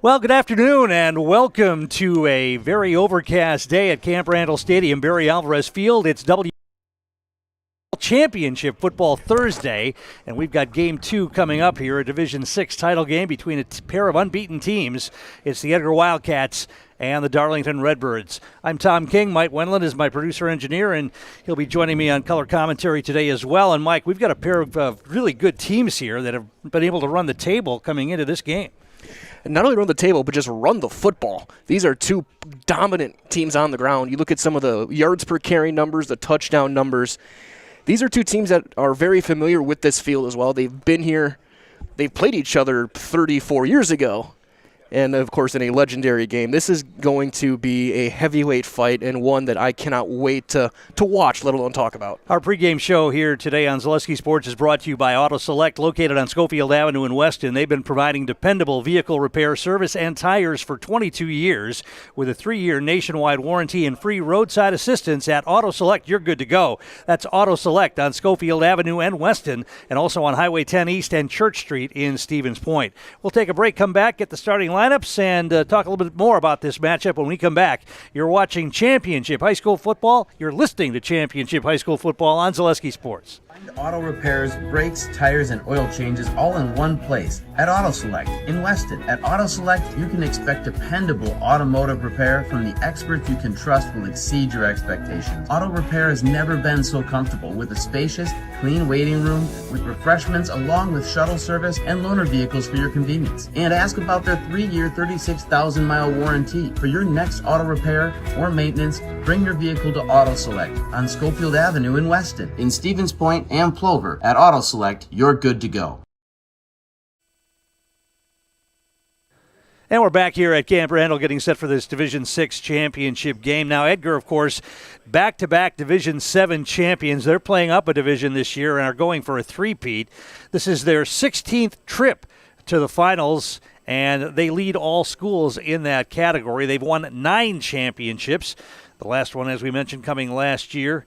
Well, good afternoon and welcome to a very overcast day at Camp Randall Stadium, Barry Alvarez Field. It's WIAA Championship Football Thursday, and we've got Game 2 coming up here, a Division 6 title game between a pair of unbeaten teams. It's the Edgar Wildcats and the Darlington Redbirds. I'm Tom King. Mike Wendland is my producer-engineer, and he'll be joining me on color commentary today as well. And, Mike, we've got a pair of really good teams here that have been able to run the table coming into this game. And not only run the table, but just run the football. These are two dominant teams on the ground. You look at some of the yards per carry numbers, the touchdown numbers. These are two teams that are very familiar with this field as well. They've been here. They've played each other 34 years ago. And, of course, in a legendary game. This is going to be a heavyweight fight and one that I cannot wait to watch, let alone talk about. Our pregame show here today on Zaleski Sports is brought to you by Auto Select, located on Schofield Avenue in Weston. They've been providing dependable vehicle repair service and tires for 22 years. With a 3-year nationwide warranty and free roadside assistance at Auto Select, you're good to go. That's Auto Select on Schofield Avenue and Weston, and also on Highway 10 East and Church Street in Stevens Point. We'll take a break, come back, get the starting lineups, and talk a little bit more about this matchup when we come back. You're watching Championship High School Football. You're listening to Championship High School Football on Zaleski Sports. Find auto repairs, brakes, tires, and oil changes all in one place at Auto Select in Weston. At Auto Select, you can expect dependable automotive repair from the experts you can trust will exceed your expectations. Auto repair has never been so comfortable, with a spacious, clean waiting room with refreshments along with shuttle service and loaner vehicles for your convenience. And ask about their 3-year, 36,000-mile warranty. For your next auto repair or maintenance, bring your vehicle to Auto Select on Schofield Avenue in Weston. In Stevens Point and Plover, at Auto Select, you're good to go. And we're back here at Camp Randall getting set for this Division 6 championship game. Now, Edgar, of course, back-to-back Division 7 champions. They're playing up a division this year and are going for a three-peat. This is their 16th trip to the finals, and they lead all schools in that category. They've won 9 championships. The last one, as we mentioned, coming last year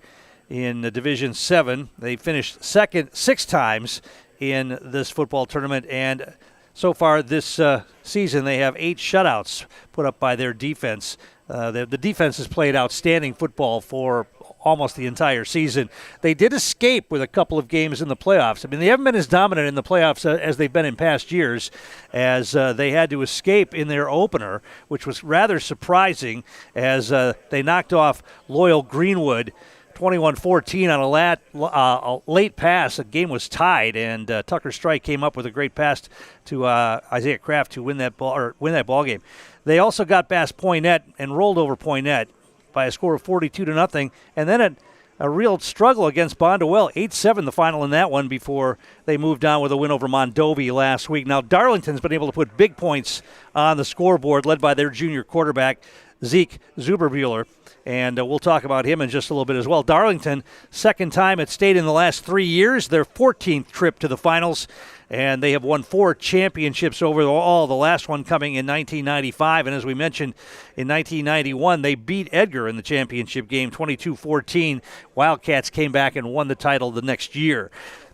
in Division 7. They finished second 6 times in this football tournament, and so far this season they have 8 shutouts put up by their defense. The defense has played outstanding football for almost the entire season. They did escape with a couple of games in the playoffs. I mean, they haven't been as dominant in the playoffs as they've been in past years, as they had to escape in their opener, which was rather surprising, as they knocked off Loyal Greenwood 21-14 on a late pass. The game was tied, and Tucker Strike came up with a great pass to Isaiah Kraft to win that ball game. They also got past Poynette and rolled over Poynette by a score of 42-0, and then a real struggle against Bondwell, 8-7 the final in that one before they moved on with a win over Mondovi last week. Now, Darlington's been able to put big points on the scoreboard, led by their junior quarterback, Zeke Zuberbuehler. And we'll talk about him in just a little bit as well. Darlington, second time at state in the last 3 years, their 14th trip to the finals, and they have won 4 championships overall, the last one coming in 1995. And as we mentioned, in 1991, they beat Edgar in the championship game 22-14. Wildcats came back and won the title the next year.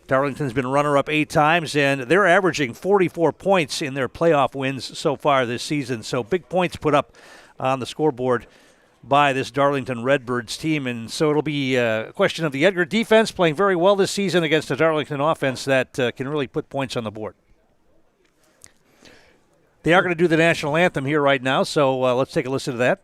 Darlington's been runner-up 8 times, and they're averaging 44 points in their playoff wins so far this season. So big points put up on the scoreboard by this Darlington Redbirds team, and so it'll be a question of the Edgar defense playing very well this season against a Darlington offense that can really put points on the board. They are going to do the national anthem here right now, so let's take a listen to that.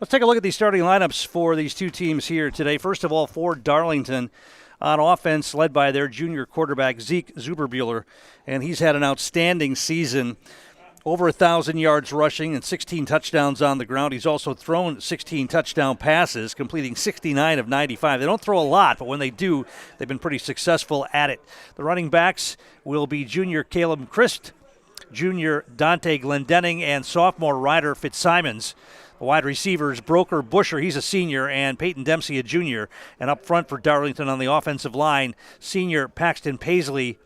Let's take a look at the starting lineups for these two teams here today. First of all, for Darlington, on offense, led by their junior quarterback, Zeke Zuberbuehler, and he's had an outstanding season. Over 1,000 yards rushing and 16 touchdowns on the ground. He's also thrown 16 touchdown passes, completing 69 of 95. They don't throw a lot, but when they do, they've been pretty successful at it. The running backs will be junior Caleb Christ, junior Dante Glendenning, and sophomore Ryder Fitzsimons. The wide receivers, Broker Busher, he's a senior, and Peyton Dempsey, a junior. And up front for Darlington on the offensive line, senior Paxton Paisley,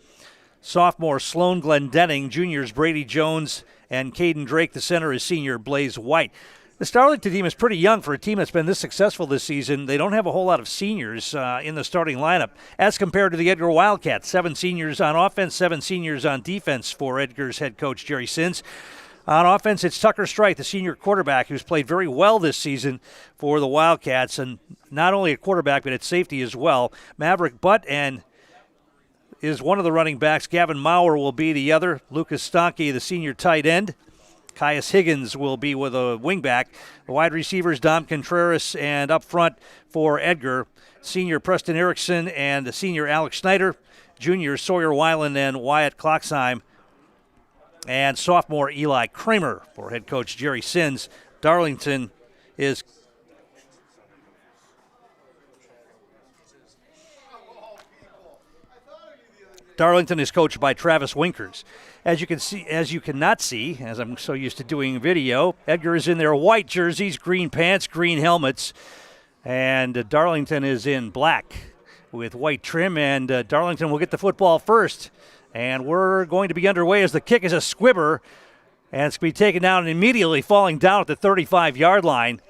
sophomore Sloan Glendenning, juniors Brady Jones and Caden Drake. The center is senior Blaze White. The Darlington team is pretty young for a team that's been this successful this season. They don't have a whole lot of seniors in the starting lineup as compared to the Edgar Wildcats. 7 seniors on offense, 7 seniors on defense for Edgar's head coach, Jerry Sins. On offense, it's Tucker Strite, the senior quarterback, who's played very well this season for the Wildcats, and not only a quarterback, but at safety as well. Maverick Butt is one of the running backs. Gavin Maurer will be the other. Lucas Stanke, the senior tight end. Caius Higgins will be with a wingback. The wide receivers, Dom Contreras, and up front for Edgar, senior Preston Erickson and the senior Alex Schneider, junior Sawyer Weiland and Wyatt Klocksheim, and sophomore Eli Kramer for head coach Jerry Sins. Darlington is coached by Travis Winkers. As you cannot see, as I'm so used to doing video, Edgar is in their white jerseys, green pants, green helmets, and Darlington is in black with white trim, and Darlington will get the football first. And we're going to be underway as the kick is a squibber, and it's going to be taken down and immediately falling down at the 35-yard line.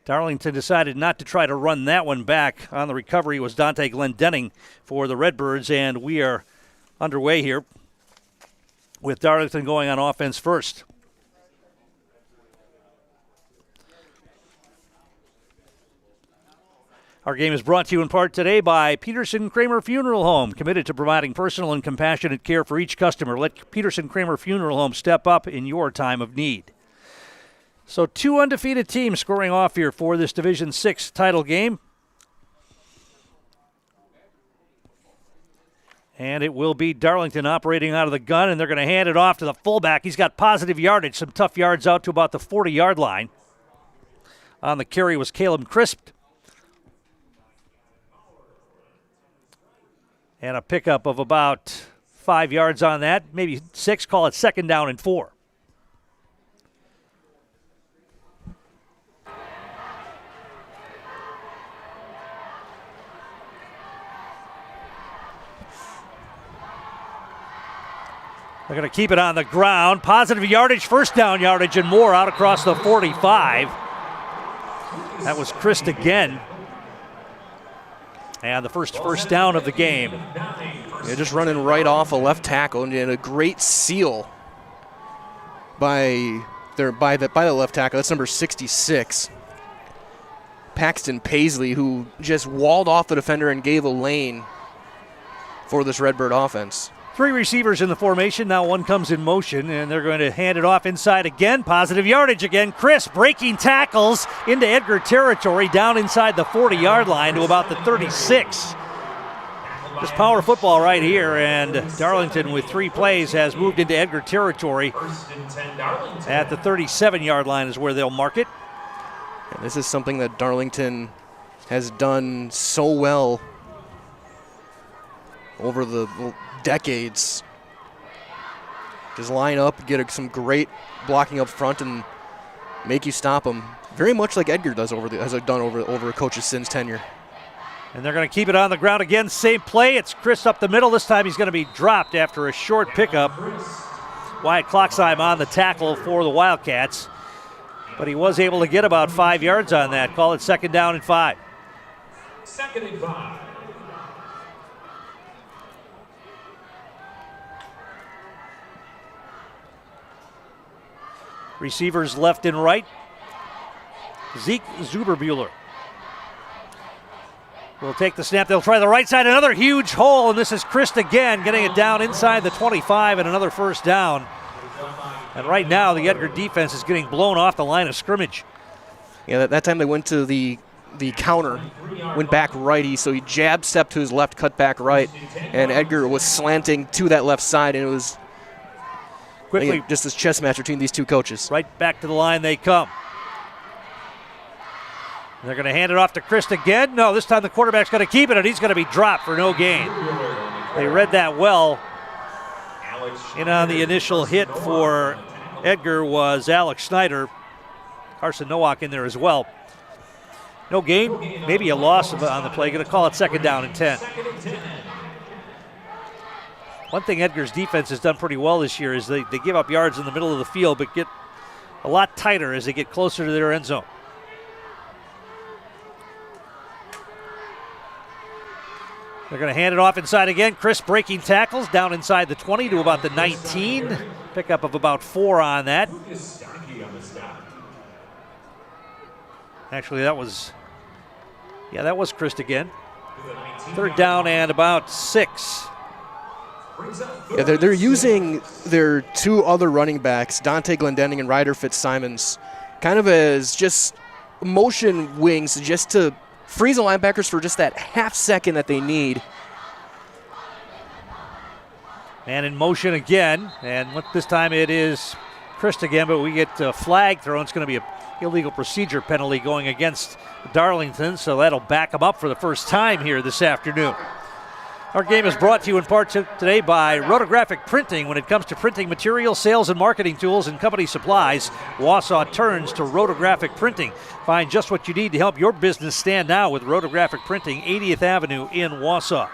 Darlington decided not to try to run that one back. On the recovery was Dante Glendenning for the Redbirds, and we are underway here with Darlington going on offense first. Our game is brought to you in part today by Peterson Kramer Funeral Home, committed to providing personal and compassionate care for each customer. Let Peterson Kramer Funeral Home step up in your time of need. So 2 undefeated teams scoring off here for this Division 6 title game. And it will be Darlington operating out of the gun, and they're going to hand it off to the fullback. He's got positive yardage, some tough yards out to about the 40-yard line. On the carry was Caleb Crisp. And a pickup of about 5 yards on that, maybe 6, call it 2nd down and 4. They're going to keep it on the ground. Positive yardage, 1st down yardage and more out across the 45. That was Christ again. And the first down of the game. Yeah, just running right off a left tackle, and a great seal by the left tackle. That's number 66. Paxton Paisley, who just walled off the defender and gave a lane for this Redbird offense. 3 receivers in the formation. Now 1 comes in motion, and they're going to hand it off inside again. Positive yardage again. Chris breaking tackles into Edgar territory down inside the 40-yard line to about the 36. Just power football right here, and Darlington with 3 plays has moved into Edgar territory. At the 37-yard line is where they'll mark it. And this is something that Darlington has done so well over the decades. Just line up, get some great blocking up front, and make you stop them. Very much like Edgar does has done over Coach Sin's tenure. And they're going to keep it on the ground again. Same play. It's Chris up the middle. This time he's going to be dropped after a short pickup. Wyatt Klocksheim on the tackle for the Wildcats. But he was able to get about 5 yards on that. Call it 2nd down and 5. 2nd and 5. Receivers left and right. Zeke Zuberbuehler will take the snap. They'll try the right side. Another huge hole, and this is Christ again, getting it down inside the 25 and another 1st down. And right now, the Edgar defense is getting blown off the line of scrimmage. Yeah, that time they went to the counter, went back righty, so he jab stepped to his left, cut back right, and Edgar was slanting to that left side, and it was quickly just this chess match between these two coaches. Right back to the line they come. They're going to hand it off to Christ again. No, this time the quarterback's going to keep it, and he's going to be dropped for no gain. They read that well. And on the initial hit for Edgar was Alex Snyder. Carson Nowak in there as well. No gain, maybe a loss on the play. Going to call it 2nd down and 10. One thing Edgar's defense has done pretty well this year is they give up yards in the middle of the field, but get a lot tighter as they get closer to their end zone. They're going to hand it off inside again. Chris breaking tackles down inside the 20 to about the 19. Pickup of about 4 on that. Actually, that was Chris again. 3rd down and about 6. Yeah, they're using their 2 other running backs, Dante Glendenning and Ryder Fitzsimons, kind of as just motion wings, just to freeze the linebackers for just that half second that they need. And in motion again, and this time it is Chris again, but we get a flag thrown. It's going to be an illegal procedure penalty going against Darlington, so that'll back them up for the first time here this afternoon. Our game is brought to you in part today by Rotographic Printing. When it comes to printing materials, sales, and marketing tools and company supplies, Wausau turns to Rotographic Printing. Find just what you need to help your business stand out with Rotographic Printing, 80th Avenue in Wausau.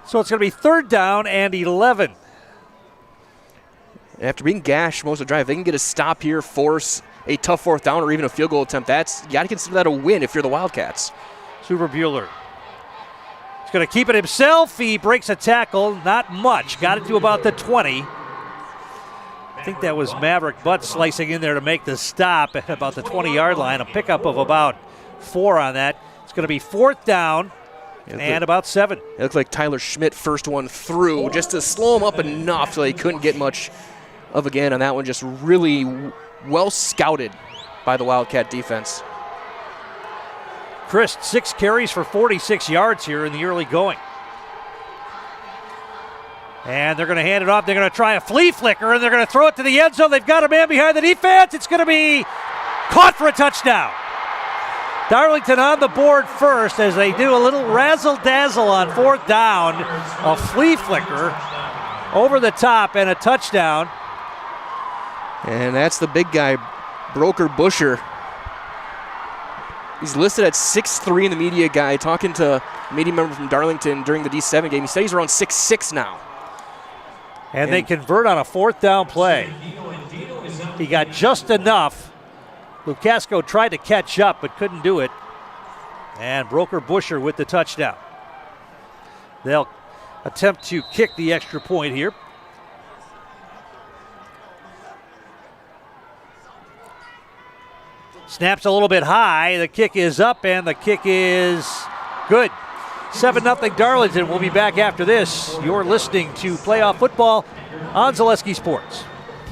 So it's going to be 3rd down and 11. After being gashed most of the drive, they can get a stop here, force a tough 4th down or even a field goal attempt. You got to consider that a win if you're the Wildcats. Super Bueller. He's going to keep it himself. He breaks a tackle, not much. Got it to about the 20. I think that was Maverick Butt slicing in there to make the stop at about the 20-yard line. A pickup of about 4 on that. It's going to be 4th down and about 7. It looked like Tyler Schmidt first one through just to slow him up enough so he couldn't get much of a gain on that one. Just really well scouted by the Wildcat defense. Chris, 6 carries for 46 yards here in the early going. And they're going to hand it off. They're going to try a flea flicker, and they're going to throw it to the end zone. They've got a man behind the defense. It's going to be caught for a touchdown. Darlington on the board first as they do a little razzle-dazzle on 4th down. A flea flicker over the top and a touchdown. And that's the big guy, Broker Busher. He's listed at 6'3" in the media guide. Talking to a media member from Darlington during the D7 game, he said he's around 6'6" now. And they convert on a 4th down play. He got just enough. Lukasco tried to catch up but couldn't do it. And Broker Busher with the touchdown. They'll attempt to kick the extra point here. Snaps a little bit high. The kick is up, and the kick is good. 7-0 Darlington. We'll be back after this. You're listening to Playoff Football on Zaleski Sports.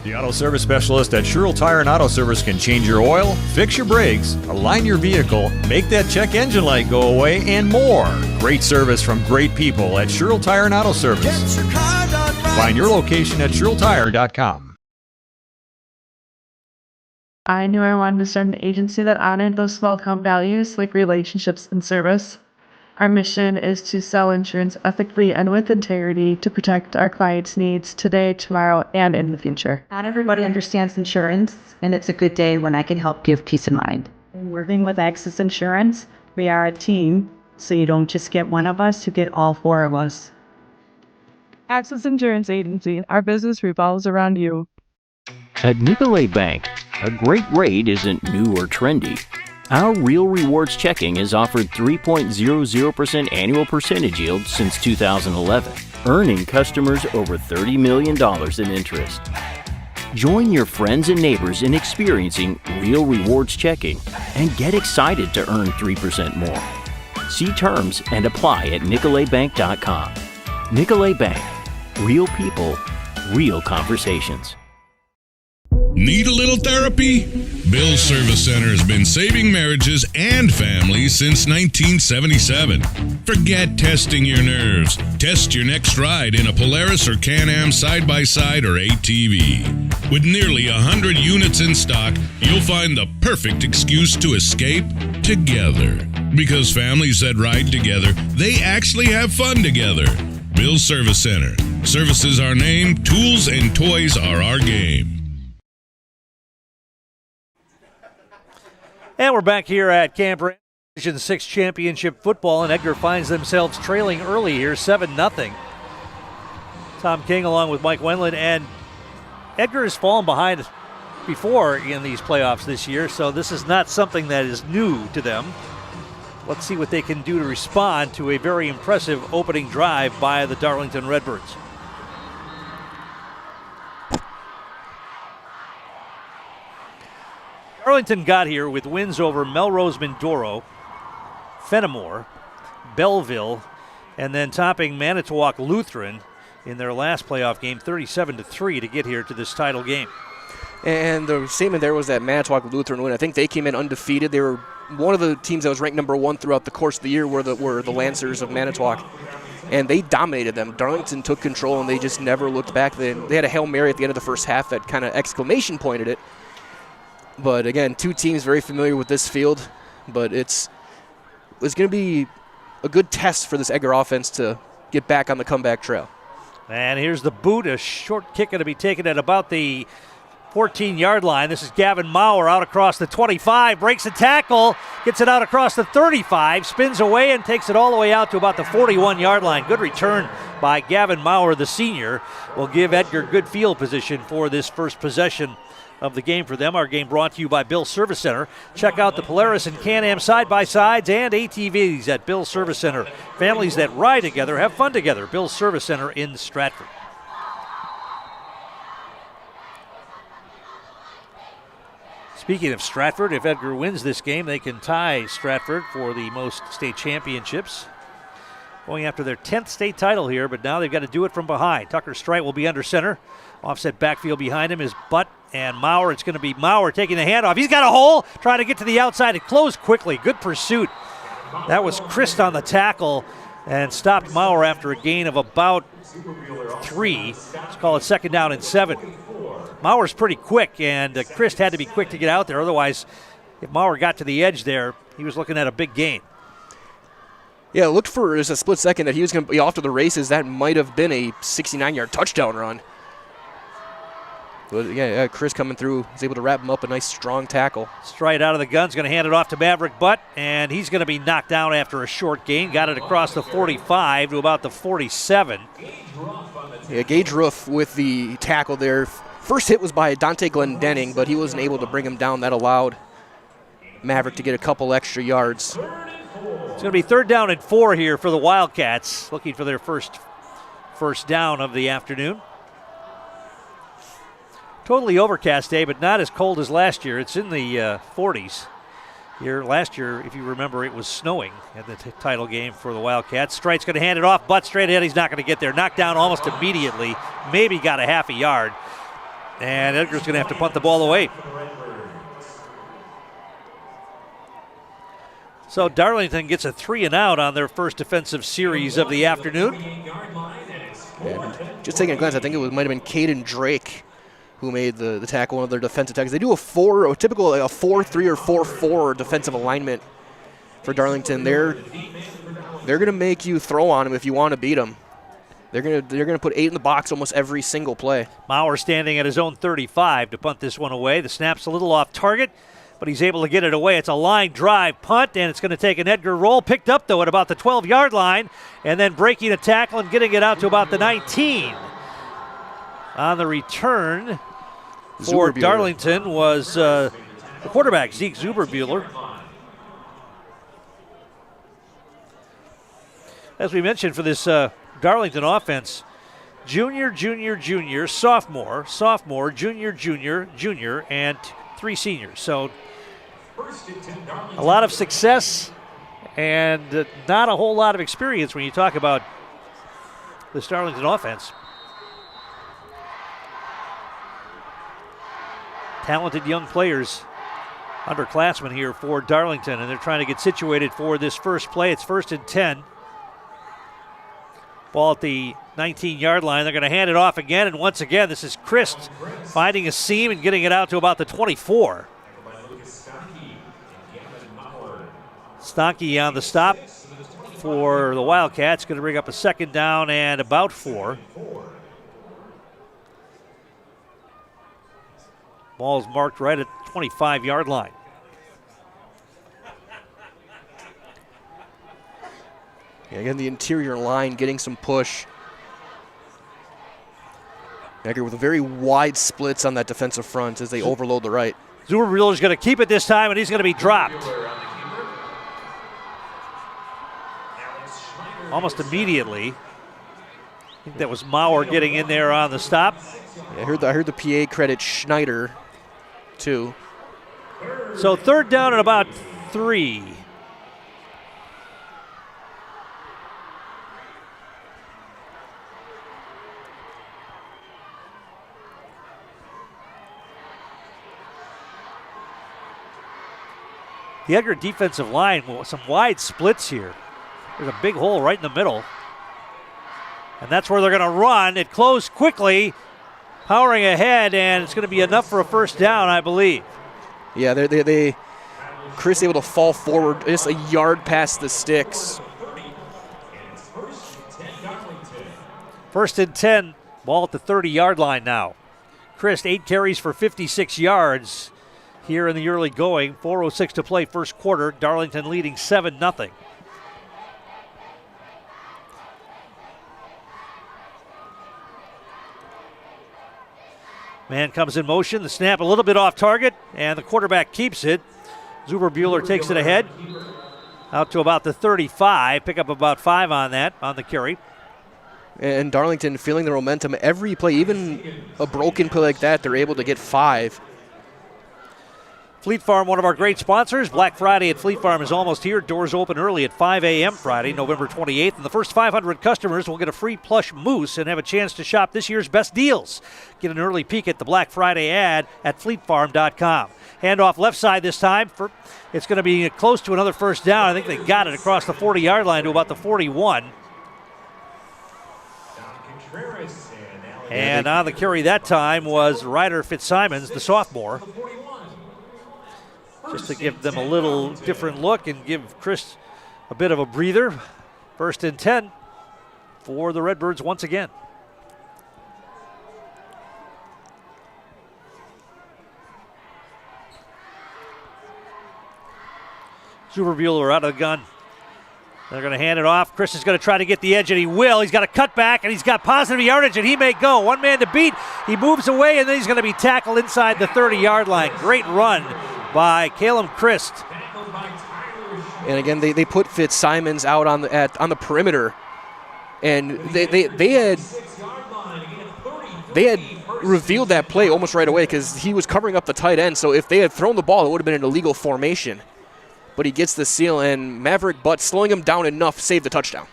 The auto service specialist at Sherrill Tire and Auto Service can change your oil, fix your brakes, align your vehicle, make that check engine light go away, and more. Great service from great people at Sherrill Tire and Auto Service. Find your location at SherrillTire.com. I knew I wanted to start an agency that honored those small town values like relationships and service. Our mission is to sell insurance ethically and with integrity to protect our clients' needs today, tomorrow, and in the future. Not everybody understands insurance, and it's a good day when I can help give peace of mind. Working with Access Insurance, we are a team, so you don't just get one of us, you get all 4 of us. Access Insurance Agency, our business revolves around you. At Nicolay Bank, a great rate isn't new or trendy. Our Real Rewards checking has offered 3.00% annual percentage yield since 2011, earning customers over $30 million in interest. Join your friends and neighbors in experiencing Real Rewards checking and get excited to earn 3% more. See terms and apply at nicolaybank.com. Nicolay Bank. Real people, real conversations. Need a little therapy? Bill's Service Center has been saving marriages and families since 1977. Forget testing your nerves. Test your next ride in a Polaris or Can-Am side-by-side or ATV. With nearly 100 units in stock, you'll find the perfect excuse to escape together. Because families that ride together, they actually have fun together. Bill's Service Center. Service is our name, tools and toys are our game. And we're back here at Camp Randall, Division 6 Championship football, and Edgar finds themselves trailing early here, 7-0. Tom King along with Mike Wendland, and Edgar has fallen behind before in these playoffs this year, so this is not something that is new to them. Let's see what they can do to respond to a very impressive opening drive by the Darlington Redbirds. Darlington got here with wins over Melrose Mindoro, Fenimore, Belleville, and then topping Manitowoc Lutheran in their last playoff game, 37-3, to get here to this title game. And the statement there was that Manitowoc Lutheran win. I think they came in undefeated. They were one of the teams that was ranked number 1 throughout the course of the year were the Lancers of Manitowoc. And they dominated them. Darlington took control, and they just never looked back. They had a Hail Mary at the end of the first half that kind of exclamation pointed it. But again, two teams very familiar with this field. But it's going to be a good test for this Edgar offense to get back on the comeback trail. And here's the boot, a short kick going to be taken at about the 14-yard line. This is Gavin Maurer out across the 25, breaks a tackle, gets it out across the 35, spins away and takes it all the way out to about the 41-yard line. Good return by Gavin Maurer, the senior. Will give Edgar good field position for this first possession of the game for them. Our game brought to you by Bill's Service Center. Check out the Polaris and Can-Am side-by-sides and ATVs at Bill's Service Center. Families that ride together have fun together. Bill's Service Center in Stratford. Speaking of Stratford, if Edgar wins this game, they can tie Stratford for the most state championships. Going after their 10th state title here, but now they've got to do it from behind. Tucker Strite will be under center. Offset backfield behind him is Butt and Maurer. It's going to be Maurer taking the handoff. He's got a hole, trying to get to the outside. It closed quickly. Good pursuit. That was Christ on the tackle and stopped Maurer after a gain of about 3. Let's call it 2nd down and 7. Maurer's pretty quick, and Christ had to be quick to get out there. Otherwise, if Maurer got to the edge there, he was looking at a big gain. Yeah, it looked for just a split second that he was going to be off to the races. That might have been a 69-yard touchdown run. But yeah, Chris coming through, was able to wrap him up, a nice strong tackle. Straight out of the gun's going to hand it off to Maverick Butt, and he's going to be knocked down after a short gain. Got it across the 45 to about the 47. Yeah, Gage Roof with the tackle there. First hit was by Dante Glendenning, but he wasn't able to bring him down. That allowed Maverick to get a couple extra yards. It's going to be 3rd down and 4 here for the Wildcats, looking for their first down of the afternoon. Totally overcast day, but not as cold as last year. It's in the 40s. Last year, if you remember, it was snowing at the title game for the Wildcats. Strite's going to hand it off, Butt straight ahead. He's not going to get there. Knocked down almost immediately. Maybe got a half a yard. And Edgar's going to have to punt the ball away. So Darlington gets a 3-and-out on their first defensive series of the afternoon. And just taking a glance, I think it might have been Caden Drake who made the tackle, one of their defensive tackles. They do a typical 4-3 or 4-4 defensive alignment for Darlington. They're going to make you throw on them if you want to beat them. They're going to put 8 in the box almost every single play. Maurer standing at his own 35 to punt this one away. The snap's a little off target, but he's able to get it away. It's a line drive punt, and it's going to take an Edgar roll. Picked up, though, at about the 12-yard line, and then breaking a tackle and getting it out to about the 19. On the return for Darlington was the quarterback, Zeke Zuberbuehler. As we mentioned for this Darlington offense, junior, sophomore, junior, junior, and 3 seniors. So a lot of success and not a whole lot of experience when you talk about this Darlington offense. Talented young players underclassmen here for Darlington, and they're trying to get situated for this first play. It's 1st and 10. Ball at the 19-yard line. They're going to hand it off again, and once again, this is Christ finding a seam and getting it out to about the 24. Stonky on the stop for the Wildcats. Going to bring up a 2nd down and about 4. Ball's marked right at the 25-yard line. Yeah, again, the interior line getting some push. Edgar with very wide splits on that defensive front as they overload the right. Zuberbuehler's going to keep it this time, and he's going to be dropped. Almost immediately. I think that was Mauer getting in there on the stop. Yeah, I heard the PA credit Schneider, too. So 3rd down and about 3. The Edgar defensive line, some wide splits here. There's a big hole right in the middle. And that's where they're going to run. It closed quickly, powering ahead, and it's going to be enough for a 1st down, I believe. Yeah, they Chris able to fall forward just a yard past the sticks. 1st and 10, ball at the 30-yard line now. Chris, 8 carries for 56 yards here in the early going. 4:06 to play first quarter. Darlington leading 7-0. Man comes in motion. The snap a little bit off target, and the quarterback keeps it. Zuberbuehler takes it ahead out to about the 35. Pick up about 5 on that, on the carry. And Darlington feeling the momentum every play, even a broken play like that, they're able to get 5. Fleet Farm, one of our great sponsors. Black Friday at Fleet Farm is almost here. Doors open early at 5 a.m. Friday, November 28th. And the first 500 customers will get a free plush moose and have a chance to shop this year's best deals. Get an early peek at the Black Friday ad at fleetfarm.com. Handoff left side this time. It's going to be close to another 1st down. I think they got it across the 40-yard line to about the 41. And on the carry that time was Ryder Fitzsimons, the sophomore. Just to give them a little different look and give Chris a bit of a breather. 1st and 10 for the Redbirds once again. Zuberbuehler out of the gun. They're going to hand it off. Chris is going to try to get the edge, and he will. He's got a cutback, and he's got positive yardage, and he may go. One man to beat. He moves away, and then he's going to be tackled inside the 30-yard line. Great run by Caleb Christ. And again, they put Fitzsimons out on the perimeter, and they had revealed that play almost right away because he was covering up the tight end. So if they had thrown the ball, it would have been an illegal formation. But he gets the seal, and Maverick Butt slowing him down enough saved the touchdown.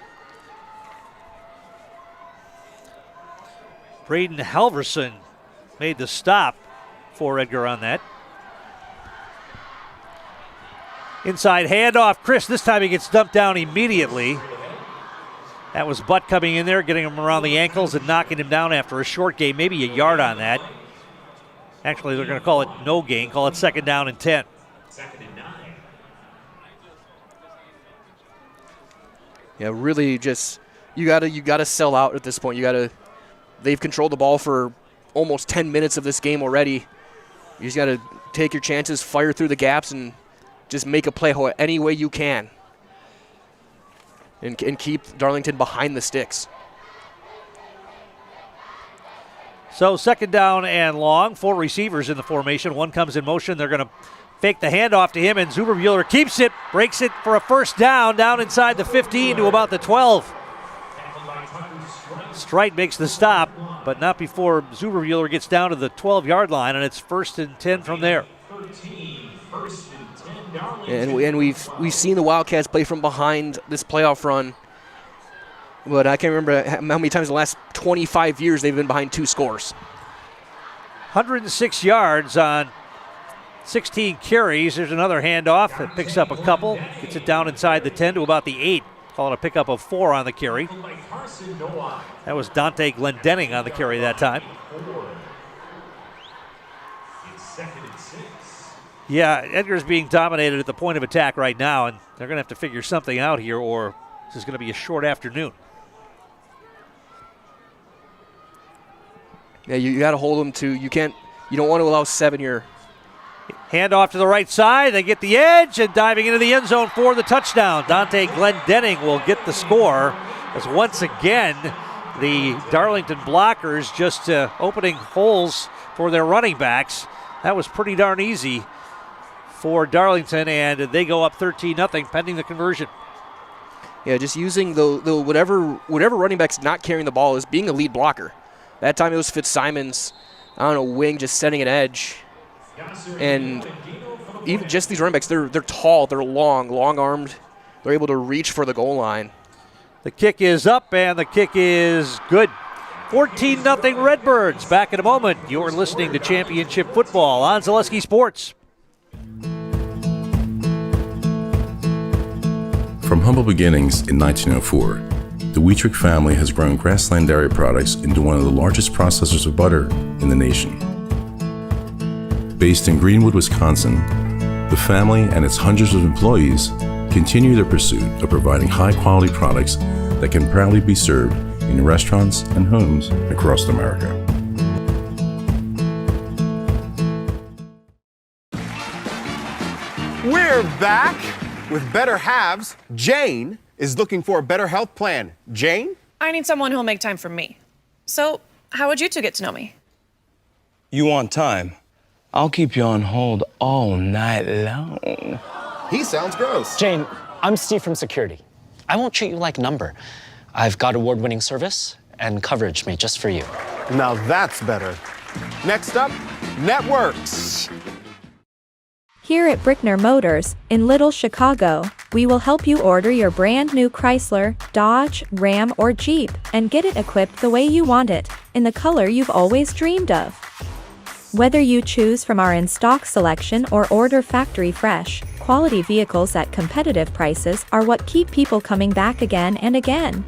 Braden Halverson made the stop for Edgar on that. Inside handoff, Chris. This time he gets dumped down immediately. That was Butt coming in there, getting him around the ankles and knocking him down after a short gain, maybe a yard on that. Actually, they're going to call it no gain, call it 2nd down and 10. Yeah, really just you gotta sell out at this point. They've controlled the ball for almost 10 minutes of this game already. You just gotta take your chances, fire through the gaps, and just make a play any way you can. And keep Darlington behind the sticks. So 2nd down and long. 4 receivers in the formation. One comes in motion. They're going to fake the handoff to him, and Zuberbuehler keeps it, breaks it for a 1st down inside the 15 to about the 12. Strite makes the stop, but not before Zuberbuehler gets down to the 12-yard line, and it's 1st and 10 from there. And we've seen the Wildcats play from behind this playoff run, but I can't remember how many times in the last 25 years they've been behind 2 scores. 106 yards on 16 carries. There's another handoff that picks up a couple. Gets it down inside the 10 to about the 8. Call it a pickup of 4 on the carry. That was Dante Glendenning on the carry that time. Yeah, Edgar's being dominated at the point of attack right now, and they're going to have to figure something out here, or this is going to be a short afternoon. Yeah, you got to hold them to. You don't want to allow 7 here. Hand off to the right side. They get the edge and diving into the end zone for the touchdown. Dante Glendenning will get the score as once again the Darlington blockers just opening holes for their running backs. That was pretty darn easy for Darlington, and they go up 13-0 pending the conversion. Yeah, just using the whatever running back's not carrying the ball is being a lead blocker. That time it was Fitzsimons on a wing just setting an edge. And even just these running backs, they're tall, they're long-armed. They're able to reach for the goal line. The kick is up, and the kick is good. 14-0 Redbirds. Back in a moment. You're listening to Championship Football on Zaleski Sports. From humble beginnings in 1904, the Wheatrick family has grown Grassland Dairy Products into one of the largest processors of butter in the nation. Based in Greenwood, Wisconsin, the family and its hundreds of employees continue their pursuit of providing high-quality products that can proudly be served in restaurants and homes across America. We're back with Better Halves. Jane is looking for a better health plan. Jane? I need someone who'll make time for me. So, how would you two get to know me? You want time? I'll keep you on hold all night long. He sounds gross. Jane, I'm Steve from security. I won't treat you like a number. I've got award-winning service and coverage made just for you. Now that's better. Next up, networks. Here at Brickner Motors, in Little Chicago, we will help you order your brand new Chrysler, Dodge, Ram, or Jeep and get it equipped the way you want it, in the color you've always dreamed of. Whether you choose from our in-stock selection or order factory fresh, quality vehicles at competitive prices are what keep people coming back again and again.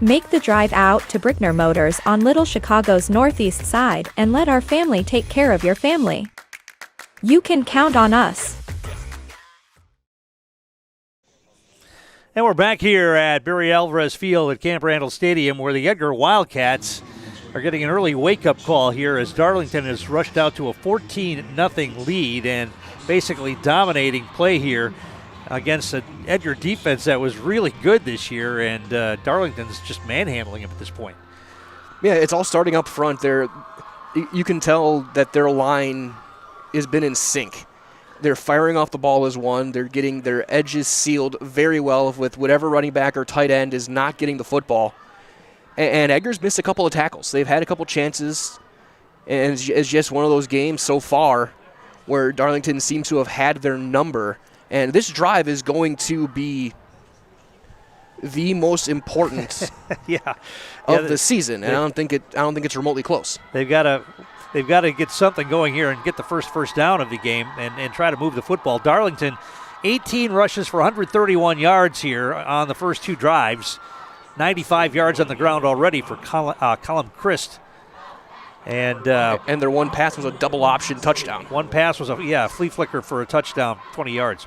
Make the drive out to Brickner Motors on Little Chicago's northeast side and let our family take care of your family. You can count on us. And we're back here at Barry Alvarez Field at Camp Randall Stadium, where the Edgar Wildcats are getting an early wake-up call here as Darlington has rushed out to a 14-0 lead and basically dominating play here against an Edgar defense that was really good this year, and Darlington's just manhandling him at this point. Yeah, it's all starting up front. You can tell that their line has been in sync. They're firing off the ball as one. They're getting their edges sealed very well with whatever running back or tight end is not getting the football. And Edgar's missed a couple of tackles. They've had a couple chances, and it's just one of those games so far where Darlington seems to have had their number. And this drive is going to be the most important of the season, and I don't think it's remotely close. They've got to get something going here and get the first down of the game and try to move the football. Darlington, 18 rushes for 131 yards here on the first 2 drives. 95 yards on the ground already for Colin Christ. And their one pass was a double option touchdown. One pass was a flea flicker for a touchdown, 20 yards.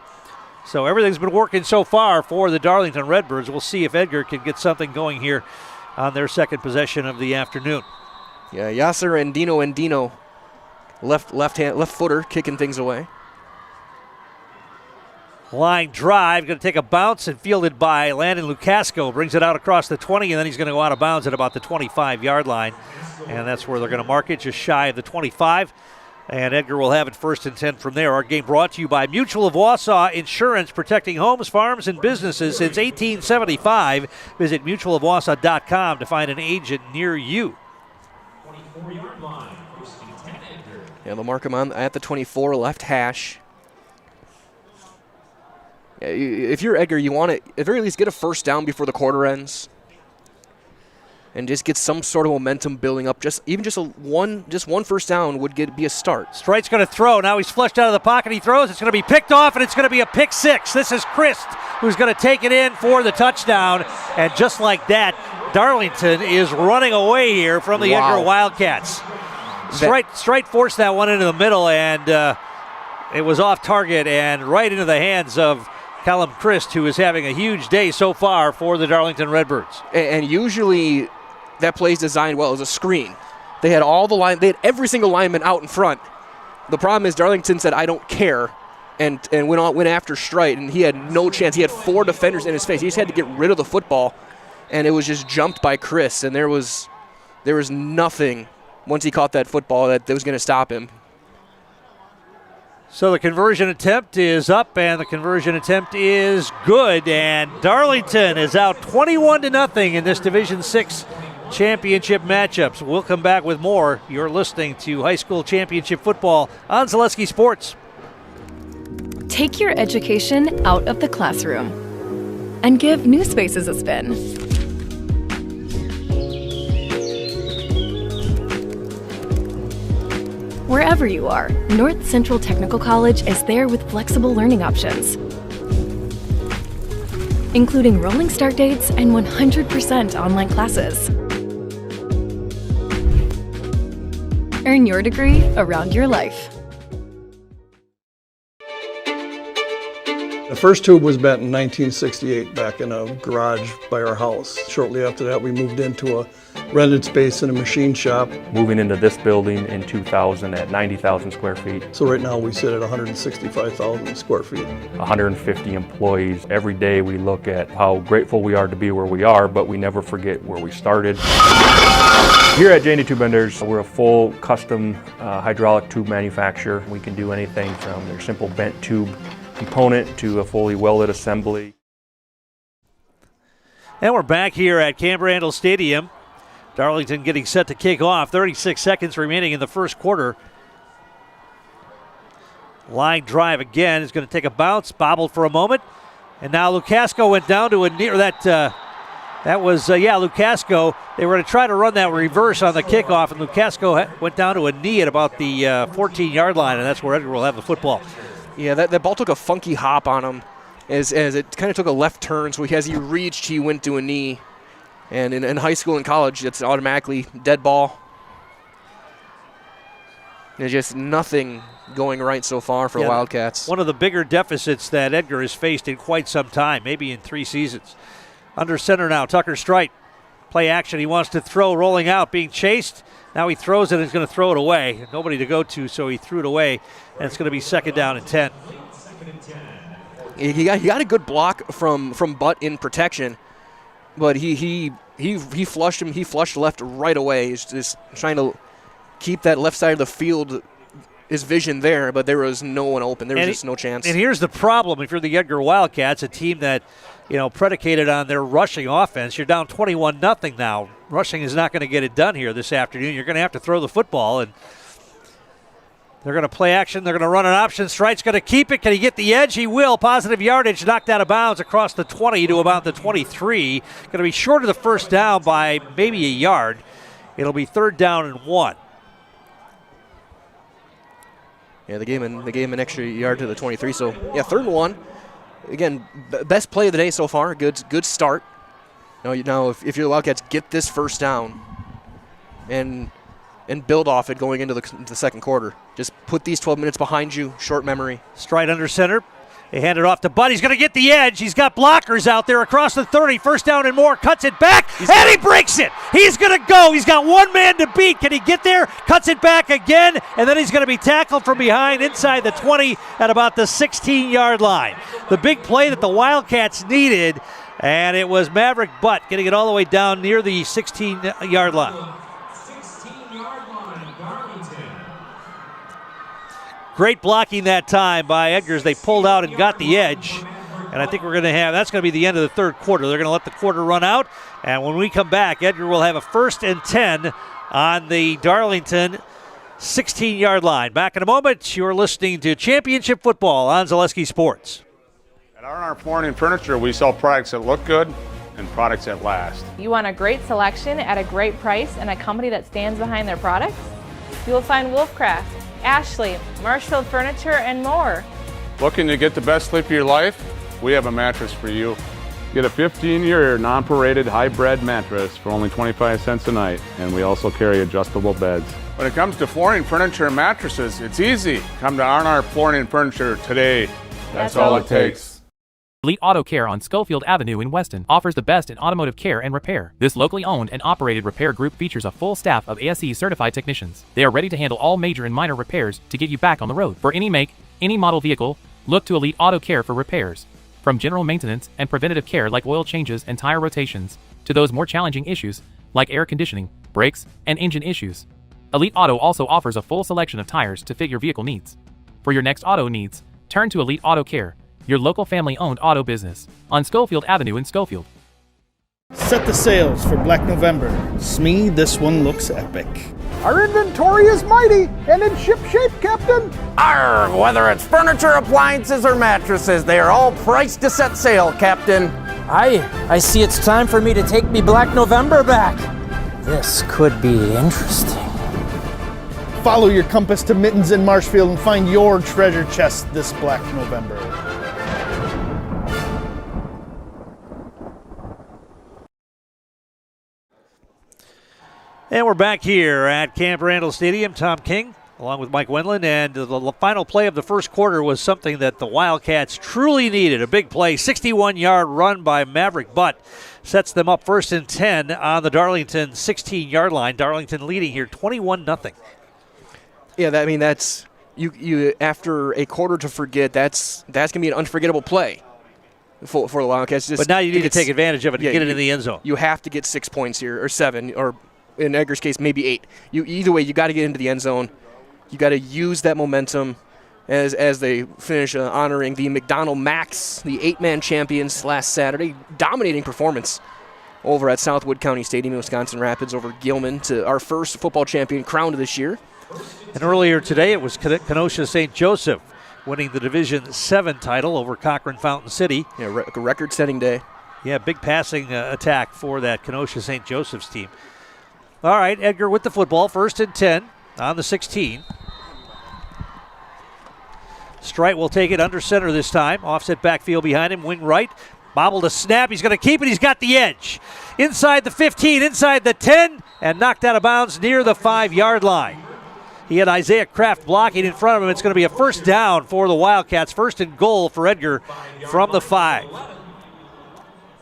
So everything's been working so far for the Darlington Redbirds. We'll see if Edgar can get something going here on their second possession of the afternoon. Yeah, Yasser Endino, left footer, kicking things away. Line drive, going to take a bounce and fielded by Landon Lucasco. Brings it out across the 20, and then he's going to go out of bounds at about the 25-yard line. And that's where they're going to mark it, just shy of the 25. And Edgar will have it 1st and 10 from there. Our game brought to you by Mutual of Wausau Insurance, protecting homes, farms, and businesses since 1875. Visit mutualofwausau.com to find an agent near you. 24-yard line, 1st and 10, Edgar. Yeah, they'll mark him at the 24, left hash. If you're Edgar, you want to at very least get a first down before the quarter ends. and just get some sort of momentum building up. Just one first down would be a start. Strite's going to throw. Now he's flushed out of the pocket. He throws. It's going to be picked off, and it's going to be a pick six. This is Christ, who's going to take it in for the touchdown. And just like that, Darlington is running away here from the Edgar Wildcats. Strite forced that one into the middle, and it was off target and right into the hands of Callum Christ, who is having a huge day so far for the Darlington Redbirds. And usually that play's designed well as a screen. They had every single lineman out in front. The problem is Darlington said, "I don't care," and went after Strite, and he had no chance. He had 4 defenders in his face. He just had to get rid of the football, and it was just jumped by Chris, and there was nothing once he caught that football that was going to stop him. So the conversion attempt is up, and the conversion attempt is good, and Darlington is out 21-0 in this Division 6 championship matchups. We'll come back with more. You're listening to high school championship football on Zaleski Sports. Take your education out of the classroom and give New Spaces a spin. Wherever you are, North Central Technical College is there with flexible learning options, including rolling start dates and 100% online classes. Earn your degree around your life. The first tube was bent in 1968 back in a garage by our house. Shortly after that, we moved into a rented space in a machine shop. Moving into this building in 2000 at 90,000 square feet. So right now we sit at 165,000 square feet. 150 employees. Every day we look at how grateful we are to be where we are, but we never forget where we started. Here at J&D Tube Benders, we're a full custom hydraulic tube manufacturer. We can do anything from their simple bent tube component to a fully welded assembly. And we're back here at Camp Randall Stadium. Darlington getting set to kick off. 36 seconds remaining in the first quarter. Line drive again is going to take a bounce, bobbled for a moment. And now Lukasco went down to a near that was Lukasco. They were going to try to run that reverse on the kickoff, and Lukasco went down to a knee at about the 14-yard line, and that's where Edgar will have the football. Yeah, that ball took a funky hop on him as it kind of took a left turn. So as he reached, he went to a knee. And in high school and college, it's automatically dead ball. There's just nothing going right so far for Wildcats. One of the bigger deficits that Edgar has faced in quite some time, maybe in 3 seasons. Under center now, Tucker Strite. Play action, he wants to throw, rolling out, being chased. Now he throws it and he's going to throw it away. Nobody to go to, so he threw it away, and it's going to be 2nd down and 10. He got a good block from Butt in protection, but he flushed him. He flushed left right away. He's just trying to keep that left side of the field, his vision there, but there was no one open. There was just no chance. And here's the problem: if you're the Edgar Wildcats, a team that predicated on their rushing offense, you're down 21-0 now. Rushing is not going to get it done here this afternoon. You're going to have to throw the football, and they're going to play action. They're going to run an option. Strite's going to keep it. Can he get the edge? He will. Positive yardage, knocked out of bounds across the 20 to about the 23. Going to be short of the first down by maybe a yard. It'll be 3rd down and 1. Yeah, they gave him an extra yard to the 23. So, 3rd and 1. Again, best play of the day so far. Good start. Now, if you're the Wildcats, get this first down and build off it going into the second quarter. Just put these 12 minutes behind you. Short memory. Strite under center. They hand it off to Butt. He's going to get the edge. He's got blockers out there across the 30. 1st down and more. Cuts it back, and he breaks it. He's going to go. He's got one man to beat. Can he get there? Cuts it back again, and then he's going to be tackled from behind inside the 20 at about the 16-yard line. The big play that the Wildcats needed, and it was Maverick Butt getting it all the way down near the 16-yard line. 16-yard line, Darlington. Great blocking that time by Edgars. They pulled out and got the edge. And I think that's going to be the end of the 3rd quarter. They're going to let the quarter run out. And when we come back, Edgar will have a 1st and 10 on the Darlington 16-yard line. Back in a moment, you're listening to Championship Football on Zaleski Sports. At R&R Flooring and Furniture, we sell products that look good and products that last. You want a great selection at a great price and a company that stands behind their products? You will find Wolfcraft, Ashley, Marshfield Furniture, and more. Looking to get the best sleep of your life? We have a mattress for you. Get a 15-year non-paraded hybrid mattress for only 25 cents a night, and we also carry adjustable beds. When it comes to flooring, furniture, and mattresses, it's easy. Come to R&R Flooring and Furniture today. That's all it takes. Elite Auto Care on Schofield Avenue in Weston offers the best in automotive care and repair. This locally owned and operated repair group features a full staff of ASE certified technicians. They are ready to handle all major and minor repairs to get you back on the road. For any make, any model vehicle, look to Elite Auto Care for repairs. From general maintenance and preventative care like oil changes and tire rotations, to those more challenging issues like air conditioning, brakes, and engine issues. Elite Auto also offers a full selection of tires to fit your vehicle needs. For your next auto needs, turn to Elite Auto Care, your local family-owned auto business, on Schofield Avenue in Schofield. Set the sails for Black November. Smee, this one looks epic. Our inventory is mighty and in ship shape, Captain. Arr, whether it's furniture, appliances, or mattresses, they are all priced to set sail, Captain. I see it's time for me to take me Black November back. This could be interesting. Follow your compass to Mittens in Marshfield and find your treasure chest this Black November. And we're back here at Camp Randall Stadium. Tom King, along with Mike Wendland, and the final play of the first quarter was something that the Wildcats truly needed. A big play, 61-yard run by Maverick Butt sets them up 1st and 10 on the Darlington 16-yard line. Darlington leading here 21-0. Yeah, that's you. After a quarter to forget, that's gonna be an unforgettable play for the Wildcats. But now you need to take advantage of it and get it in the end zone. You have to get 6 points here, or 7, or in Edgar's case, maybe 8. Either way, you got to get into the end zone. You got to use that momentum as they finish honoring the McDonald Max, the 8-man champions last Saturday. Dominating performance over at Southwood County Stadium in Wisconsin Rapids over Gilman, to our first football champion crowned this year. And earlier today, it was Kenosha St. Joseph winning the Division 7 title over Cochran Fountain City. Yeah, a record-setting day. Yeah, big passing attack for that Kenosha St. Joseph's team. All right, Edgar with the football, 1st and 10 on the 16. Strite will take it under center this time. Offset backfield behind him, wing right. Bobbled a snap. He's going to keep it. He's got the edge. Inside the 15, inside the 10, and knocked out of bounds near the 5-yard line. He had Isaiah Kraft blocking in front of him. It's going to be a first down for the Wildcats. 1st and goal for Edgar from the 5.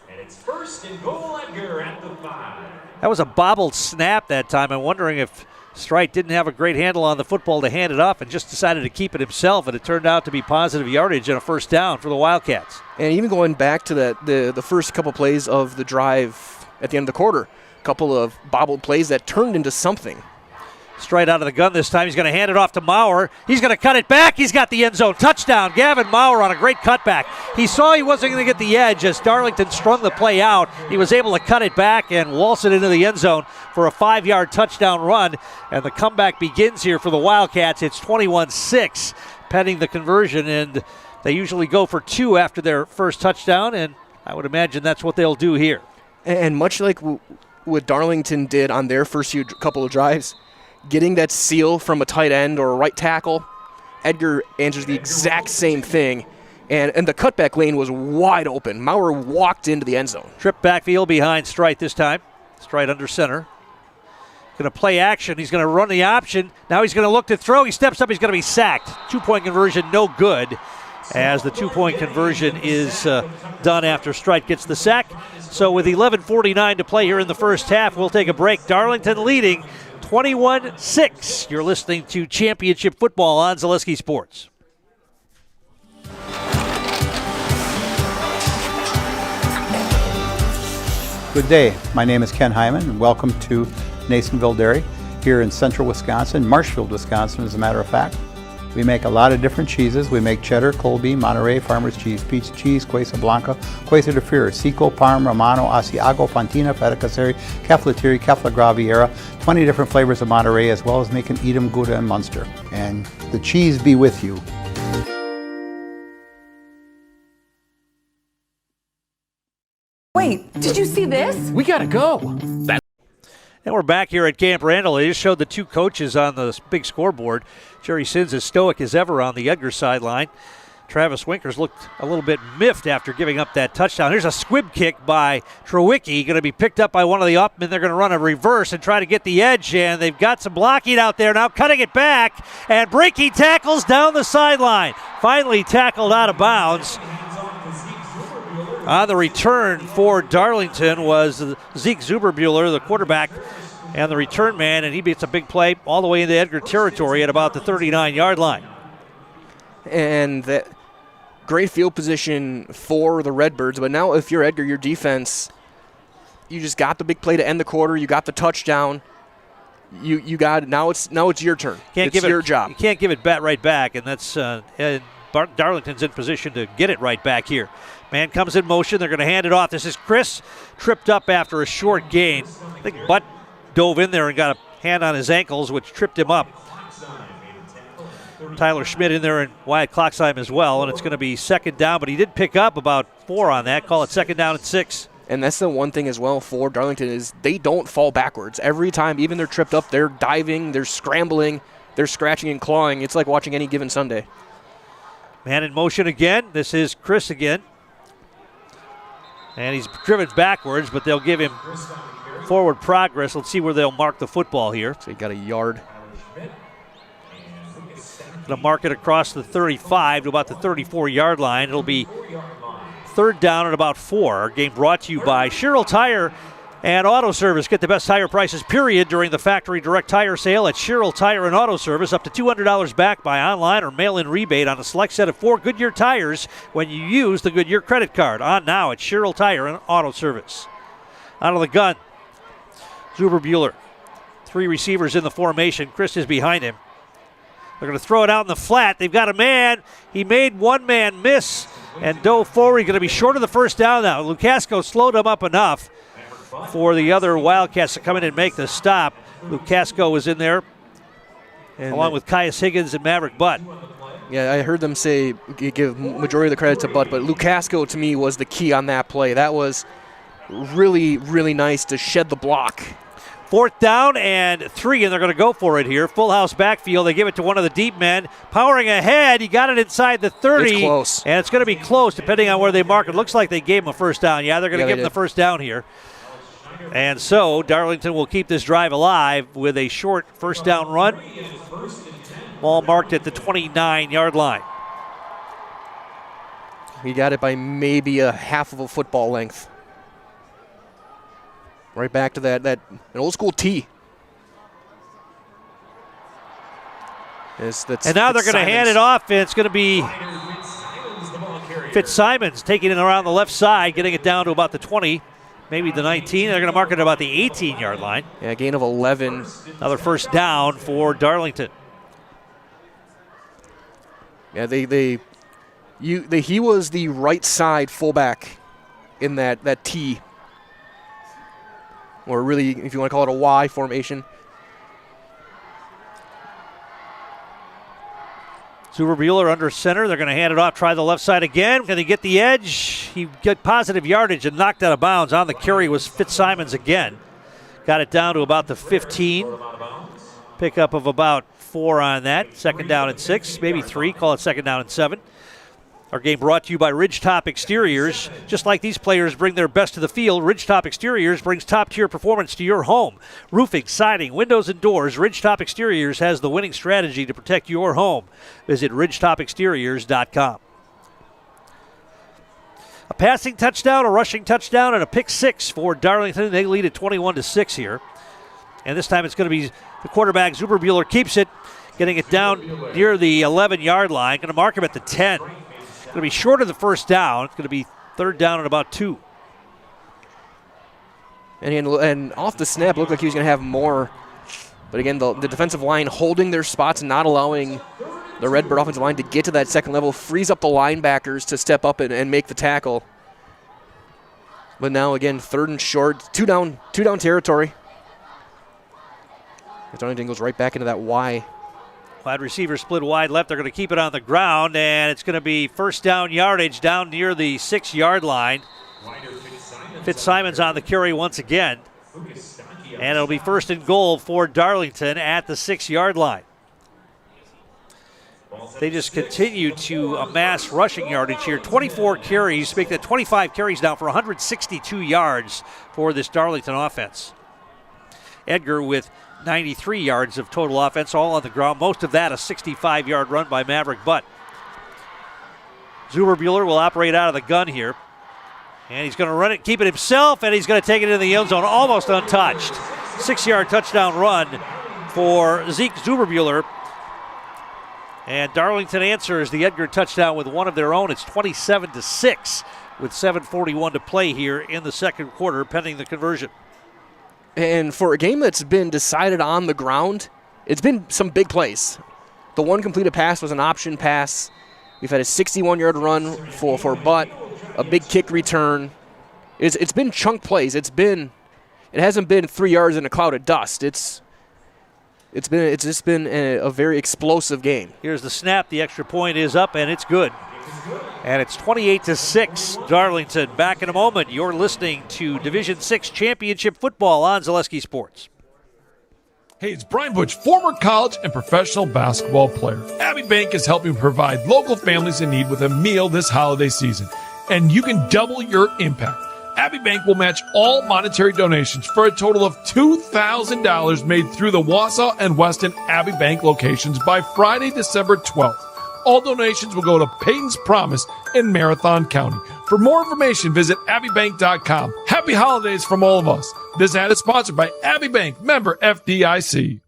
And it's 1st and goal, Edgar at the 5. That was a bobbled snap that time. I'm wondering if Strite didn't have a great handle on the football to hand it off and just decided to keep it himself, and it turned out to be positive yardage and a first down for the Wildcats. And even going back to the first couple plays of the drive at the end of the quarter, a couple of bobbled plays that turned into something. Straight out of the gun this time. He's going to hand it off to Maurer. He's going to cut it back. He's got the end zone. Touchdown. Gavin Maurer on a great cutback. He saw he wasn't going to get the edge as Darlington strung the play out. He was able to cut it back and waltz it into the end zone for a 5-yard touchdown run. And the comeback begins here for the Wildcats. It's 21-6 pending the conversion, and they usually go for 2 after their first touchdown, and I would imagine that's what they'll do here. And much like what Darlington did on their first couple of drives, getting that seal from a tight end or a right tackle, Edgar answers the exact same thing, and the cutback lane was wide open. Maurer walked into the end zone. Trip backfield behind Strite this time. Strite under center. Going to play action. He's going to run the option. Now he's going to look to throw. He steps up. He's going to be sacked. 2-point conversion, no good, as the 2-point conversion is done after Strite gets the sack. So with 11:49 to play here in the first half, we'll take a break. Darlington leading 21-6. You're listening to Championship Football on Zaleski Sports. Good day. My name is Ken Hyman, and welcome to Nasonville Dairy here in central Wisconsin, Marshfield, Wisconsin, as a matter of fact. We make a lot of different cheeses. We make cheddar, Colby, Monterey, Farmer's Cheese, Pizza Cheese, Quesa Blanca, Quesa de Fir, Seco, Parm, Romano, Asiago, Fontina, Feta Caseri, Caflatiri, Cafla Graviera, 20 different flavors of Monterey, as well as making Edam, Gouda, and Munster. And the cheese be with you. Wait, did you see this? We gotta go. And we're back here at Camp Randall. They just showed the two coaches on the big scoreboard. Jerry Sins as stoic as ever on the Edgar sideline. Travis Winkers looked a little bit miffed after giving up that touchdown. Here's a squib kick by Trewicki, going to be picked up by one of the upmen. They're going to run a reverse and try to get the edge, and they've got some blocking out there now, cutting it back, and breaking tackles down the sideline. Finally tackled out of bounds. On the return for Darlington was Zeke Zuberbuehler, the quarterback, and the return man, and he beats a big play all the way into Edgar territory at about the 39-yard line. And that great field position for the Redbirds, but now if you're Edgar, your defense, you just got the big play to end the quarter, you got the touchdown, you got it. Now it's your turn. It's your job. You can't give it right back, and that's Darlington's in position to get it right back here. Man comes in motion. They're going to hand it off. This is Chris, tripped up after a short gain. I think Butt dove in there and got a hand on his ankles, which tripped him up. Tyler Schmidt in there and Wyatt Kloxheim as well, and it's going to be second down, but he did pick up about 4 on that. Call it second down and 6. And that's the one thing as well for Darlington is they don't fall backwards. Every time, even they're tripped up, they're diving, they're scrambling, they're scratching and clawing. It's like watching any given Sunday. Man in motion again. This is Chris again. And he's driven backwards, but they'll give him forward progress. Let's see where they'll mark the football here. So he got a yard. Going to mark it across the 35 to about the 34-yard line. It'll be third down at about 4. Our game brought to you by Sherrill Tire and Auto Service. Get the best tire prices, period, during the factory direct tire sale at Sherrill Tire and Auto Service. Up to $200 back by online or mail-in rebate on a select set of 4 Goodyear tires when you use the Goodyear credit card. On now at Sherrill Tire and Auto Service. Out of the gun, Zuberbuehler. 3 receivers in the formation. Chris is behind him. They're going to throw it out in the flat. They've got a man. He made one man miss and dove forward. He's going to be short of the first down now. Lukasco slowed him up enough for the other Wildcats to come in and make the stop. Lukasco was in there, and along with Caius Higgins and Maverick Butt. Yeah, I heard them say give majority of the credit to Butt, but Lukasco to me was the key on that play. That was really, really nice to shed the block. 4th down and 3, and they're going to go for it here. Full house backfield. They give it to one of the deep men. Powering ahead. He got it inside the 30. It's close. And it's going to be close depending on where they mark it. Looks like they gave him a first down. Yeah, they're going to give him the first down here. And so Darlington will keep this drive alive with a short first down run. Ball marked at the 29-yard line. He got it by maybe a half of a football length. Right back to that an old school T. And now they're going to hand it off, and it's going to be Fitzsimons taking it around the left side, getting it down to about the 20, maybe the 19. They're going to mark it about the 18-yard line. Yeah, gain of 11. Another first down for Darlington. Yeah, he was the right side fullback in that T. Or really, if you want to call it a Y formation. Zuberbuehler under center. They're going to hand it off, try the left side again. Can he get the edge? He got positive yardage and knocked out of bounds. On the carry was Fitzsimons again. Got it down to about the 15. Pickup of about 4 on that. Second down and 6, maybe 3. Call it second down and 7. Our game brought to you by Ridgetop Exteriors. Just like these players bring their best to the field, Ridgetop Exteriors brings top-tier performance to your home. Roofing, siding, windows, and doors, Ridgetop Exteriors has the winning strategy to protect your home. Visit ridgetopexteriors.com. A passing touchdown, a rushing touchdown, and a pick 6 for Darlington. They lead at 21-6 here. And this time it's going to be the quarterback, Zuberbuehler, keeps it, getting it down near the 11-yard line. Going to mark him at the 10. Going to be short of the first down. It's going to be third down at about 2. And off the snap, it looked like he was going to have more. But again, the defensive line holding their spots and not allowing the Redbird offensive line to get to that second level frees up the linebackers to step up and make the tackle. But now, again, third and short, two down territory. Darlington goes right back into that Y. Wide receiver split wide left. They're going to keep it on the ground, and it's going to be first down yardage down near the 6-yard line. Fitzsimons on the carry once again. And it'll be first and goal for Darlington at the 6-yard line. They just continue to amass rushing yardage here. 24 carries, make that 25 carries now for 162 yards for this Darlington offense. Edgar with 93 yards of total offense, all on the ground. Most of that a 65-yard run by Maverick Butt. Zuberbuehler will operate out of the gun here. And he's going to run it, keep it himself, and he's going to take it into the end zone almost untouched. 6-yard touchdown run for Zeke Zuberbuehler. And Darlington answers the Edgar touchdown with one of their own. It's 27-6 with 7:41 to play here in the second quarter, pending the conversion. And for a game that's been decided on the ground, it's been some big plays. The one completed pass was an option pass. We've had a 61-yard run for Butt, a big kick return. It's been chunk plays. It hasn't been 3 yards in a cloud of dust. It's just been a very explosive game. Here's the snap. The extra point is up, and it's good. And it's 28-6, Darlington. Back in a moment. You're listening to Division 6 Championship Football on Zaleski Sports. Hey, it's Brian Butch, former college and professional basketball player. Abbey Bank is helping provide local families in need with a meal this holiday season, and you can double your impact. Abbey Bank will match all monetary donations for a total of $2,000 made through the Wausau and Weston Abbey Bank locations by Friday, December 12th. All donations will go to Peyton's Promise in Marathon County. For more information, visit abbeybank.com. Happy holidays from all of us. This ad is sponsored by Abbey Bank, member FDIC.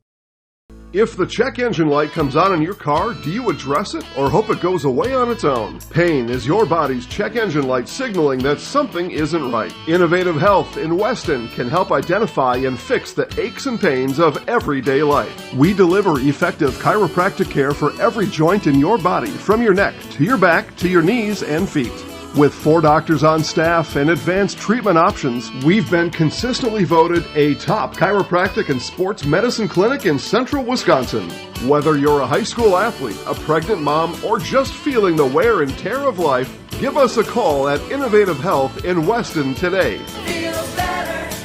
If the check engine light comes on in your car, do you address it or hope it goes away on its own? Pain is your body's check engine light signaling that something isn't right. Innovative Health in Weston can help identify and fix the aches and pains of everyday life. We deliver effective chiropractic care for every joint in your body, from your neck to your back to your knees and feet. With 4 doctors on staff and advanced treatment options, we've been consistently voted a top chiropractic and sports medicine clinic in central Wisconsin. Whether you're a high school athlete, a pregnant mom, or just feeling the wear and tear of life, give us a call at Innovative Health in Weston today. Feel better,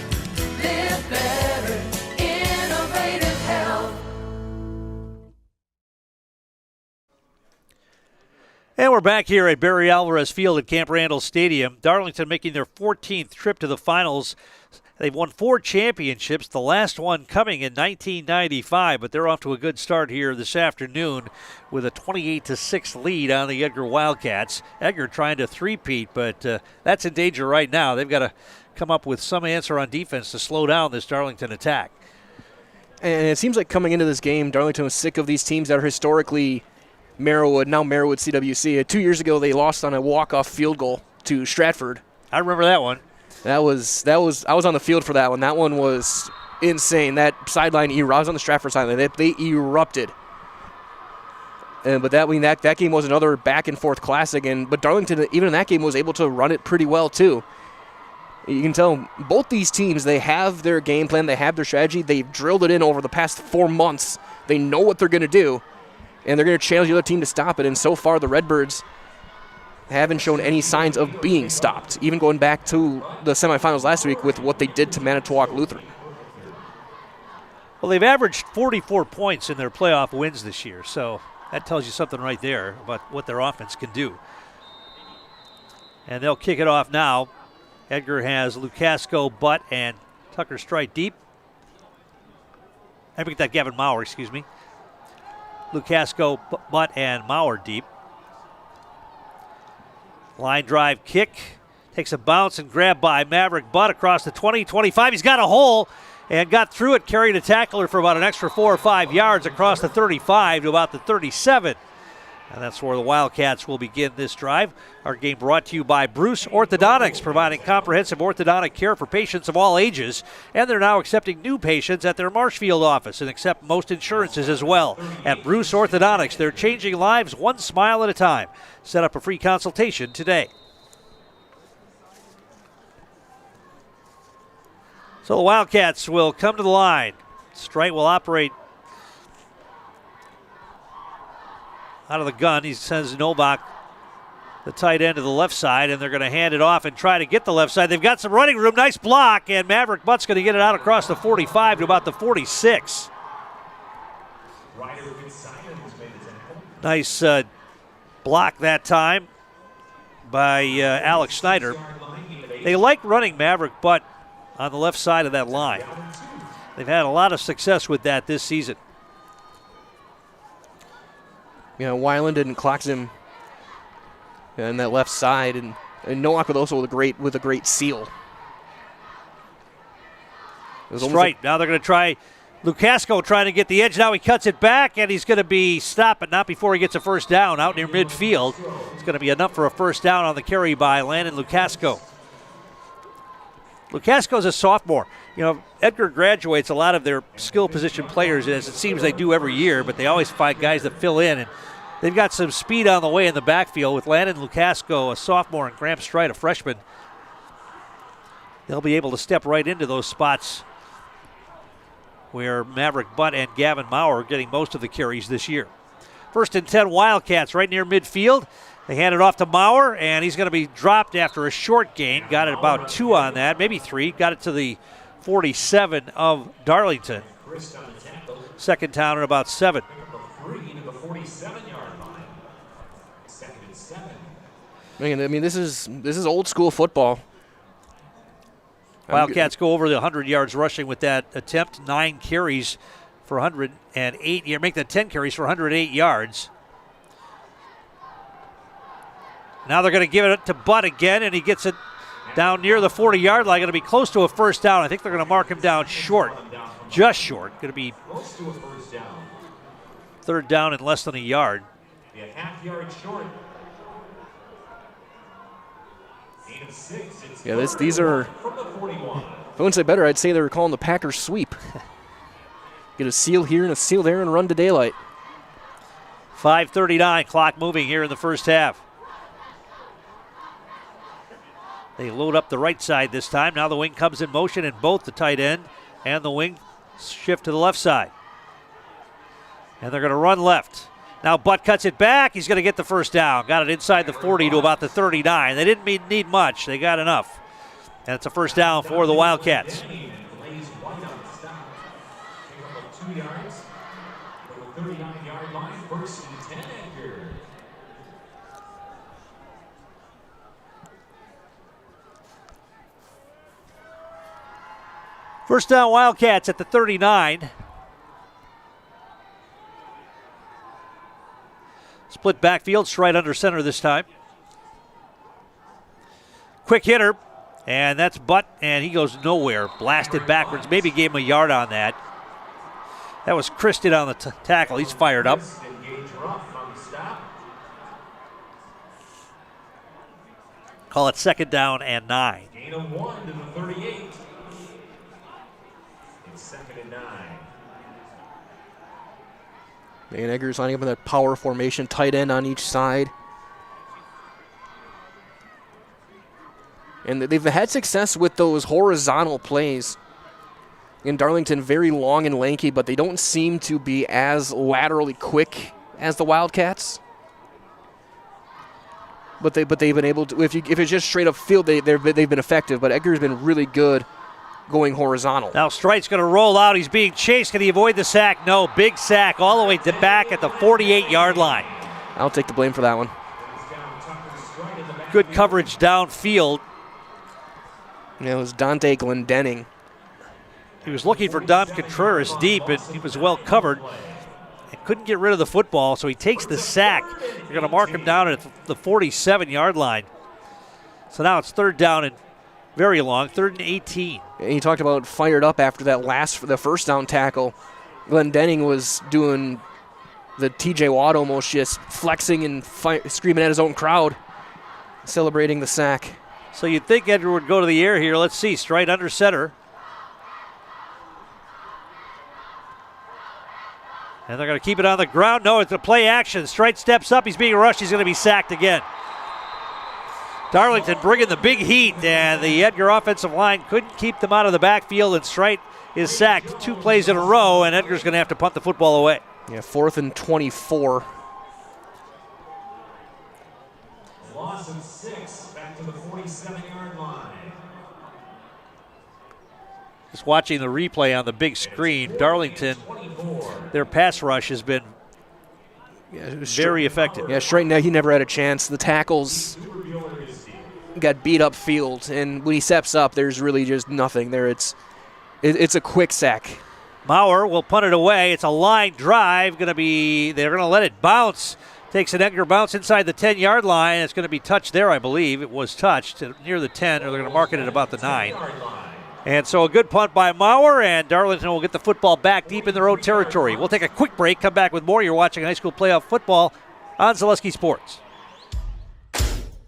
live better, Innovative Health. And we're back here at Barry Alvarez Field at Camp Randall Stadium. Darlington making their 14th trip to the finals. They've won 4 championships, the last one coming in 1995, but they're off to a good start here this afternoon with a 28-6 lead on the Edgar Wildcats. Edgar trying to three-peat, but that's in danger right now. They've got to come up with some answer on defense to slow down this Darlington attack. And it seems like coming into this game, Darlington was sick of these teams that are historically Merrillwood, now Merrillwood CWC. 2 years ago, they lost on a walk-off field goal to Stratford. I remember that one. I was on the field for that one. That one was insane. That sideline, I was on the Stratford sideline. They erupted. But that game was another back-and-forth classic. But Darlington, even in that game, was able to run it pretty well, too. You can tell both these teams, they have their game plan, they have their strategy. They've drilled it in over the past 4 months. They know what they're going to do. And they're going to challenge the other team to stop it. And so far, the Redbirds haven't shown any signs of being stopped, even going back to the semifinals last week with what they did to Manitowoc Lutheran. Well, they've averaged 44 points in their playoff wins this year, so that tells you something right there about what their offense can do. And they'll kick it off now. Edgar has Lukasco, Butt, and Tucker Strite deep. I think that Gavin Maurer, excuse me. Lukasco, Butt, and Maurer deep. Line drive kick. Takes a bounce and grab by Maverick Butt across the 20, 25. He's got a hole and got through it, carried a tackler for about an extra 4 or 5 yards across the 35 to about the 37. And that's where the Wildcats will begin this drive. Our game brought to you by Bruce Orthodontics, providing comprehensive orthodontic care for patients of all ages. And they're now accepting new patients at their Marshfield office and accept most insurances as well. At Bruce Orthodontics, they're changing lives one smile at a time. Set up a free consultation today. So the Wildcats will come to the line. Strite will operate out of the gun. He sends Novak the tight end to the left side, and they're going to hand it off and try to get the left side. They've got some running room. Nice block, and Maverick Butt's going to get it out across the 45 to about the 46. Nice block that time by Alex Snyder. They like running Maverick Butt on the left side of that line. They've had a lot of success with that this season. Yeah, Weiland clocks him on that left side, and Nowak with also with a great seal. Right, now they're going to try Lukasco trying to get the edge. Now he cuts it back, and he's going to be stopped, but not before he gets a first down out near midfield. It's going to be enough for a first down on the carry by Landon Lukasco. Lukasco's a sophomore. You know, Edgar graduates a lot of their skill position players, as it seems they do every year, but they always find guys that fill in, and they've got some speed on the way in the backfield with Landon Lukasco, a sophomore, and Graham Strite, a freshman. They'll be able to step right into those spots where Maverick Butt and Gavin Maurer are getting most of the carries this year. 1st and 10 Wildcats right near midfield. They hand it off to Maurer, and he's going to be dropped after a short gain. Got it about 2 on that, maybe 3. Got it to the 47 of Darlington. Second down at about 7. I mean, this is old school football. Wildcats go over the 100 yards rushing with that attempt. 9 carries for 108. Make that 10 carries for 108 yards. Now they're going to give it to Butt again, and he gets it down near the 40-yard line. Going to be close to a first down. I think they're going to mark him down short, just short. Going to be third down and less than a yard. A half yard short. Yeah, these are, if I wouldn't say better, I'd say they were calling the Packers sweep. Get a seal here and a seal there and run to daylight. 5:39, clock moving here in the first half. They load up the right side this time. Now the wing comes in motion, and both the tight end and the wing shift to the left side. And they're going to run left. Now Butt cuts it back. He's going to get the first down. Got it inside the 40 to about the 39. They didn't need much. They got enough. And it's a first down for the Wildcats. First down Wildcats at the 39. Split backfield, straight under center this time. Quick hitter, and that's Butt, and he goes nowhere. Blasted backwards, maybe gave him a yard on that. That was Christin on the tackle. He's fired up. Call it second down and 9. Gain of 1 to the 38. It's second and 9. And Edgar's lining up in that power formation, tight end on each side. And they've had success with those horizontal plays. In Darlington, very long and lanky, but they don't seem to be as laterally quick as the Wildcats. But they've been able to, if it's just straight up field, they've been effective. But Edgar's been really good going horizontal. Now Strite's going to roll out. He's being chased. Can he avoid the sack? No. Big sack all the way to back at the 48-yard line. I'll take the blame for that one. Good coverage downfield. Yeah, it was Dante Glendenning. He was looking for Dom Contreras deep, and he was well covered. And couldn't get rid of the football, so he takes the sack. You're going to mark him down at the 47-yard line. So now it's third down and very long, 3rd and 18. And he talked about fired up after the first down tackle. Glendenning was doing the TJ Watt almost, just flexing and screaming at his own crowd, celebrating the sack. So you'd think Edgar would go to the air here. Let's see, Strite under center. And they're going to keep it on the ground. No, it's a play action. Strite steps up. He's being rushed. He's going to be sacked again. Darlington bringing the big heat, and the Edgar offensive line couldn't keep them out of the backfield, and Strite is sacked 2 plays in a row, and Edgar's going to have to punt the football away. Yeah, 4th and 24. 27-yard line. Just watching the replay on the big screen, Darlington, their pass rush has been very effective. Yeah, straight now he never had a chance. The tackles got beat up field, and when he steps up, there's really just nothing there. It's a quick sack. Maurer will punt it away. It's a line drive. They're going to let it bounce. Takes an Edgar bounce inside the 10-yard line. It's going to be touched there, I believe. It was touched near the 10, or they're going to mark it at about the 9. And so a good punt by Maurer, and Darlington will get the football back deep in their own territory. We'll take a quick break, come back with more. You're watching high school playoff football on Zaleski Sports.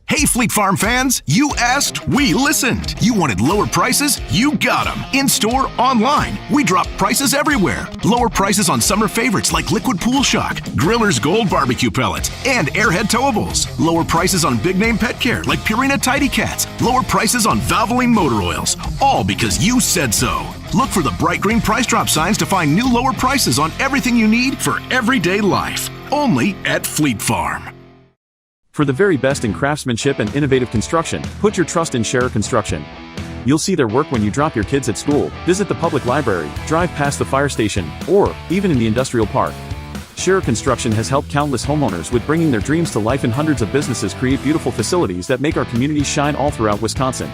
Hey, Fleet Farm fans, you asked, we listened. You wanted lower prices? You got them. In-store, online. We drop prices everywhere. Lower prices on summer favorites like Liquid Pool Shock, Griller's Gold Barbecue Pellets, and Airhead Towables. Lower prices on big-name pet care like Purina Tidy Cats. Lower prices on Valvoline motor oils. All because you said so. Look for the bright green price drop signs to find new lower prices on everything you need for everyday life. Only at Fleet Farm. For the very best in craftsmanship and innovative construction, put your trust in Scherer Construction. You'll see their work when you drop your kids at school, visit the public library, drive past the fire station, or even in the industrial park. Scherer Construction has helped countless homeowners with bringing their dreams to life, and hundreds of businesses create beautiful facilities that make our communities shine all throughout Wisconsin.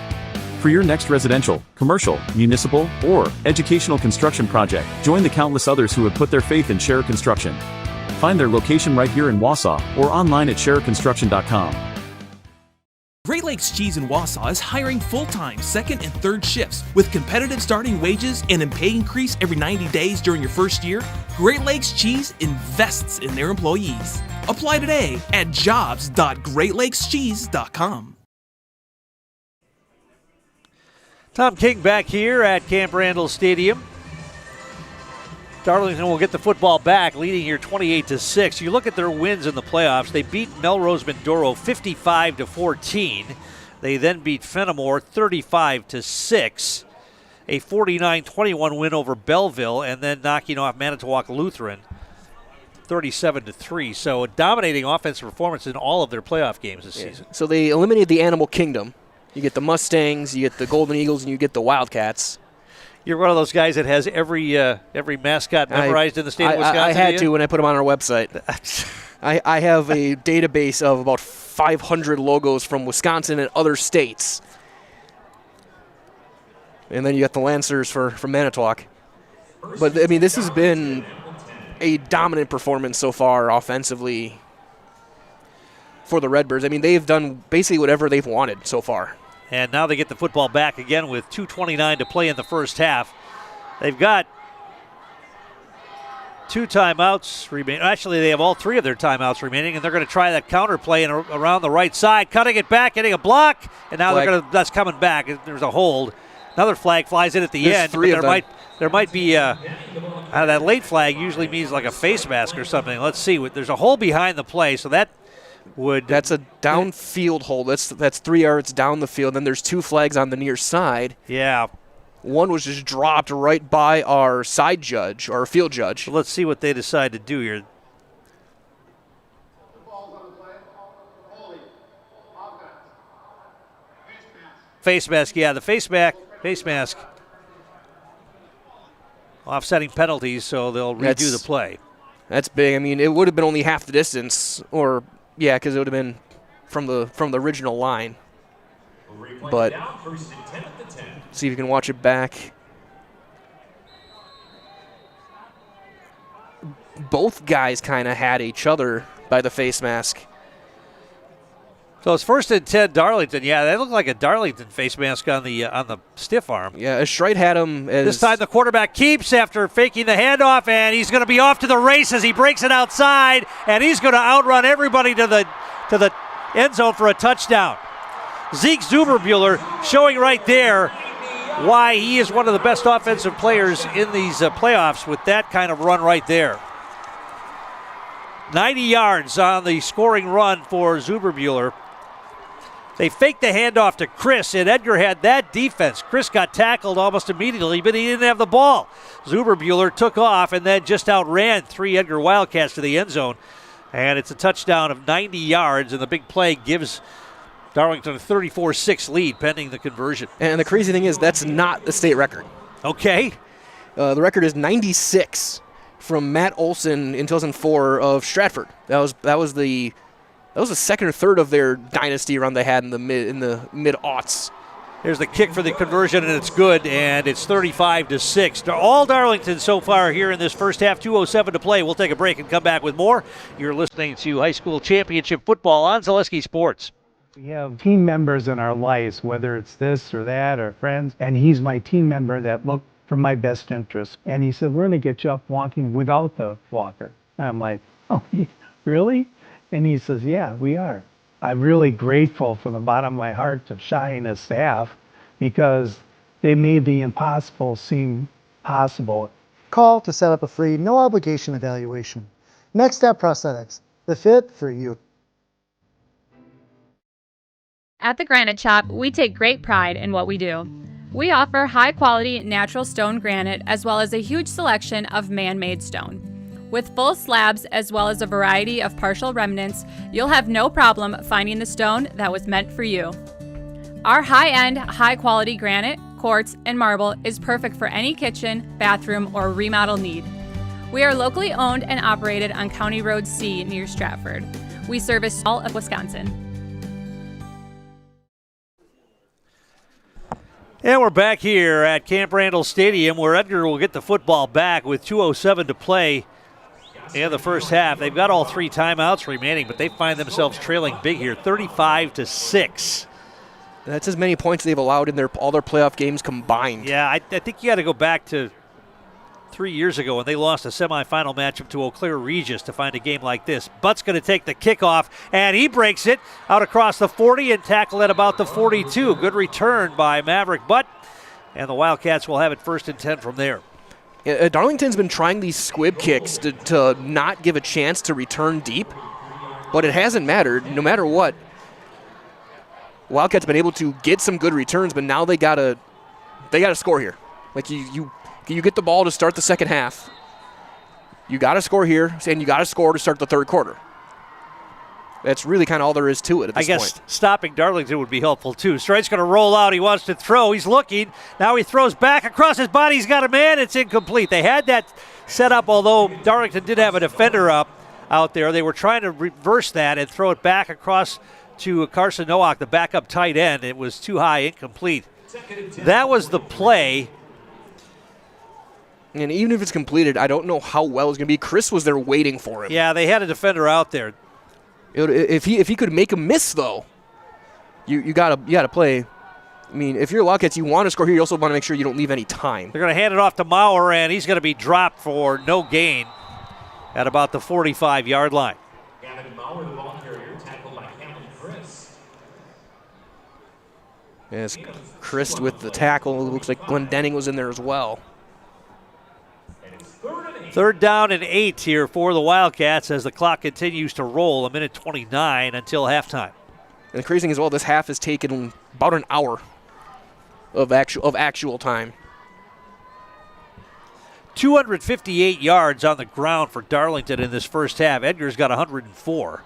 For your next residential, commercial, municipal, or educational construction project, join the countless others who have put their faith in Scherer Construction. Find their location right here in Wausau or online at schererconstruction.com. Great Lakes Cheese in Wausau is hiring full-time second and third shifts with competitive starting wages and a pay increase every 90 days during your first year. Great Lakes Cheese invests in their employees. Apply today at jobs.greatlakescheese.com. Tom King back here at Camp Randall Stadium. Darlington will get the football back, leading here 28-6. You look at their wins in the playoffs. They beat Melrose Mindoro 55-14. They then beat Fenimore 35-6. A 49-21 win over Belleville, and then knocking off Manitowoc Lutheran 37-3. So a dominating offensive performance in all of their playoff games this season. So they eliminated the Animal Kingdom. You get the Mustangs, you get the Golden Eagles, and you get the Wildcats. You're one of those guys that has every mascot memorized in the state of Wisconsin. I had to when I put them on our website. I have a database of about 500 logos from Wisconsin and other states. And then you got the Lancers from Manitowoc. But, I mean, this has been a dominant performance so far offensively for the Redbirds. I mean, they've done basically whatever they've wanted so far. And now they get the football back again with 2:29 to play in the first half. They've got 2 timeouts remaining. Actually, they have all 3 of their timeouts remaining, and they're going to try that counter play around the right side, cutting it back, getting a block, and now that's coming back. There's a hold. Another flag flies in at the end. There might be that late flag usually means like a face mask or something. Let's see. There's a hole behind the play, so that's a downfield hold. That's 3 yards down the field. Then there's 2 flags on the near side. Yeah. One was just dropped right by our side judge, or field judge. So let's see what they decide to do here. Face mask, yeah, the face mask. Offsetting penalties, so they'll redo the play. That's big. I mean, it would have been only half the distance, because it would have been from the original line. But see if you can watch it back. Both guys kind of had each other by the face mask. So it's 1st and 10 Darlington. Yeah, that looked like a Darlington face mask on the stiff arm. Yeah, Schreit had him. This time the quarterback keeps after faking the handoff, and he's going to be off to the races. He breaks it outside, and he's going to outrun everybody to the end zone for a touchdown. Zeke Zuberbuehler showing right there why he is one of the best offensive players in these playoffs with that kind of run right there. 90 yards on the scoring run for Zuberbuehler. They faked the handoff to Chris, and Edgar had that defense. Chris got tackled almost immediately, but he didn't have the ball. Zuberbuehler took off and then just outran 3 Edgar Wildcats to the end zone. And it's a touchdown of 90 yards, and the big play gives Darlington a 34-6 lead pending the conversion. And the crazy thing is that's not the state record. Okay. The record is 96 from Matt Olson in 2004 of Stratford. That was the second or third of their dynasty run they had in the mid-aughts. Here's the kick for the conversion, and it's good, and it's 35-6. All Darlington so far here in this first half, 2:07 to play. We'll take a break and come back with more. You're listening to high school championship football on Zaleski Sports. We have team members in our lives, whether it's this or that or friends, and he's my team member that looked for my best interest. And he said, we're going to get you up walking without the walker. And I'm like, oh, really? And he says, yeah, we are. I'm really grateful from the bottom of my heart to Shai and his staff because they made the impossible seem possible. Call to set up a free, no obligation evaluation. Next Step Prosthetics, the fit for you. At the Granite Shop, we take great pride in what we do. We offer high-quality natural stone granite as well as a huge selection of man-made stone. With full slabs as well as a variety of partial remnants, you'll have no problem finding the stone that was meant for you. Our high-end, high-quality granite, quartz, and marble is perfect for any kitchen, bathroom, or remodel need. We are locally owned and operated on County Road C near Stratford. We service all of Wisconsin. And we're back here at Camp Randall Stadium where Edgar will get the football back with 2:07 to play in the first half. They've got all 3 timeouts remaining, but they find themselves trailing big here, 35-6. That's as many points they've allowed in all their playoff games combined. Yeah, I think you got to go back to 3 years ago when they lost a semifinal matchup to Eau Claire Regis to find a game like this. Butt's going to take the kickoff, and he breaks it out across the 40 and tackle at about the 42. Good return by Maverick Butt, and the Wildcats will have it 1st and 10 from there. Darlington's been trying these squib kicks to not give a chance to return deep, but it hasn't mattered. No matter what, Wildcats been able to get some good returns, but now they gotta score here. Like you get the ball to start the second half. You got to score here, and you got to score to start the third quarter. That's really kind of all there is to it at this point. I guess stopping Darlington would be helpful, too. Strite's going to roll out. He wants to throw. He's looking. Now he throws back across his body. He's got a man. It's incomplete. They had that set up, although Darlington did have a defender out there. They were trying to reverse that and throw it back across to Carson Nowak, the backup tight end. It was too high, incomplete. That was the play. And even if it's completed, I don't know how well it's going to be. Chris was there waiting for him. Yeah, they had a defender out there. If he could make a miss, though, you gotta play. I mean, if you're Wildcats, you want to score here. You also want to make sure you don't leave any time. They're going to hand it off to Maurer, and he's going to be dropped for no gain at about the 45-yard line. Gavin Maurer, the ball carrier, tackled by Cameron Chris. Yes, Chris with the tackle. It looks like Glenn Denning was in there as well. 3rd down and 8 here for the Wildcats as the clock continues to roll, 1:29 until halftime. And the crazy thing is, well, this half has taken about an hour of actual time. 258 yards on the ground for Darlington in this first half. Edgar's got 104.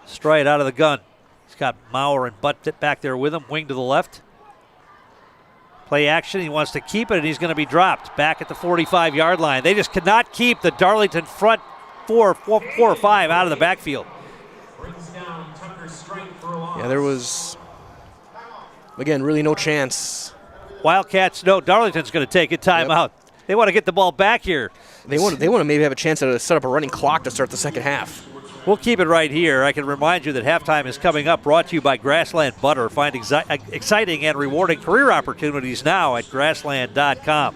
Stride out of the gun. He's got Maurer and Butt back there with him, wing to the left. Play action, he wants to keep it, and he's going to be dropped back at the 45-yard line. They just cannot keep the Darlington front four or five out of the backfield. Yeah, there was, again, really no chance. Wildcats, no, Darlington's going to take a timeout. Yep. They want to get the ball back here. They want to maybe have a chance to set up a running clock to start the second half. We'll keep it right here. I can remind you that halftime is coming up, brought to you by Grassland Butter. Find exciting and rewarding career opportunities now at grassland.com.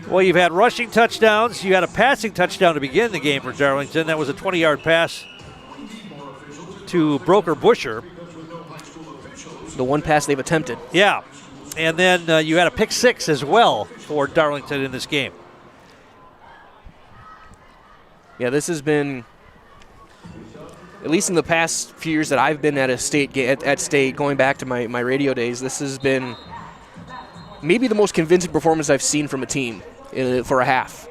Well, you've had rushing touchdowns. You had a passing touchdown to begin the game for Darlington. That was a 20-yard pass to Broker Busher. The one pass they've attempted. Yeah. And then you had a pick six as well for Darlington in this game. Yeah, this has been, at least in the past few years that I've been at state, going back to my radio days, this has been maybe the most convincing performance I've seen from a team for a half.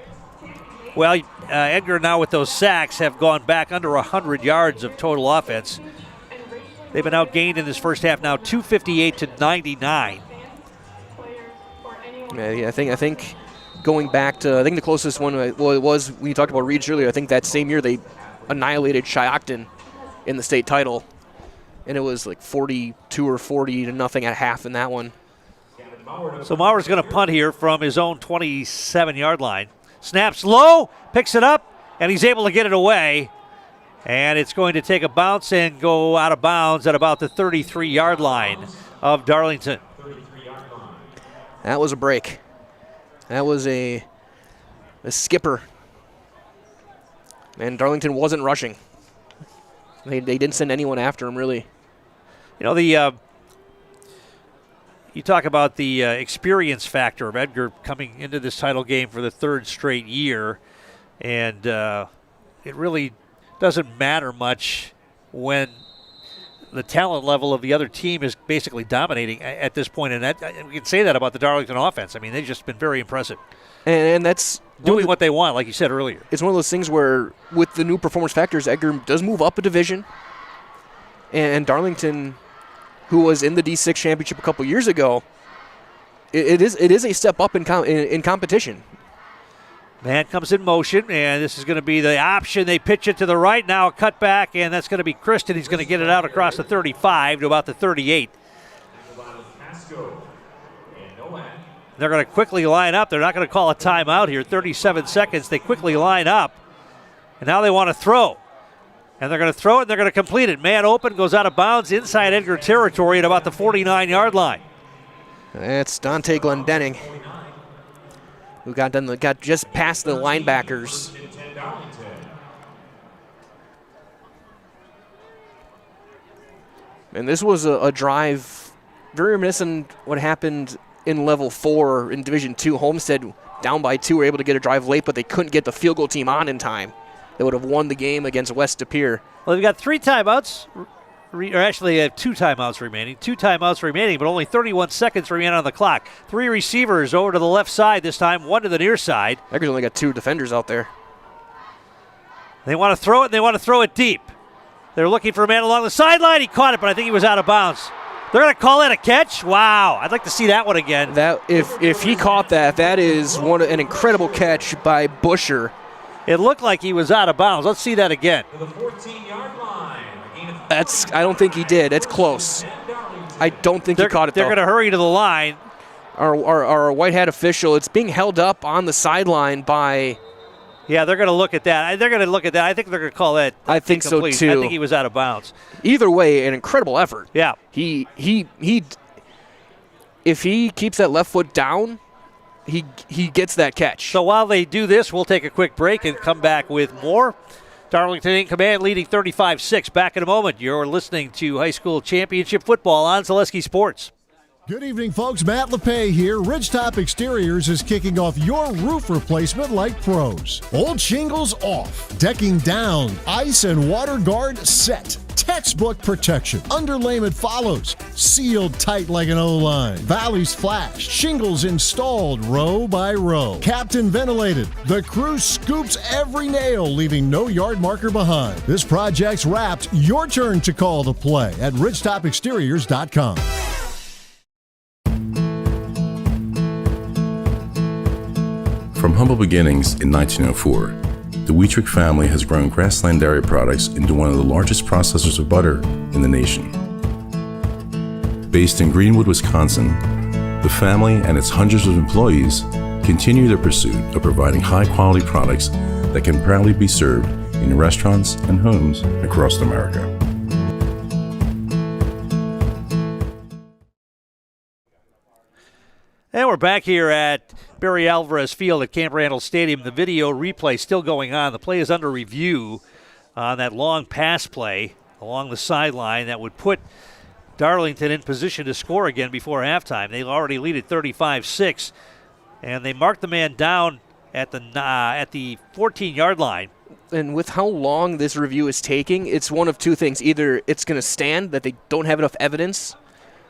Well, Edgar now with those sacks have gone back under 100 yards of total offense. They've been outgained in this first half now 258 to 99. Yeah, I think going back to, I think the closest one was when you talked about Reeds earlier. I think that same year they annihilated Shiocton in the state title, and it was like 42 or 40 to nothing at half in that one. So Mauer's going to punt here from his own 27-yard line. Snaps low, picks it up, and he's able to get it away. And it's going to take a bounce and go out of bounds at about the 33-yard line of Darlington. That was a break. That was a skipper. And Darlington wasn't rushing. They didn't send anyone after him, really. You know, you talk about the experience factor of Edgar coming into this title game for the third straight year, and it really doesn't matter much when the talent level of the other team is basically dominating at this point. And we can say that about the Darlington offense. I mean, they've just been very impressive. And that's doing what they want, like you said earlier. It's one of those things where, with the new performance factors, Edgar does move up a division. And Darlington, who was in the D6 championship a couple years ago, it is a step up in competition. Man comes in motion, and this is going to be the option. They pitch it to the right. Now a cutback, and that's going to be Kristen. He's going to get it out across the 35 to about the 38. They're going to quickly line up. They're not going to call a timeout here. 37 seconds. They quickly line up, and now they want to throw. And they're going to throw it, and they're going to complete it. Man open, goes out of bounds inside Edgar territory at about the 49-yard line. That's Dante Glendenning, who got just past the linebackers. And this was a drive very reminiscent of what happened in Level 4 in Division 2. Homestead, down by 2, were able to get a drive late, but they couldn't get the field goal team on in time. They would have won the game against West De Pere. Well, they've got 3 timeouts, or actually they have 2 timeouts remaining. 2 timeouts remaining, but only 31 seconds remain on the clock. 3 receivers over to the left side this time, 1 to the near side. Edgar's only got 2 defenders out there. They want to throw it, and they want to throw it deep. They're looking for a man along the sideline. He caught it, but I think he was out of bounds. They're going to call that a catch? Wow. I'd like to see that one again. That if he caught that, that is an incredible catch by Busher. It looked like he was out of bounds. Let's see that again. To the 14-yard line. I don't think he did. It's close. I don't think he caught it, though. They're going to hurry to the line. Our white hat official, it's being held up on the sideline by... Yeah, they're going to look at that. They're going to look at that. I think they're going to call that I think incomplete. so, too. I think he was out of bounds. Either way, an incredible effort. Yeah. He if he keeps that left foot down, he gets that catch. So while they do this, we'll take a quick break and come back with more. Darlington in command, leading 35-6. Back in a moment. You're listening to high school championship football on Zaleski Sports. Good evening, folks. Matt LePay here. Ridgetop Exteriors is kicking off your roof replacement like pros. Old shingles off, decking down, ice and water guard set. Textbook protection. Underlayment follows. Sealed tight like an O-line. Valleys flashed. Shingles installed row by row. Captain ventilated. The crew scoops every nail, leaving no yard marker behind. This project's wrapped. Your turn to call the play at ridgetopexteriors.com. From humble beginnings in 1904, the Wheatrick family has grown Grassland Dairy Products into one of the largest processors of butter in the nation. Based in Greenwood, Wisconsin, the family and its hundreds of employees continue their pursuit of providing high-quality products that can proudly be served in restaurants and homes across America. And we're back here at Barry Alvarez Field at Camp Randall Stadium. The video replay still going on. The play is under review on that long pass play along the sideline that would put Darlington in position to score again before halftime. They already lead at 35-6, and they marked the man down at the 14-yard line. And with how long this review is taking, it's one of two things. Either it's going to stand, that they don't have enough evidence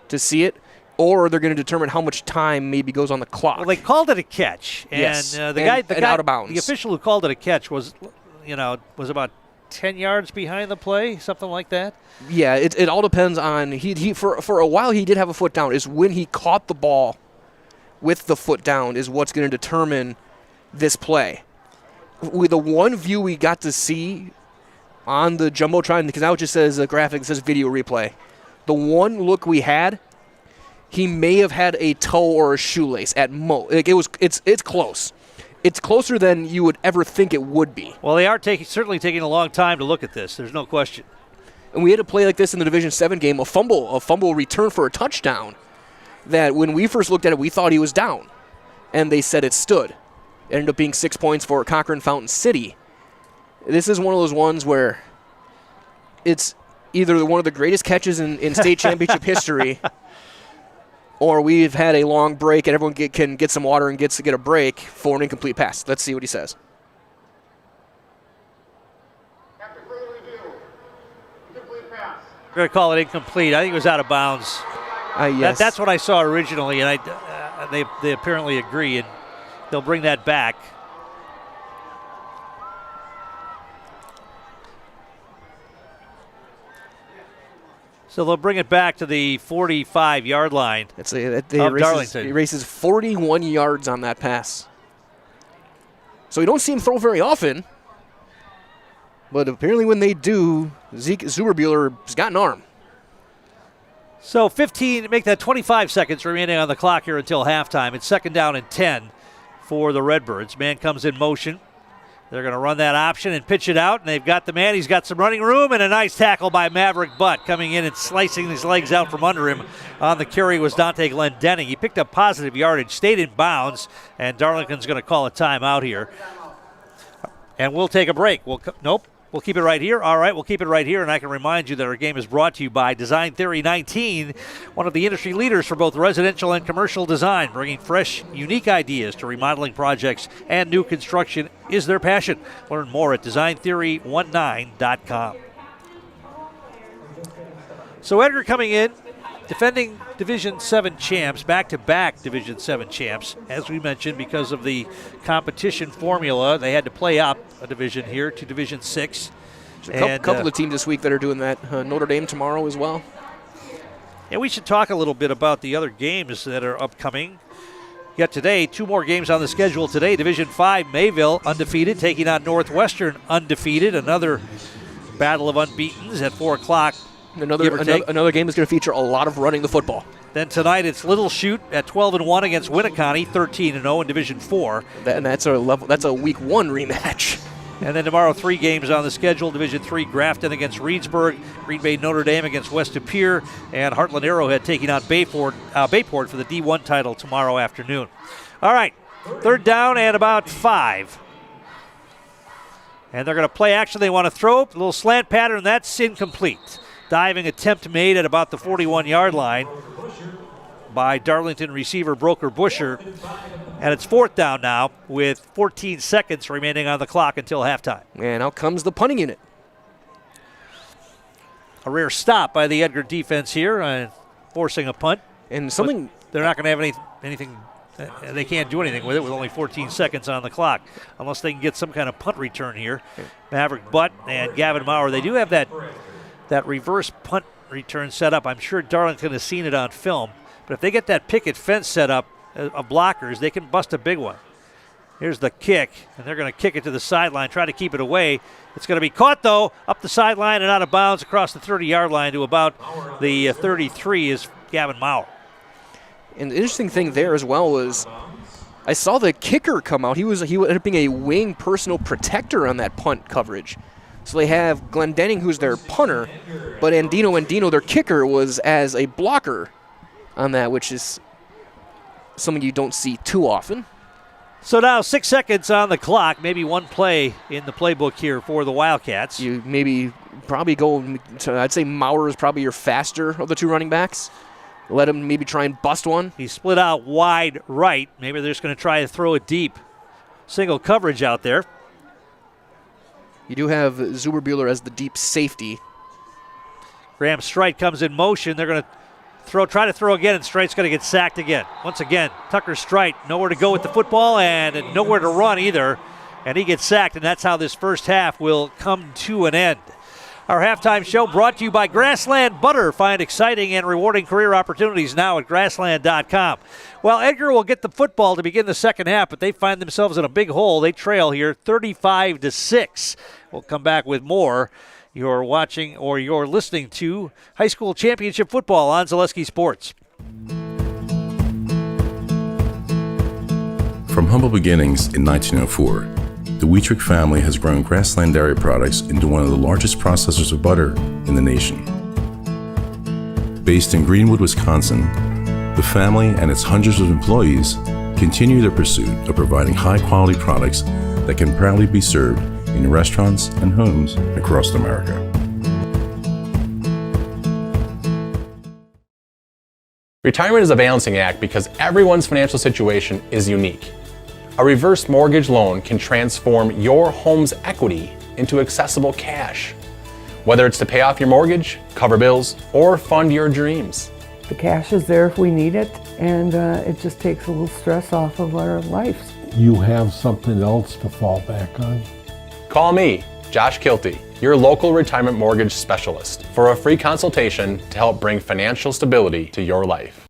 to see it, or they're going to determine how much time maybe goes on the clock. Well, they called it a catch, and yes. The guy out of bounds. The official who called it a catch was about 10 yards behind the play, something like that. Yeah, it all depends on he for a while he did have a foot down. Is when he caught the ball with the foot down is what's going to determine this play. With the one view we got to see on the Jumbotron, because now it just says a graphic, it says video replay. The one look we had, he may have had a toe or a shoelace at most. Like it's close. It's closer than you would ever think it would be. Well, they are certainly taking a long time to look at this. There's no question. And we had a play like this in the Division 7 game, a fumble return for a touchdown, that when we first looked at it, we thought he was down. And they said it stood. It ended up being 6 points for Cochran Fountain City. This is one of those ones where it's either one of the greatest catches in state championship history, or we've had a long break and everyone can get some water and get a break for an incomplete pass. Let's see what he says. We're going to call it incomplete. I think it was out of bounds. Yes. That's what I saw originally, and they apparently agree, and they'll bring that back. So they'll bring it back to the 45-yard line of Darlington. He races 41 yards on that pass. So you don't see him throw very often, but apparently when they do, Zeke Zuberbuehler's got an arm. So 15, make that 25 seconds remaining on the clock here until halftime. It's 2nd down and 10 for the Redbirds. Man comes in motion. They're going to run that option and pitch it out, and they've got the man. He's got some running room, and a nice tackle by Maverick Butt coming in and slicing his legs out from under him. On the carry was Dante Glendenning. He picked up positive yardage, stayed in bounds, and Darlington's going to call a timeout here. And we'll take a break. Nope. We'll keep it right here. All right, we'll keep it right here, and I can remind you that our game is brought to you by Design Theory 19, one of the industry leaders for both residential and commercial design, bringing fresh, unique ideas to remodeling projects and new construction is their passion. Learn more at designtheory19.com. So Edgar coming in, defending Division 7 champs, back-to-back Division 7 champs, as we mentioned, because of the competition formula. They had to play up a division here to Division 6. A couple of teams this week that are doing that. Notre Dame tomorrow as well. And we should talk a little bit about the other games that are upcoming. Yet today, 2 more games on the schedule today. Division 5, Mayville, undefeated, taking on Northwestern, undefeated. Another battle of unbeatens at 4 o'clock. Another game is going to feature a lot of running the football. Then tonight it's Little Chute at 12-1 against Winnicott, 13-0 in Division 4. And that's a Week 1 rematch. And then tomorrow 3 games on the schedule. Division 3, Grafton against Reedsburg, Green Bay Notre Dame against West Superior, and Heartland Arrowhead taking on Bayport for the D1 title tomorrow afternoon. All right, 3rd down and about 5. And they're going to play action. They want to throw a little slant pattern. That's incomplete. Diving attempt made at about the 41-yard line by Darlington receiver Broker Busher. And it's 4th down now with 14 seconds remaining on the clock until halftime. And out comes the punting unit. A rare stop by the Edgar defense here, forcing a punt. And something but they're not going to have anything. They can't do anything with it with only 14 seconds on the clock unless they can get some kind of punt return here. Maverick Butt and Gavin Maurer, they do have that reverse punt return set up. I'm sure Darlington has seen it on film. But if they get that picket fence set up of blockers, they can bust a big one. Here's the kick, and they're going to kick it to the sideline, try to keep it away. It's going to be caught, though, up the sideline and out of bounds across the 30-yard line to about the 33 is Gavin Maurer. And the interesting thing there as well was I saw the kicker come out. He ended up being a wing personal protector on that punt coverage. So they have Glendenning, who's their punter, but Andino, their kicker, was as a blocker on that, which is something you don't see too often. So now 6 seconds on the clock, maybe one play in the playbook here for the Wildcats. You probably go to, I'd say Maurer is probably your faster of the 2 running backs. Let him maybe try and bust one. He's split out wide right. Maybe they're just going to try to throw it deep. Single coverage out there. You do have Zuberbuehler as the deep safety. Graham Strite comes in motion. They're going to Try to throw again, and Strite's going to get sacked again. Once again, Tucker Strite, nowhere to go with the football and nowhere to run either. And he gets sacked, and that's how this first half will come to an end. Our halftime show brought to you by Grassland Butter. Find exciting and rewarding career opportunities now at grassland.com. Well, Edgar will get the football to begin the second half, but they find themselves in a big hole. They trail here 35-6. We'll come back with more. You're watching or you're listening to high school championship football on Zaleski Sports. From humble beginnings in 1904, the Wietrich family has grown Grassland Dairy Products into one of the largest processors of butter in the nation. Based in Greenwood, Wisconsin, the family and its hundreds of employees continue their pursuit of providing high-quality products that can proudly be served in restaurants and homes across America. Retirement is a balancing act because everyone's financial situation is unique. A reverse mortgage loan can transform your home's equity into accessible cash, whether it's to pay off your mortgage, cover bills, or fund your dreams. The cash is there if we need it, and it just takes a little stress off of our lives. You have something else to fall back on? Call me, Josh Kilty, your local retirement mortgage specialist, for a free consultation to help bring financial stability to your life.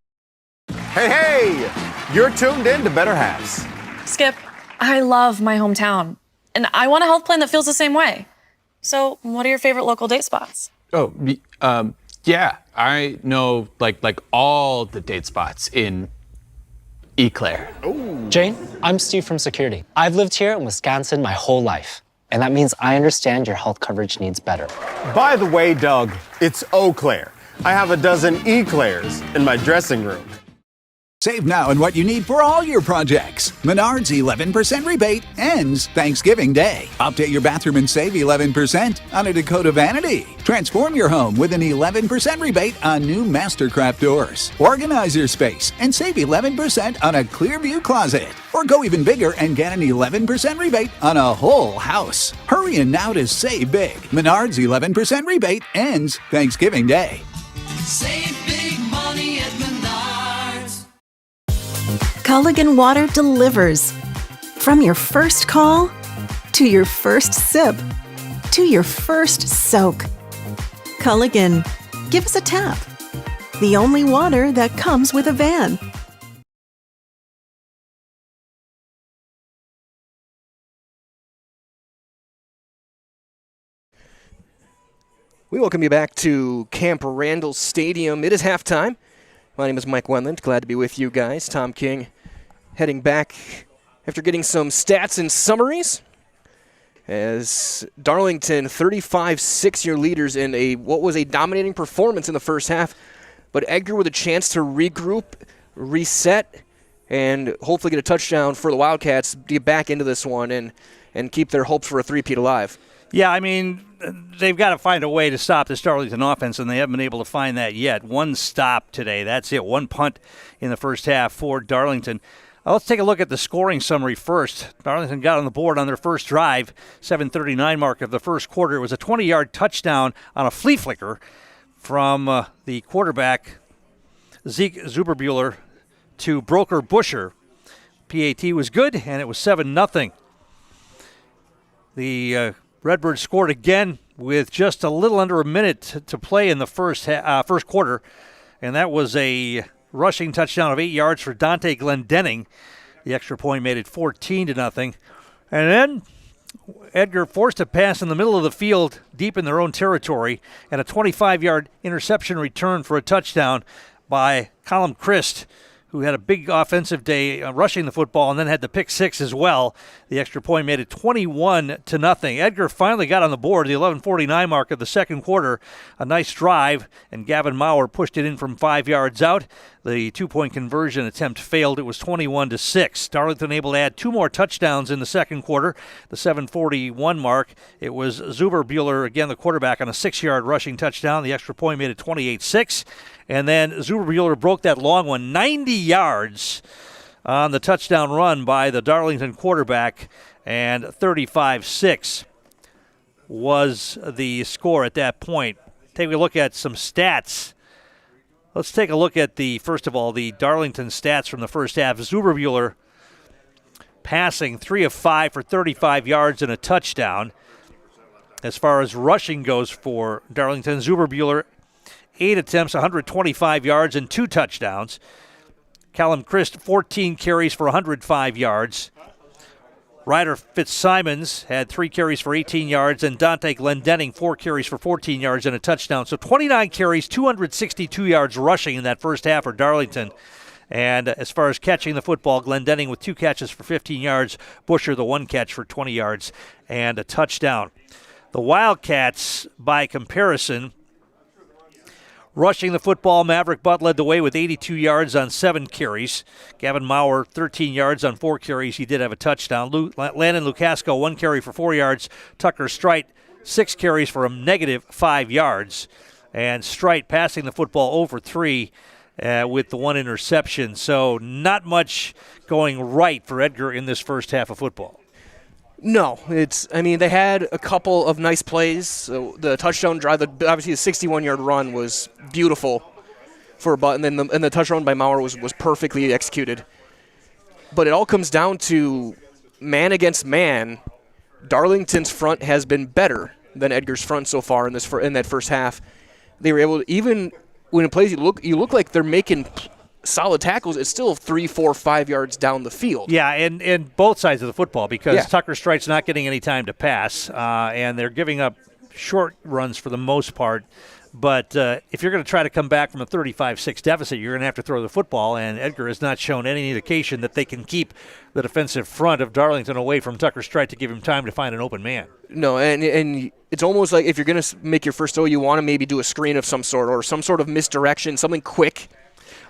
Hey, you're tuned in to Better Halves. Skip, I love my hometown, and I want a health plan that feels the same way. So, what are your favorite local date spots? Oh, yeah, I know like all the date spots in Eau Claire. Jane, I'm Steve from Security. I've lived here in Wisconsin my whole life, and that means I understand your health coverage needs better. By the way, Doug, it's Eau Claire. I have a dozen Eclairs in my dressing room. Save now on what you need for all your projects. Menards 11% rebate ends Thanksgiving Day. Update your bathroom and save 11% on a Dakota Vanity. Transform your home with an 11% rebate on new Mastercraft doors. Organize your space and save 11% on a Clearview closet. Or go even bigger and get an 11% rebate on a whole house. Hurry in now to save big. Menards 11% rebate ends Thanksgiving Day. Save big money at Menards. Culligan Water delivers. From your first call, to your first sip, to your first soak. Culligan, give us a tap. The only water that comes with a van. We welcome you back to Camp Randall Stadium. It is halftime. My name is Mike Wendland. Glad to be with you guys. Tom King heading back after getting some stats and summaries. As Darlington, 35-6 leaders in what was a dominating performance in the first half. But Edgar with a chance to regroup, reset, and hopefully get a touchdown for the Wildcats to get back into this one and keep their hopes for a three-peat alive. Yeah, I mean, they've got to find a way to stop this Darlington offense, and they haven't been able to find that yet. One stop today. That's it. One punt in the first half for Darlington. Let's take a look at the scoring summary first. Darlington got on the board on their first drive, 7:39 mark of the first quarter. It was a 20-yard touchdown on a flea flicker from the quarterback, Zeke Zuberbuehler, to Broker Busher. PAT was good, and it was 7-0. The Redbirds scored again with just a little under a minute to play in the first quarter, and that was a rushing touchdown of 8 yards for Dante Glendenning. The extra point made it 14-0. And then Edgar forced a pass in the middle of the field deep in their own territory, and a 25-yard interception return for a touchdown by Colin Christ, who had a big offensive day rushing the football and then had the pick six as well. The extra point made it 21-0. Edgar finally got on the board, the 11:49 mark of the second quarter. A nice drive, and Gavin Maurer pushed it in from 5 yards out. The two-point conversion attempt failed. It was 21-6. Darlington able to add two more touchdowns in the second quarter. The 7:41 mark, it was Zuberbuehler, again the quarterback, on a 6-yard rushing touchdown. The extra point made it 28-6. And then Zuberbuehler broke that long one, 90 yards on the touchdown run by the Darlington quarterback, and 35-6 was the score at that point. Take a look at some stats Let's take a look at first of all, the Darlington stats from the first half. Zuberbuehler passing 3 of 5 for 35 yards and a touchdown. As far as rushing goes for Darlington, Zuberbuehler, 8 attempts, 125 yards and 2 touchdowns. Callum Christ, 14 carries for 105 yards. Ryder Fitzsimons had 3 carries for 18 yards, and Dante Glendenning 4 carries for 14 yards and a touchdown. So 29 carries, 262 yards rushing in that first half for Darlington. And as far as catching the football, Glendenning with 2 catches for 15 yards, Busher the 1 catch for 20 yards and a touchdown. The Wildcats, by comparison, rushing the football, Maverick Butt led the way with 82 yards on 7 carries. Gavin Maurer, 13 yards on 4 carries. He did have a touchdown. Landon Lukasco, 1 carry for 4 yards. Tucker Strite, 6 carries for a negative 5 yards. And Strite passing the football over 3 with the 1 interception. So not much going right for Edgar in this first half of football. No, they had a couple of nice plays. So the touchdown drive, obviously the 61-yard run was beautiful for Butt, and then the touchdown by Maurer was perfectly executed. But it all comes down to man against man. Darlington's front has been better than Edgar's front so far in that first half. They were able to, even when it plays, you look like they're making solid tackles. It's still 3, 4, 5 yards down the field. Yeah, and both sides of the football, because Tucker Strite's not getting any time to pass, and they're giving up short runs for the most part. But if you're going to try to come back from a 35-6 deficit, you're going to have to throw the football, and Edgar has not shown any indication that they can keep the defensive front of Darlington away from Tucker Strite to give him time to find an open man. No, and it's almost like if you're going to make your first throw, you want to maybe do a screen of some sort or some sort of misdirection, something quick.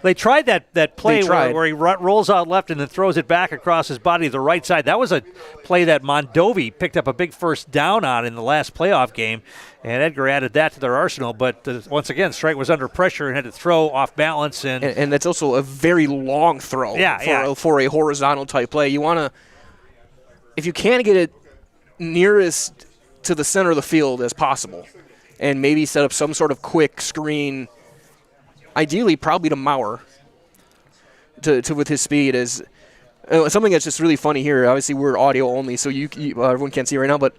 They tried that play where he rolls out left and then throws it back across his body to the right side. That was a play that Mondovi picked up a big first down on in the last playoff game, and Edgar added that to their arsenal. But once again, Strite was under pressure and had to throw off balance. And that's also a very long throw for a horizontal type play. You want to, if you can get it nearest to the center of the field as possible and maybe set up some sort of quick screen, ideally probably to Maurer to with his speed. Is something that's just really funny here. Obviously we're audio only, so everyone can't see right now, but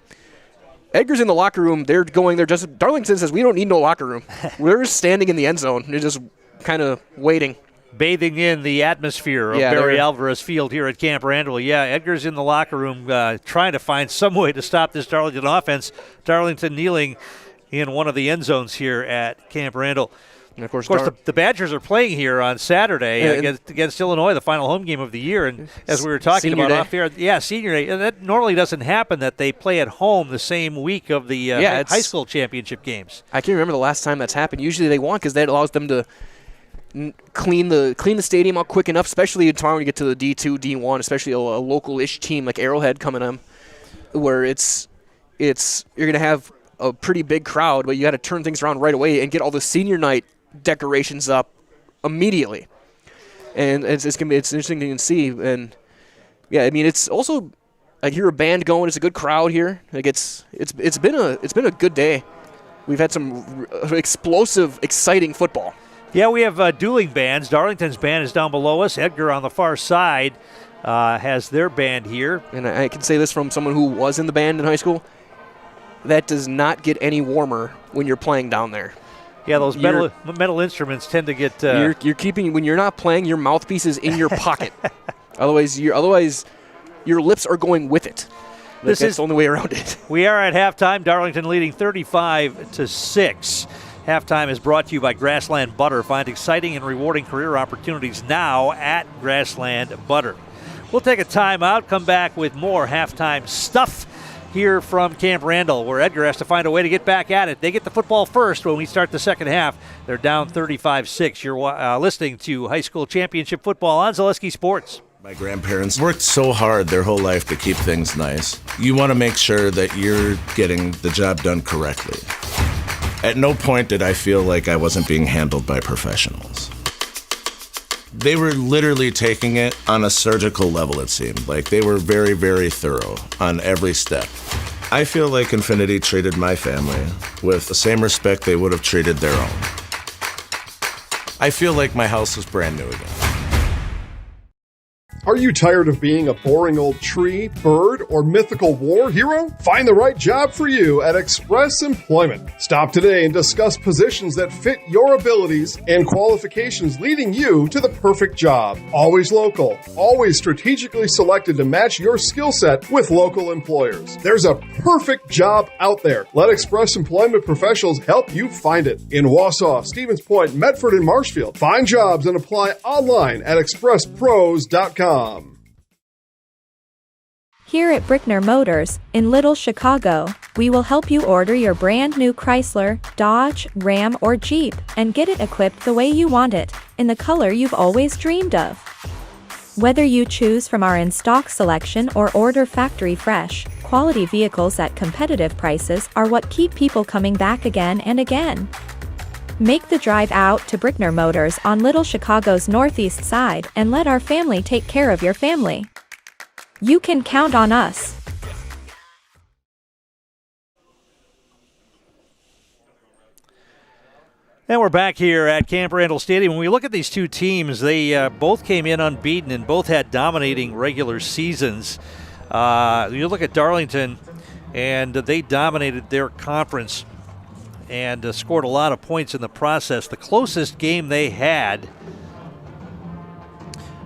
Edgar's in the locker room. Darlington says we don't need no locker room. We're standing in the end zone. They're just kind of waiting, bathing in the atmosphere of Barry Alvarez Field here at Camp Randall. Yeah, Edgar's in the locker room trying to find some way to stop this Darlington offense. Darlington kneeling in one of the end zones here at Camp Randall. And of course the Badgers are playing here on Saturday against Illinois, the final home game of the year. And as we were talking about off air, Senior Day. And that normally doesn't happen, that they play at home the same week of the high school championship games. I can't remember the last time that's happened. Usually they want, because that allows them to clean the stadium up quick enough, especially tomorrow when you get to the D2, D1, especially a local-ish team like Arrowhead coming in, where you're going to have a pretty big crowd, but you got to turn things around right away and get all the senior night decorations up immediately. And it's interesting to see. And it's also, I hear a band going. It's a good crowd here. Like it's been a good day. We've had some explosive, exciting football. Yeah, we have dueling bands. Darlington's band is down below us. Edgar on the far side has their band here. And I can say this from someone who was in the band in high school. That does not get any warmer when you're playing down there. Yeah, those metal instruments tend to get. You're keeping, when you're not playing, your mouthpiece is in your pocket. Otherwise, your lips are going with it. That's the only way around it. We are at halftime. Darlington leading 35-6. Halftime is brought to you by Grassland Butter. Find exciting and rewarding career opportunities now at Grassland Butter. We'll take a timeout. Come back with more halftime stuff here from Camp Randall, where Edgar has to find a way to get back at it. They get the football first when we start the second half. They're down 35-6. You're listening to high school championship football on Zaleski Sports. My grandparents worked so hard their whole life to keep things nice. You want to make sure that you're getting the job done correctly. At no point did I feel like I wasn't being handled by professionals. They were literally taking it on a surgical level, it seemed. Like they were very, very thorough on every step. I feel like Infinity treated my family with the same respect they would have treated their own. I feel like my house is brand new again. Are you tired of being a boring old tree, bird, or mythical war hero? Find the right job for you at Express Employment. Stop today and discuss positions that fit your abilities and qualifications, leading you to the perfect job. Always local, always strategically selected to match your skill set with local employers. There's a perfect job out there. Let Express Employment professionals help you find it. In Wausau, Stevens Point, Medford, and Marshfield. Find jobs and apply online at expresspros.com. Here at Brickner Motors, in Little Chicago, we will help you order your brand new Chrysler, Dodge, Ram, or Jeep and get it equipped the way you want it, in the color you've always dreamed of. Whether you choose from our in-stock selection or order factory fresh, quality vehicles at competitive prices are what keep people coming back again and again. Make the drive out to Brickner Motors on Little Chicago's northeast side and let our family take care of your family. You can count on us. And we're back here at Camp Randall Stadium. When we look at these two teams, they both came in unbeaten and both had dominating regular seasons. You look at Darlington, and they dominated their conference and scored a lot of points in the process. The closest game they had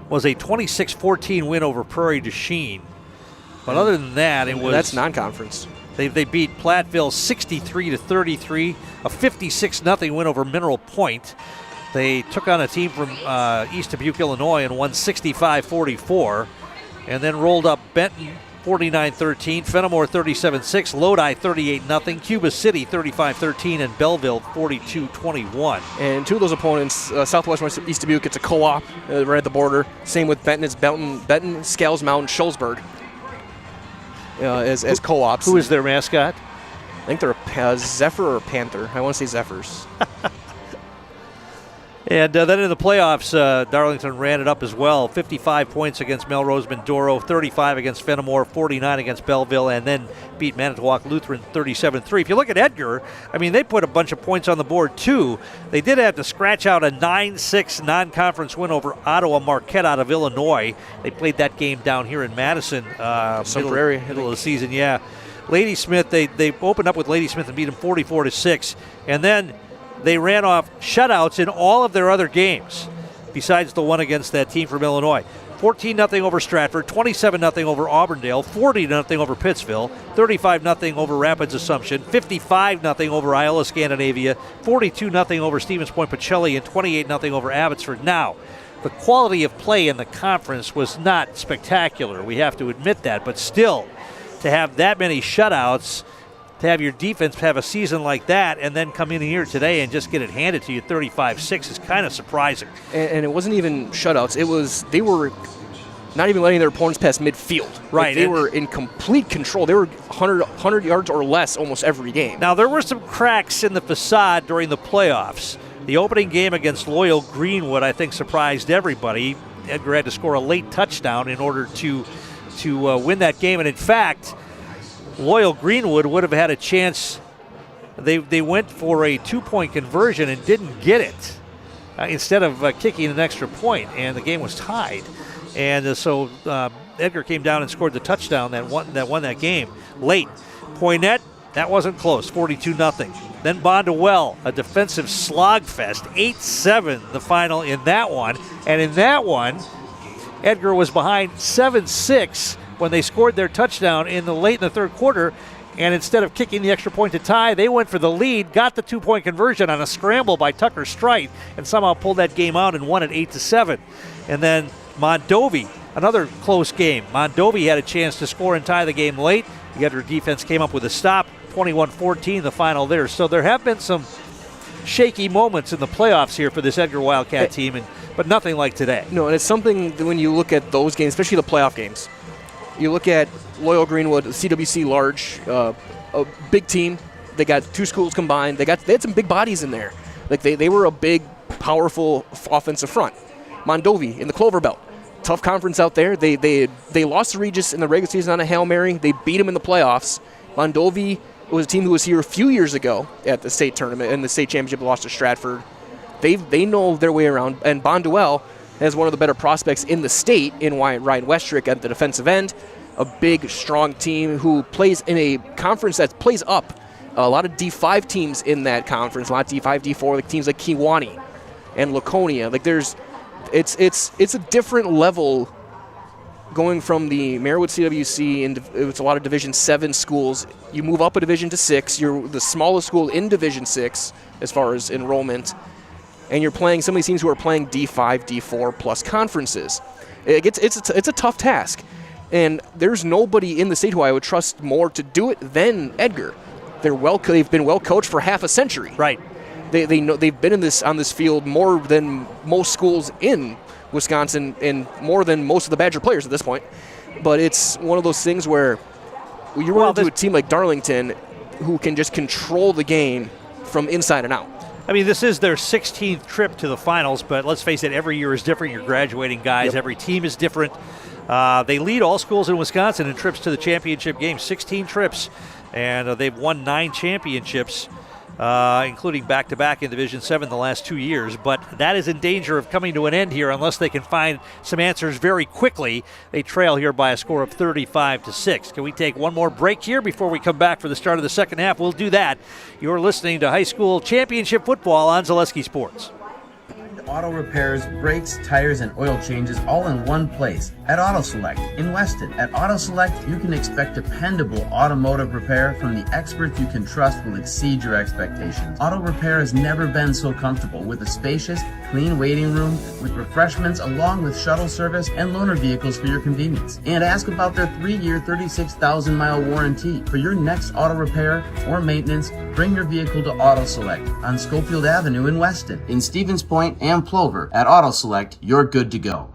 was a 26-14 win over Prairie du Chien. But other than that, it was... That's non-conference. They beat Platteville 63-33, a 56-0 win over Mineral Point. They took on a team from East Dubuque, Illinois, and won 65-44, and then rolled up Benton 49-13, Fenimore 37-6, Lodi 38-0, Cuba City 35-13, and Belleville 42-21. And two of those opponents, Southwest East Dubuque, it's a co-op right at the border. Same with Benton, it's Benton, Scales Mountain, Shullsburg as co-ops. Who is their mascot? I think they're a Zephyr or Panther. I want to say Zephyrs. And then in the playoffs, Darlington ran it up as well. 55 points against Melrose Mindoro, 35 against Fenimore, 49 against Belleville, and then beat Manitowoc Lutheran 37-3. If you look at Edgar, I mean, they put a bunch of points on the board, too. They did have to scratch out a 9-6 non-conference win over Ottawa Marquette out of Illinois. They played that game down here in Madison, middle of the season, yeah. Ladysmith, they opened up with Ladysmith and beat them 44-6. And then they ran off shutouts in all of their other games, besides the one against that team from Illinois. 14-0 over Stratford, 27-0 over Auburndale, 40-0 over Pittsville, 35-0 over Rapids Assumption, 55-0 over Iola Scandinavia, 42-0 over Stevens Point Pacelli, and 28-0 over Abbotsford. Now, the quality of play in the conference was not spectacular. We have to admit that, but still, to have that many shutouts, to have your defense have a season like that and then come in here today and just get it handed to you 35-6 is kind of surprising. And it wasn't even shutouts. They were not even letting their opponents pass midfield. Right. They were in complete control. They were 100 yards or less almost every game. Now, there were some cracks in the facade during the playoffs. The opening game against Loyal Greenwood, I think, surprised everybody. Edgar had to score a late touchdown in order to win that game. And, in fact, Loyal Greenwood would have had a chance. They went for a 2-point conversion and didn't get it instead of kicking an extra point, and the game was tied. And so Edgar came down and scored the touchdown that won that game late. Poinet, that wasn't close, 42-0. Then Bondwell, a defensive slogfest, 8-7 the final in that one. And in that one, Edgar was behind 7-6 when they scored their touchdown late in the third quarter, and instead of kicking the extra point to tie, they went for the lead, got the 2-point conversion on a scramble by Tucker Strite, and somehow pulled that game out and won it 8-7. And then Mondovi, another close game. Mondovi had a chance to score and tie the game late. The Edgar defense came up with a stop, 21-14 the final there. So there have been some shaky moments in the playoffs here for this Edgar Wildcat team, but nothing like today. No, and it's something that when you look at those games, especially the playoff games, you look at Loyal Greenwood, CWC large, a big team. They got two schools combined. They had some big bodies in there. Like they were a big, powerful offensive front. Mondovi in the Clover Belt, tough conference out there. They lost to Regis in the regular season on a Hail Mary. They beat them in the playoffs. Mondovi was a team who was here a few years ago at the state tournament, in the state championship, lost to Stratford. they know their way around. And Bonduelle has one of the better prospects in the state in Ryan Westrick at the defensive end. A big, strong team who plays in a conference that plays up. A lot of D5 teams in that conference, a lot of D5, D4, like teams like Kewanee and Laconia. Like it's a different level going from the Marywood CWC, and it's a lot of Division 7 schools. You move up a division to 6. You're the smallest school in Division 6 as far as enrollment, and you're playing some of these teams who are playing D5, D4 plus conferences. It's a tough task, and there's nobody in the state who I would trust more to do it than Edgar. They've been well coached for half a century. Right. They know they've been on this field more than most schools in Wisconsin and more than most of the Badger players at this point. But it's one of those things where you run into a team like Darlington who can just control the game from inside and out. I mean, this is their 16th trip to the finals, but let's face it, every year is different. You're graduating guys. Yep. Every team is different. They lead all schools in Wisconsin in trips to the championship game, 16 trips, and they've won 9 championships, including back-to-back in Division 7 the last 2 years. But that is in danger of coming to an end here unless they can find some answers very quickly. They trail here by a score of 35-6. Can we take one more break here before we come back for the start of the second half? We'll do that. You're listening to high school championship football on Zaleski Sports. Auto repairs, brakes, tires, and oil changes all in one place at Auto Select in Weston. At Auto Select, you can expect dependable automotive repair from the experts you can trust will exceed your expectations. Auto repair has never been so comfortable with a spacious, clean waiting room with refreshments along with shuttle service and loaner vehicles for your convenience. And ask about their 3-year, 36,000-mile warranty. For your next auto repair or maintenance, bring your vehicle to Auto Select on Schofield Avenue in Weston. In Stevens Point and Plover, at Auto Select, you're good to go.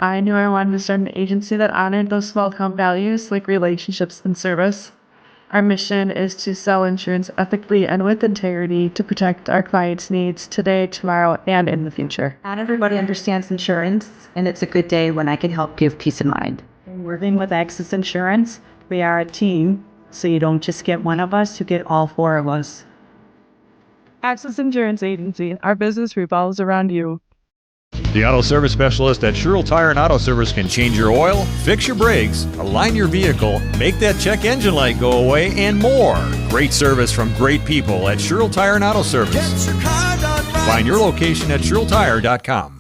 I knew I wanted to start an agency that honored those small town values like relationships and service. Our mission is to sell insurance ethically and with integrity to protect our clients' needs today, tomorrow, and in the future. Not everybody understands insurance, and it's a good day when I can help give peace of mind. Working with Access Insurance, we are a team, so you don't just get one of us, you get all 4 of us. Access Insurance Agency, our business revolves around you. The auto service specialist at Sherrill Tire and Auto Service can change your oil, fix your brakes, align your vehicle, make that check engine light go away, and more. Great service from great people at Sherrill Tire and Auto Service. Find your location at SherrillTire.com.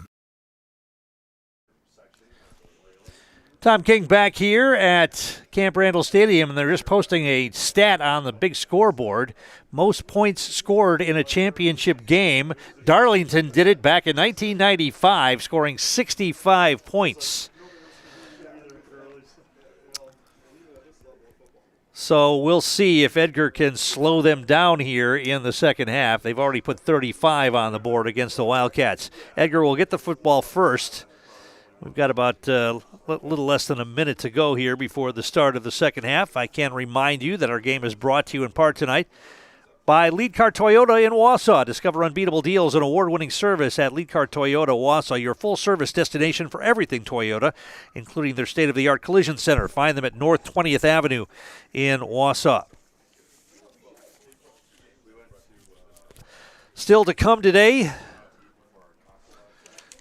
Tom King back here at Camp Randall Stadium, and they're just posting a stat on the big scoreboard. Most points scored in a championship game. Darlington did it back in 1995, scoring 65 points. So we'll see if Edgar can slow them down here in the second half. They've already put 35 on the board against the Wildcats. Edgar will get the football first. We've got about a little less than a minute to go here before the start of the second half. I can remind you that our game is brought to you in part tonight by Lead Car Toyota in Wausau. Discover unbeatable deals and award-winning service at Lead Car Toyota Wausau, your full-service destination for everything Toyota, including their state-of-the-art collision center. Find them at North 20th Avenue in Wausau. Still to come today,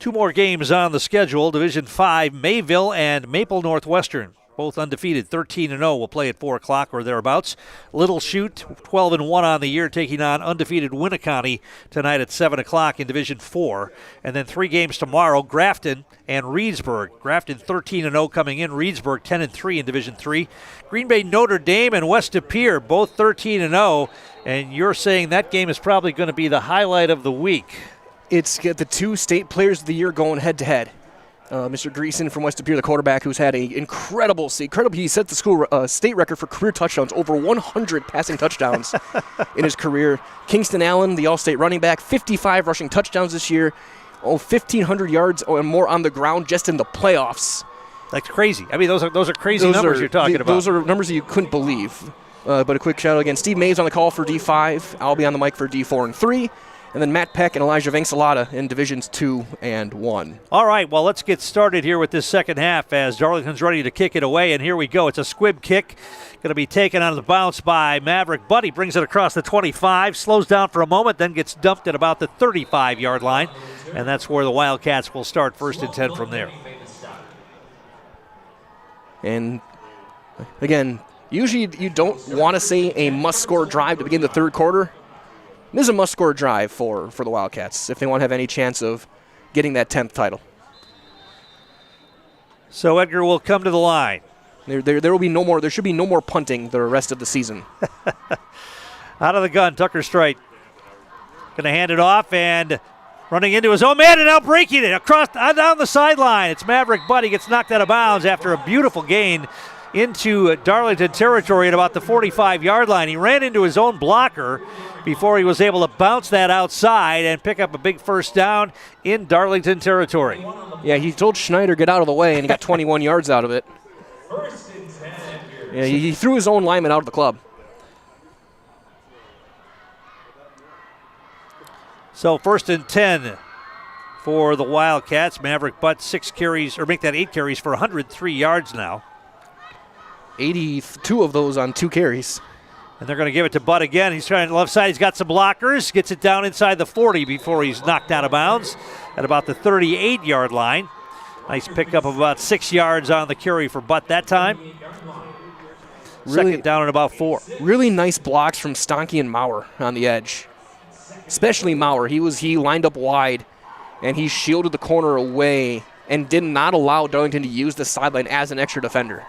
2 more games on the schedule. Division 5, Mayville and Maple Northwestern, both undefeated, 13-0, will play at 4 o'clock or thereabouts. Little Chute, 12-1 on the year, taking on undefeated Winneconne tonight at 7 o'clock in Division 4. And then 3 games tomorrow, Grafton and Reedsburg. Grafton 13-0 coming in, Reedsburg 10-3 in Division 3. Green Bay Notre Dame and West De Pere, both 13-0. And you're saying that game is probably going to be the highlight of the week. It's got the 2 state players of the year going head-to-head. Mr. Greason from West De Pere, the quarterback, who's had an incredible. He set the school state record for career touchdowns, over 100 passing touchdowns in his career. Kingston Allen, the all-state running back, 55 rushing touchdowns this year, 1,500 yards or more on the ground just in the playoffs. That's crazy. I mean, those are crazy numbers you're talking about. Those are numbers that you couldn't believe. But a quick shout-out again. Steve Mays on the call for D5. I'll be on the mic for D4 and 3. and then Matt Peck and Elijah Vangsalata in Divisions 2 and 1. All right, well, let's get started here with this second half as Darlington's ready to kick it away, and here we go. It's a squib kick. Going to be taken out of the bounce by Maverick Buddy. Brings it across the 25, slows down for a moment, then gets dumped at about the 35-yard line, and that's where the Wildcats will start 1st and 10 from there. And again, usually you don't want to say a must-score drive to begin the third quarter. This is a must-score drive for the Wildcats if they want to have any chance of getting that 10th title. So Edgar will come to the line. There will be no more. There should be no more punting the rest of the season. Out of the gun, Tucker Strite. Going to hand it off and running into his own man and now breaking it across down the sideline. It's Maverick Buddy gets knocked out of bounds after a beautiful gain into Darlington territory at about the 45-yard line. He ran into his own blocker before he was able to bounce that outside and pick up a big first down in Darlington territory. Yeah, he told Schneider get out of the way, and he got 21 yards out of it. Yeah, he threw his own lineman out of the club. So 1st and 10 for the Wildcats. Maverick Butt 8 carries for 103 yards now. 82 of those on 2 carries. And they're going to give it to Butt again. He's trying to the left side. He's got some blockers. Gets it down inside the 40 before he's knocked out of bounds at about the 38-yard line. Nice pickup of about 6 yards on the carry for Butt that time. Second down at about 4. Really nice blocks from Stonky and Maurer on the edge. Especially Maurer. He lined up wide, and he shielded the corner away and did not allow Darlington to use the sideline as an extra defender.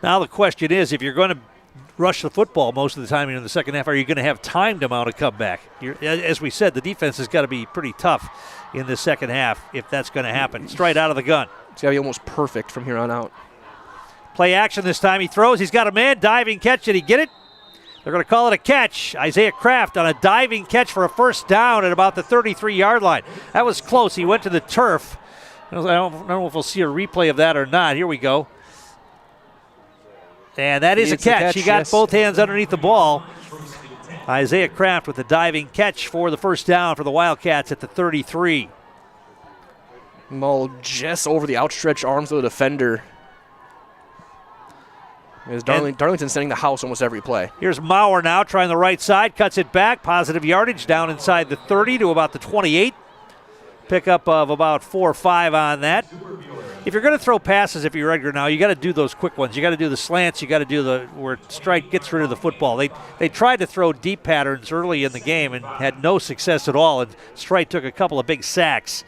Now the question is, if you're going to rush the football most of the time in the second half, are you going to have time to mount a comeback? As we said, the defense has got to be pretty tough in the second half if that's going to happen. Straight out of the gun. It's got to be almost perfect from here on out. Play action this time. He throws. He's got a man. Diving catch. Did he get it? They're going to call it a catch. Isaiah Kraft on a diving catch for a first down at about the 33-yard line. That was close. He went to the turf. I don't know if we'll see a replay of that or not. Here we go. And that is a catch. He got both hands underneath the ball. Isaiah Kraft with a diving catch for the first down for the Wildcats at the 33. Mull just over the outstretched arms of the defender. Darlington sending the house almost every play. Here's Maurer now trying the right side. Cuts it back. Positive yardage down inside the 30 to about the 28. Pickup of about 4 or 5 on that. If you're going to throw passes, if you're Edgar now, you got to do those quick ones. You got to do the slants. You got to do where Strike gets rid of the football. They tried to throw deep patterns early in the game and had no success at all. And Strike took a couple of big sacks.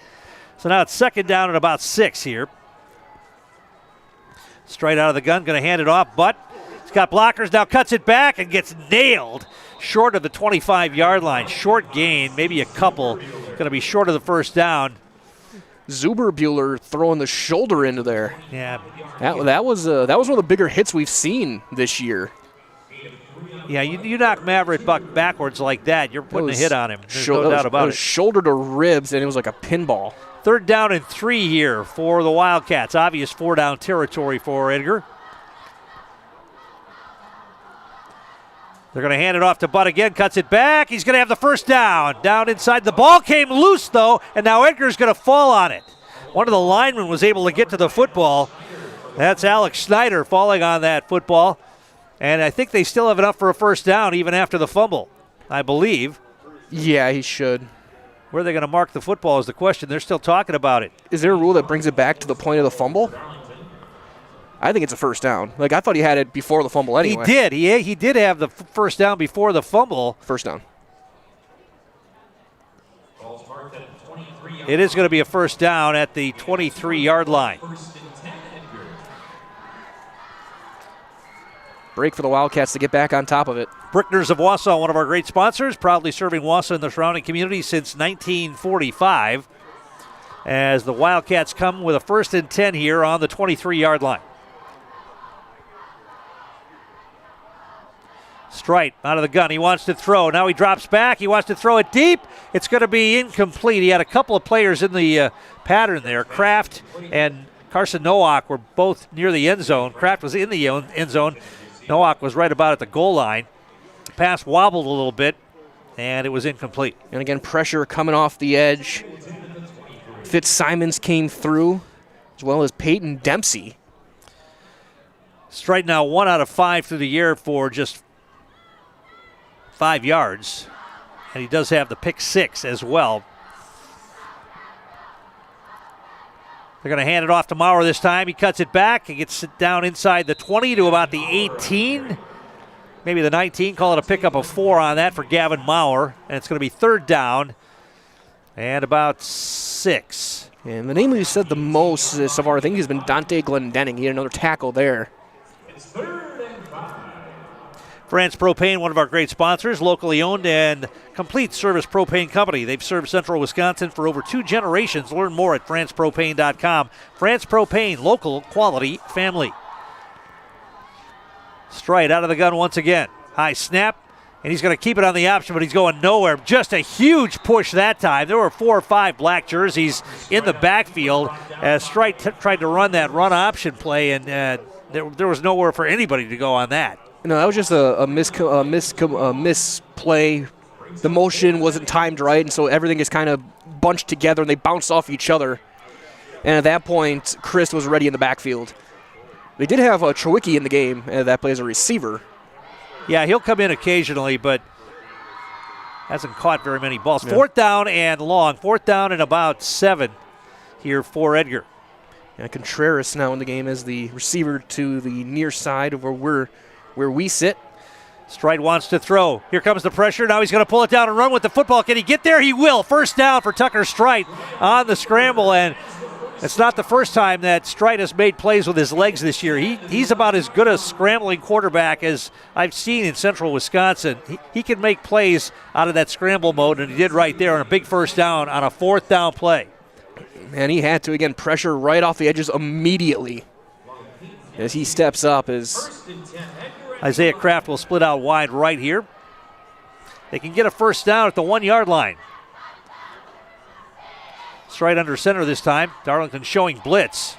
So now it's second down at about 6 here. Straight out of the gun, going to hand it off, but he's got blockers, now cuts it back and gets nailed short of the 25-yard line. Short gain, maybe a couple, going to be short of the first down. Zuberbuehler throwing the shoulder into there. Yeah. That was one of the bigger hits we've seen this year. Yeah, you knock Maverick Buck backwards like that, you're putting a hit on him. There's no doubt about it. Shoulder to ribs, and it was like a pinball. 3rd down and 3 here for the Wildcats. Obvious 4-down territory for Edgar. They're going to hand it off to Butt again. Cuts it back. He's going to have the first down. Down inside. The ball came loose, though, and now Edgar's going to fall on it. One of the linemen was able to get to the football. That's Alex Schneider falling on that football. And I think they still have enough for a first down even after the fumble, I believe. Yeah, he should. Where are they going to mark the football is the question. They're still talking about it. Is there a rule that brings it back to the point of the fumble? I think it's a first down. Like, I thought he had it before the fumble anyway. He did. He did have the first down before the fumble. First down. It is going to be a first down at the 23-yard line. Break for the Wildcats to get back on top of it. Brickners of Wausau, one of our great sponsors, proudly serving Wausau and the surrounding community since 1945. As the Wildcats come with a 1st and 10 here on the 23-yard line. Strite out of the gun. He wants to throw. Now he drops back. He wants to throw it deep. It's going to be incomplete. He had a couple of players in the pattern there. Kraft and Carson Nowak were both near the end zone. Kraft was in the end zone. Nowak was right about at the goal line. Pass wobbled a little bit, and it was incomplete. And again, pressure coming off the edge. Fitzsimons came through, as well as Peyton Dempsey. Straight now 1 out of 5 through the air for just 5 yards. And he does have the pick 6 as well. They're going to hand it off to Maurer this time. He cuts it back. He gets it down inside the 20 to about the 18. Maybe the 19. Call it a pickup of 4 on that for Gavin Maurer. And it's going to be 3rd down and about 6. And the name who said the most so far, I think, has been Dante Glendenning. He had another tackle there. France Propane, one of our great sponsors, locally owned and complete service propane company. They've served central Wisconsin for over 2 generations. Learn more at francepropane.com. France Propane, local quality family. Stride out of the gun once again. High snap, and he's going to keep it on the option, but he's going nowhere. Just a huge push that time. There were 4 or 5 black jerseys in the backfield as Stride tried to run that run option play, and there was nowhere for anybody to go on that. No, that was just a misplay. The motion wasn't timed right, and so everything is kind of bunched together, and they bounced off each other. And at that point, Chris was ready in the backfield. They did have Trewicki in the game, and that plays a receiver. Yeah, he'll come in occasionally, but hasn't caught very many balls. Yeah. 4th down and long. 4th down and about 7 here for Edgar. Yeah, Contreras now in the game as the receiver to the near side of where we sit. Stride wants to throw. Here comes the pressure. Now he's going to pull it down and run with the football. Can he get there? He will. 1st down for Tucker Stride on the scramble, and it's not the first time that Stride has made plays with his legs this year. He's about as good a scrambling quarterback as I've seen in central Wisconsin. He can make plays out of that scramble mode, and he did right there on a big 1st down on a 4th down play. And he had to, again, pressure right off the edges immediately as he steps up. As Isaiah Kraft will split out wide right here. They can get a 1st down at the 1-yard line. Straight under center this time. Darlington showing blitz.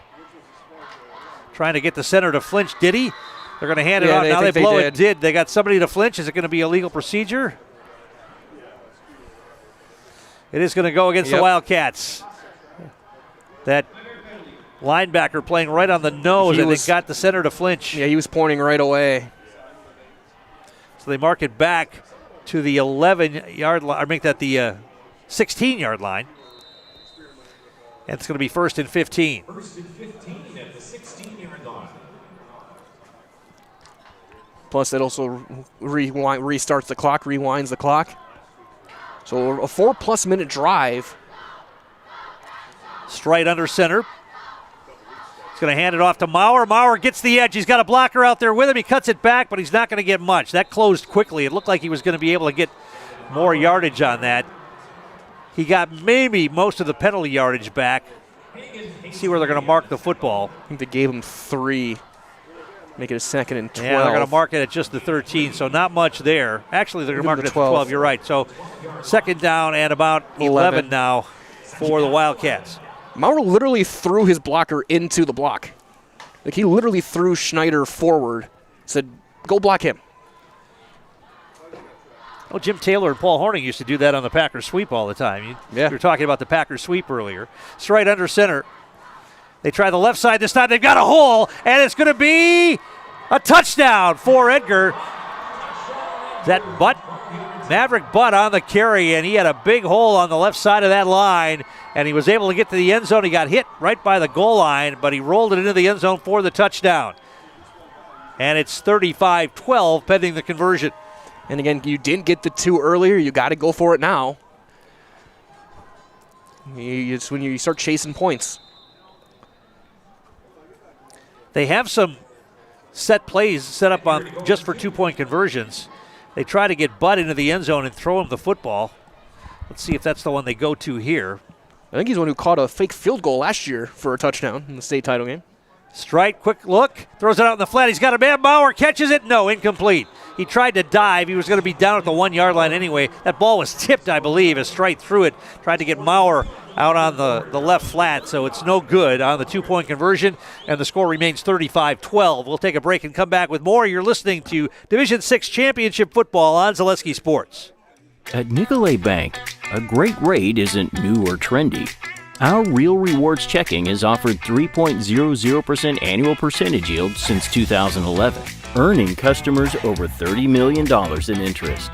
Trying to get the center to flinch. Did he? They're going to hand it off. Now they blow it. They got somebody to flinch. Is it going to be a legal procedure? It is going to go against the Wildcats. That linebacker playing right on the nose, and they got the center to flinch. Yeah, he was pointing right away. So they mark it back to the 11-yard line, or make that the 16-yard line. And it's going to be 1st and 15. 1st and 15 at the 16-yard line. Plus, that also restarts the clock, rewinds the clock. So a 4+ minute drive. Straight under center. He's going to hand it off to Maurer. Maurer gets the edge. He's got a blocker out there with him. He cuts it back, but he's not going to get much. That closed quickly. It looked like he was going to be able to get more yardage on that. He got maybe most of the penalty yardage back. See where they're going to mark the football. I think they gave him 3. Make it a 2nd and 12. Yeah, they're going to mark it at just the 13, so not much there. Actually, they're going to mark it at the 12. You're right. So 2nd down and about 11 now for the Wildcats. Maurer literally threw his blocker into the block. Like, he literally threw Schneider forward, said, go block him. Oh, Jim Taylor and Paul Horning used to do that on the Packers sweep all the time. You were talking about the Packers sweep earlier. Straight under center. They try the left side this time. They've got a hole, and it's going to be a touchdown for Edgar. That Maverick Butt on the carry, and he had a big hole on the left side of that line, and he was able to get to the end zone. He got hit right by the goal line, but he rolled it into the end zone for the touchdown. And it's 35-12 pending the conversion. And again, you didn't get the 2 earlier. You got to go for it now. It's when you start chasing points. They have some set plays set up on just for 2-point conversions. They try to get Butt into the end zone and throw him the football. Let's see if that's the one they go to here. I think he's the one who caught a fake field goal last year for a touchdown in the state title game. Strike, quick look, throws it out in the flat. He's got a man. Maurer catches it. No, incomplete. He tried to dive. He was going to be down at the 1 yard line anyway. That ball was tipped, I believe, as Strite threw it. Tried to get Maurer out on the left flat, so it's no good on the 2-point conversion, and the score remains 35-12. We'll take a break and come back with more. You're listening to Division 6 Championship Football on Zaleski Sports. At Nicolet Bank, a great rate isn't new or trendy. Our Real Rewards checking has offered 3.00% annual percentage yield since 2011, earning customers over $30 million in interest.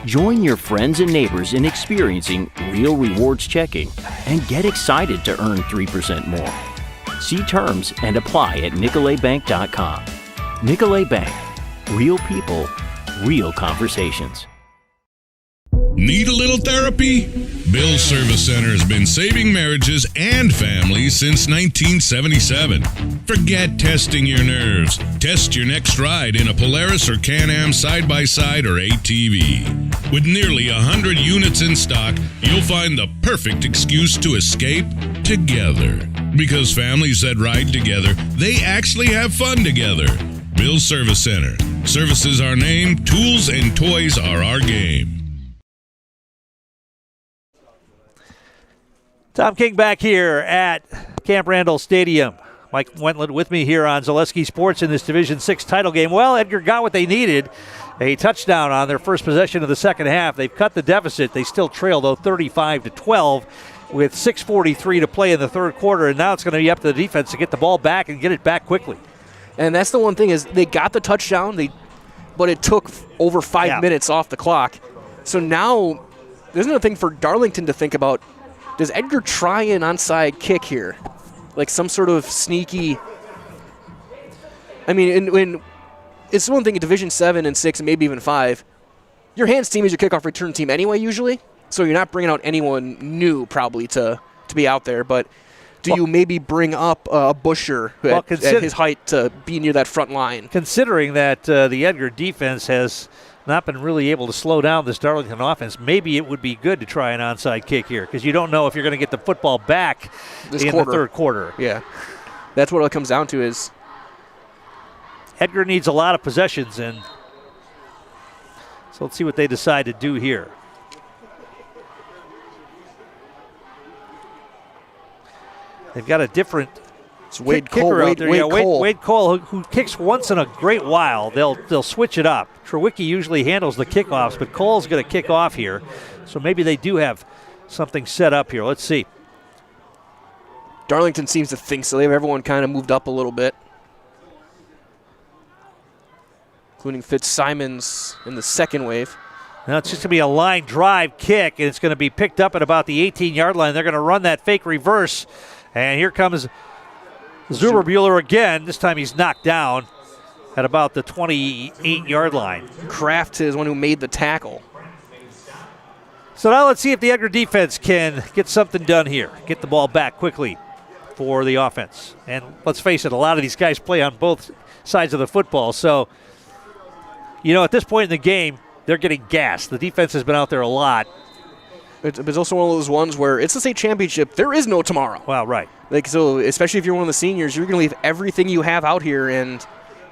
Join your friends and neighbors in experiencing Real Rewards checking and get excited to earn 3% more. See terms and apply at nicoletbank.com. Nicolet Bank. Real people, real conversations. Need a little therapy? Bill's Service Center has been saving marriages and families since 1977. Forget testing your nerves. Test your next ride in a Polaris or Can-Am side-by-side or ATV. With nearly 100 units in stock, you'll find the perfect excuse to escape together. Because families that ride together, they actually have fun together. Bill's Service Center. Service is our name, tools and toys are our game. Tom King back here at Camp Randall Stadium. Mike Wentland with me here on Zaleski Sports in this Division 6 title game. Well, Edgar got what they needed. A touchdown on their first possession of the second half. They've cut the deficit. They still trail, though, 35-12 with 6:43 to play in the third quarter. And now it's going to be up to the defense to get the ball back and get it back quickly. And that's the one thing is they got the touchdown, but it took over 5 minutes off the clock. So now there's another thing for Darlington to think about. Does Edgar try an onside kick here? Like some sort of sneaky... I mean, it's one thing in Division 7 and 6 and maybe even 5. Your hands team is your kickoff return team anyway, usually. So you're not bringing out anyone new probably to be out there. But do you maybe bring up a Busher at his height to be near that front line? Considering that the Edgar defense has not been really able to slow down this Darlington offense, maybe it would be good to try an onside kick here because you don't know if you're going to get the football back in the third quarter. Yeah, that's what it comes down to is Edgar needs a lot of possessions, and so let's see what they decide to do here. They've got a different kicker out there. Wade Cole, who kicks once in a great while. They'll switch it up. Trewicki usually handles the kickoffs, but Cole's going to kick off here. So maybe they do have something set up here. Let's see. Darlington seems to think so. They have everyone kind of moved up a little bit, including Fitzsimons in the second wave. Now it's just going to be a line drive kick, and it's going to be picked up at about the 18-yard line. They're going to run that fake reverse, and here comes Zuberbuehler again. This time he's knocked down at about the 28-yard line. Kraft is one who made the tackle. So now let's see if the Edgar defense can get something done here. Get the ball back quickly for the offense. And let's face it, a lot of these guys play on both sides of the football. So, at this point in the game, they're getting gassed. The defense has been out there a lot. It's also one of those ones where it's the state championship. There is no tomorrow. Wow, right. So especially if you're one of the seniors, you're going to leave everything you have out here, and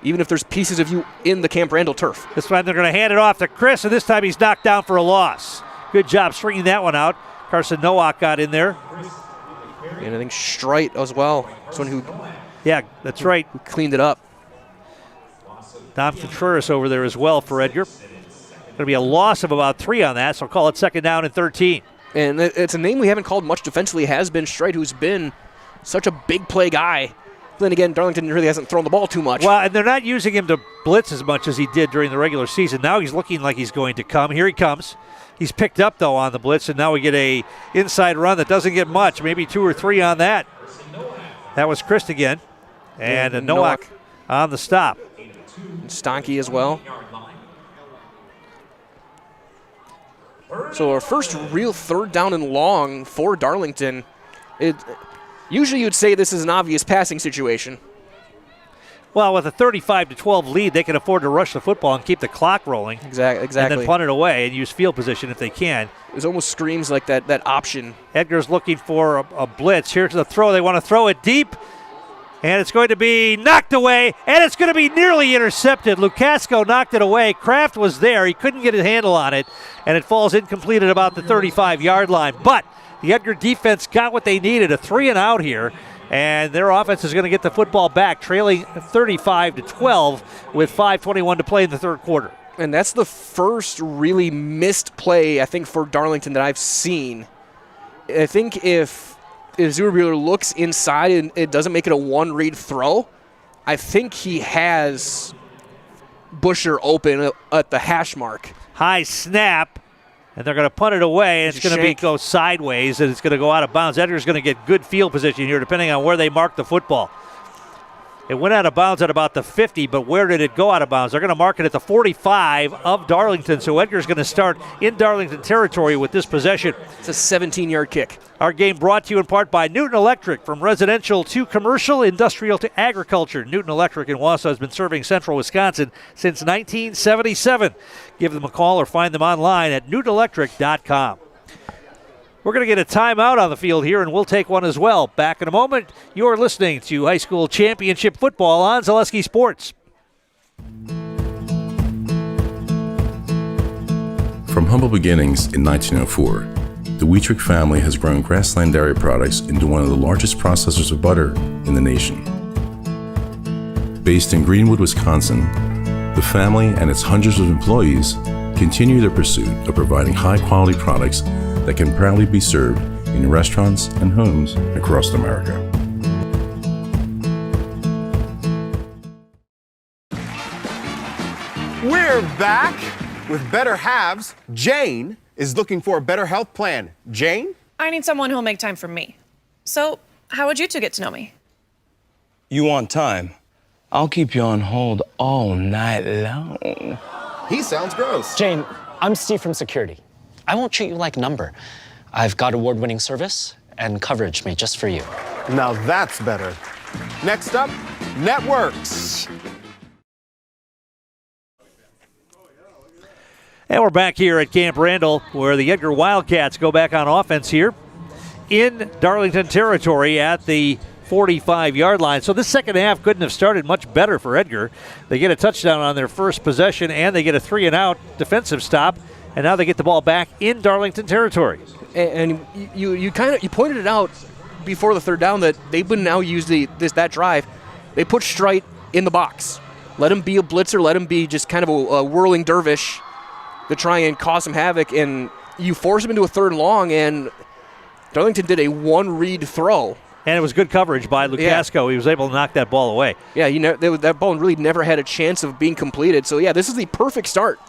even if there's pieces of you in the Camp Randall turf. This time they're going to hand it off to Chris, and this time he's knocked down for a loss. Good job stringing that one out. Carson Nowak got in there. And I think Strite as well. Someone who... Yeah, that's right. Who cleaned it up. Dom Contreras over there as well for Edgar. Going to be a loss of about 3 on that, so I'll call it 2nd down and 13. And it's a name we haven't called much defensively. Has been Strite, who's been such a big play guy. Then again, Darlington really hasn't thrown the ball too much. Well, and they're not using him to blitz as much as he did during the regular season. Now he's looking like he's going to come. Here he comes. He's picked up, though, on the blitz, and now we get a inside run that doesn't get much, maybe 2 or 3 on that. That was Christ again. And Nowak on the stop. And Stonky as well. So our first real 3rd down and long for Darlington. Usually you'd say this is an obvious passing situation. Well, with a 35-12 lead, they can afford to rush the football and keep the clock rolling. Exactly. And then punt it away and use field position if they can. It almost screams like that option. Edgar's looking for a blitz. Here's the throw. They want to throw it deep. And it's going to be knocked away, and it's going to be nearly intercepted. Lukasco knocked it away. Kraft was there. He couldn't get his handle on it, and it falls incomplete at about the 35-yard line. But the Edgar defense got what they needed, a 3-and-out here, and their offense is going to get the football back, trailing 35-12 with 5:21 to play in the third quarter. And that's the first really missed play, I think, for Darlington that I've seen. I think if Zuberbuehler looks inside and it doesn't make it a one-read throw, I think he has Busher open at the hash mark. High snap, and they're going to punt it away, and it's going to go sideways, and it's going to go out of bounds. Edgar's going to get good field position here depending on where they mark the football. It went out of bounds at about the 50, but where did it go out of bounds? They're going to mark it at the 45 of Darlington, so Edgar's going to start in Darlington territory with this possession. It's a 17-yard kick. Our game brought to you in part by Newton Electric. From residential to commercial, industrial to agriculture, Newton Electric in Wausau has been serving central Wisconsin since 1977. Give them a call or find them online at newtonelectric.com. We're going to get a timeout on the field here, and we'll take one as well. Back in a moment, you're listening to high school championship football on Zaleski Sports. From humble beginnings in 1904, the Wietrich family has grown Grassland Dairy Products into one of the largest processors of butter in the nation. Based in Greenwood, Wisconsin, the family and its hundreds of employees continue their pursuit of providing high-quality products that can proudly be served in restaurants and homes across America. We're back with Better Halves. Jane is looking for a better health plan. Jane? I need someone who'll make time for me. So, how would you two get to know me? You want time? I'll keep you on hold all night long. He sounds gross. Jane, I'm Steve from security. I won't treat you like a number. I've got award-winning service and coverage made just for you. Now that's better. Next up, networks. And we're back here at Camp Randall, where the Edgar Wildcats go back on offense here in Darlington territory at the 45-yard line. So this second half couldn't have started much better for Edgar. They get a touchdown on their first possession, and they get a 3-and-out defensive stop, and now they get the ball back in Darlington territory. And you pointed it out before the third down that they would now use that drive. They put Strite in the box. Let him be a blitzer. Let him be just kind of a whirling dervish to try and cause some havoc. And you force him into a third and long, and Darlington did a one-read throw. And it was good coverage by Lukasco. Yeah. He was able to knock that ball away. Yeah, that ball really never had a chance of being completed. So, yeah, this is the perfect start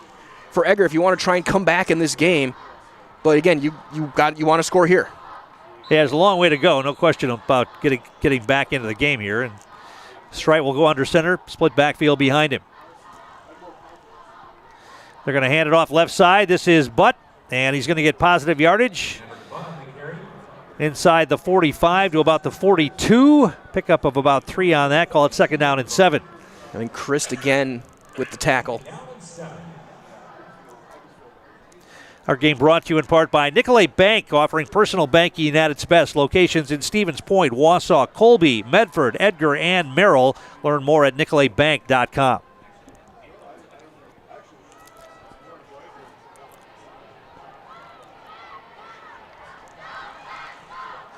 for Edgar if you want to try and come back in this game. But, again, you want to score here. Yeah, there's a long way to go. No question about getting back into the game here. And Strite will go under center, split backfield behind him. They're going to hand it off left side. This is Butt, and he's going to get positive yardage inside the 45 to about the 42. Pickup of about 3 on that. Call it second down and 7. And then Christ again with the tackle. Our game brought to you in part by Nicolay Bank, offering personal banking at its best. Locations in Stevens Point, Wausau, Colby, Medford, Edgar, and Merrill. Learn more at nicolaybank.com.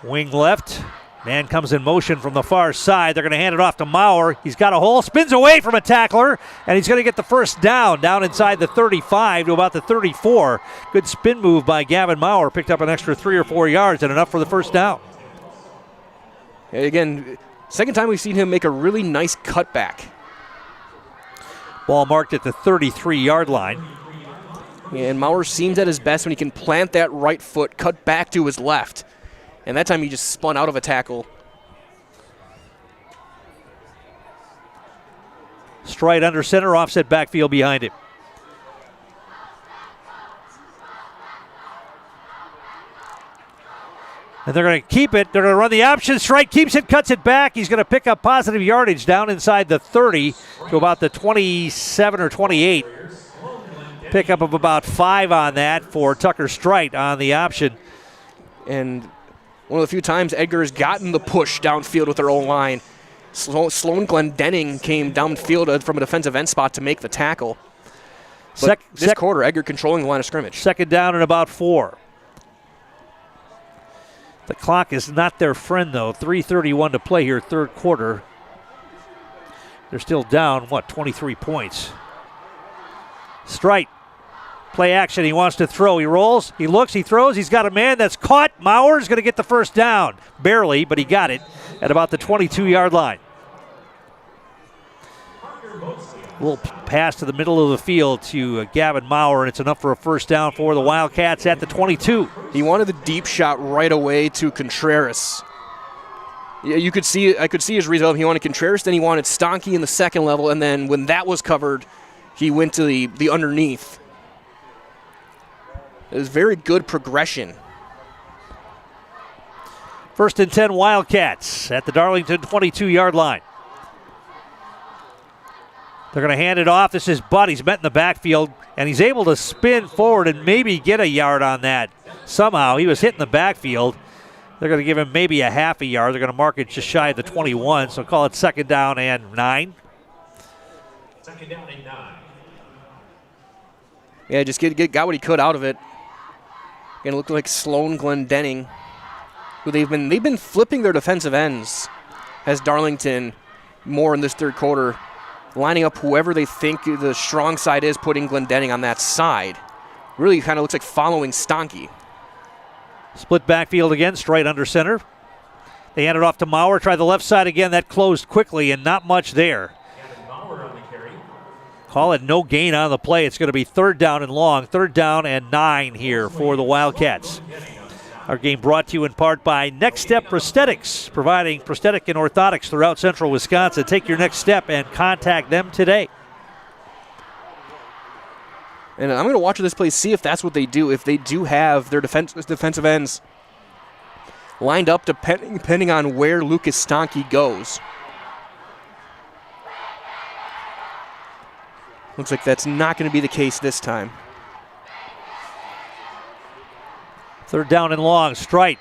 Wing left. Man comes in motion from the far side. They're going to hand it off to Maurer. He's got a hole, spins away from a tackler, and he's going to get the first down inside the 35 to about the 34. Good spin move by Gavin Maurer. Picked up an extra 3 or 4 yards and enough for the first down. And again, second time we've seen him make a really nice cutback. Ball marked at the 33-yard line. And Maurer seems at his best when he can plant that right foot, cut back to his left. And that time he just spun out of a tackle. Strite under center, offset backfield behind him. And they're going to keep it. They're going to run the option. Strite keeps it, cuts it back. He's going to pick up positive yardage down inside the 30 to about the 27 or 28. Pickup of about 5 on that for Tucker Strite on the option. And one of the few times Edgar has gotten the push downfield with their own line. Sloan Glendenning came downfield from a defensive end spot to make the tackle. But this quarter, Edgar controlling the line of scrimmage. Second down and about 4. The clock is not their friend, though. 3:31 to play here, third quarter. They're still down, 23 points. Strite. Play action. He wants to throw. He rolls. He looks. He throws. He's got a man that's caught. Mauer's going to get the first down. Barely, but he got it at about the 22-yard line. A little pass to the middle of the field to Gavin Mauer, and it's enough for a first down for the Wildcats at the 22. He wanted the deep shot right away to Contreras. Yeah, I could see his reason. He wanted Contreras, then he wanted Stonky in the second level, and then when that was covered, he went to the underneath. It was very good progression. First and 10 Wildcats at the Darlington 22-yard line. They're going to hand it off. This is Budd. He's met in the backfield, and he's able to spin forward and maybe get a yard on that. Somehow he was hit in the backfield. They're going to give him maybe a half a yard. They're going to mark it just shy of the 21, so call it second down and 9. Second down and 9. Yeah, just got what he could out of it. Again, it looked like Sloan Glendenning, who they've been flipping their defensive ends as Darlington more in this third quarter, lining up whoever they think the strong side is, putting Glendenning on that side. Really kind of looks like following Stonky. Split backfield again, straight under center. They hand it off to Mauer. Try the left side again. That closed quickly and not much there. Call it no gain on the play. It's going to be third down and long. Third down and 9 here for the Wildcats. Our game brought to you in part by Next Step Prosthetics, providing prosthetic and orthotics throughout central Wisconsin. Take your next step and contact them today. And I'm going to watch this play, see if that's what they do. If they do have their defensive ends lined up depending on where Lucas Stonky goes. Looks like that's not going to be the case this time. Third down and long. Strite.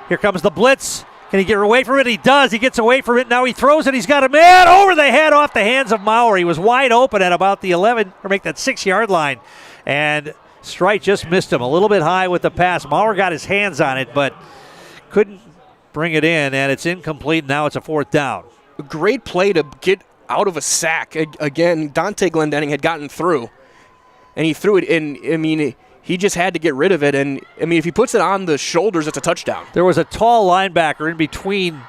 Here comes the blitz. Can he get away from it? He does. He gets away from it. Now he throws it. He's got a man over the head off the hands of Mauer. He was wide open at about the 11, or make that 6-yard line. And Strite just missed him a little bit high with the pass. Mauer got his hands on it, but couldn't bring it in, and it's incomplete. Now it's a fourth down. A great play to get out of a sack. Again, Dante Glendenning had gotten through, and he threw it in. I mean, he just had to get rid of it, and I mean, if he puts it on the shoulders, it's a touchdown. There was a tall linebacker in between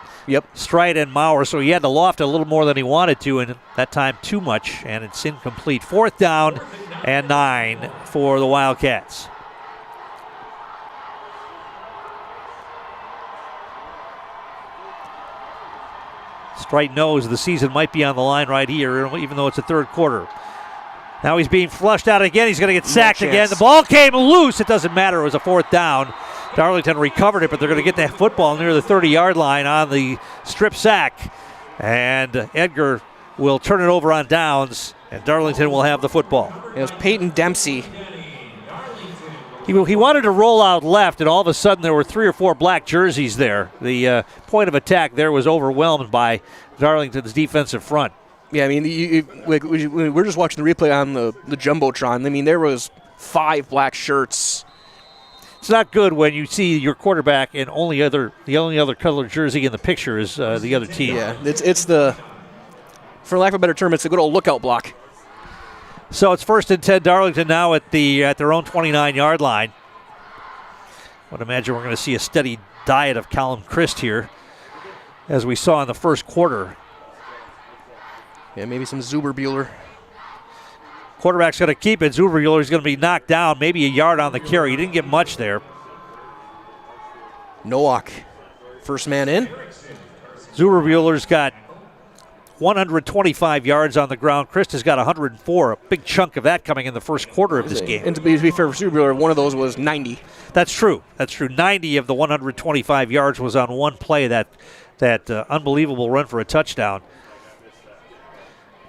Strite and Mauer, so he had to loft a little more than he wanted to, and that time too much, and it's incomplete. Fourth down and 9 for the Wildcats. Strite knows the season might be on the line right here, even though it's a third quarter. Now he's being flushed out again. He's going to get sacked again. The ball came loose. It doesn't matter. It was a fourth down. Darlington recovered it, but they're going to get that football near the 30-yard line on the strip sack. And Edgar will turn it over on downs, and Darlington will have the football. It was Peyton Dempsey. He wanted to roll out left, and all of a sudden there were 3 or 4 black jerseys there. The point of attack there was overwhelmed by Darlington's defensive front. Yeah, I mean, we're just watching the replay on the Jumbotron. I mean, there was 5 black shirts. It's not good when you see your quarterback and the only other colored jersey in the picture is the other team. Yeah, it's the, for lack of a better term, it's a good old lookout block. So it's first and 10 Darlington now at their own 29-yard line. I would imagine we're going to see a steady diet of Callum Christ here, as we saw in the first quarter. Yeah, maybe some Zuberbuehler. Quarterback's going to keep it. Zuberbuehler's going to be knocked down, maybe a yard on the carry. He didn't get much there. Nowak, first man in. Zuberbuehler's got 125 yards on the ground. Christ has got 104, a big chunk of that coming in the first quarter of this game. And to be fair for Zuberbuehler, one of those was 90. That's true. 90 of the 125 yards was on one play, that unbelievable run for a touchdown.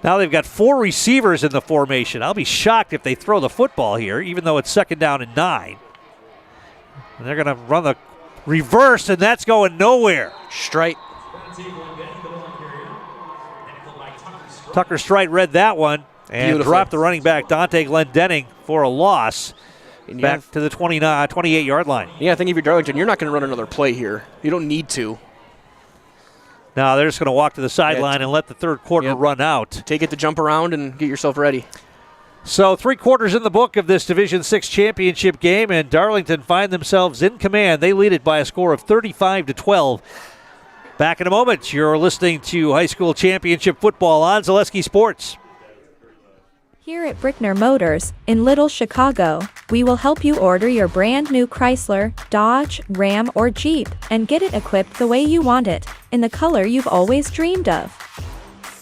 Now they've got 4 receivers in the formation. I'll be shocked if they throw the football here, even though it's second down and 9. And they're going to run the reverse, and that's going nowhere. Strite. Tucker Strite read that one and dropped the running back, Dante Glendenning, for a loss. Back to the 28-yard line. Yeah, I think if you're Darlington, you're not going to run another play here. You don't need to. No, they're just going to walk to the sideline and let the third quarter run out. Take it to jump around and get yourself ready. So 3 quarters in the book of this Division 6 championship game, and Darlington find themselves in command. They lead it by a score of 35-12. Back in a moment. You're listening to high school championship football on Zaleski Sports. Here at Brickner Motors, in Little Chicago, we will help you order your brand new Chrysler, Dodge, Ram, or Jeep, and get it equipped the way you want it, in the color you've always dreamed of.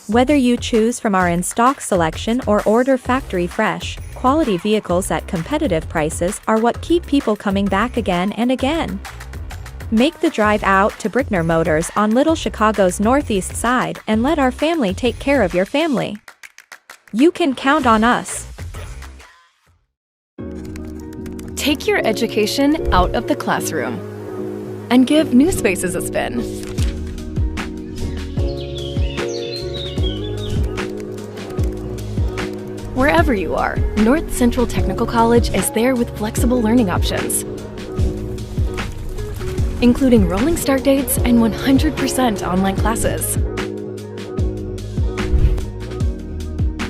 Whether you choose from our in-stock selection or order factory fresh, quality vehicles at competitive prices are what keep people coming back again and again. Make the drive out to Brickner Motors on Little Chicago's northeast side and let our family take care of your family. You can count on us. Take your education out of the classroom and give New Spaces a spin. Wherever you are, North Central Technical College is there with flexible learning options, including rolling start dates and 100% online classes.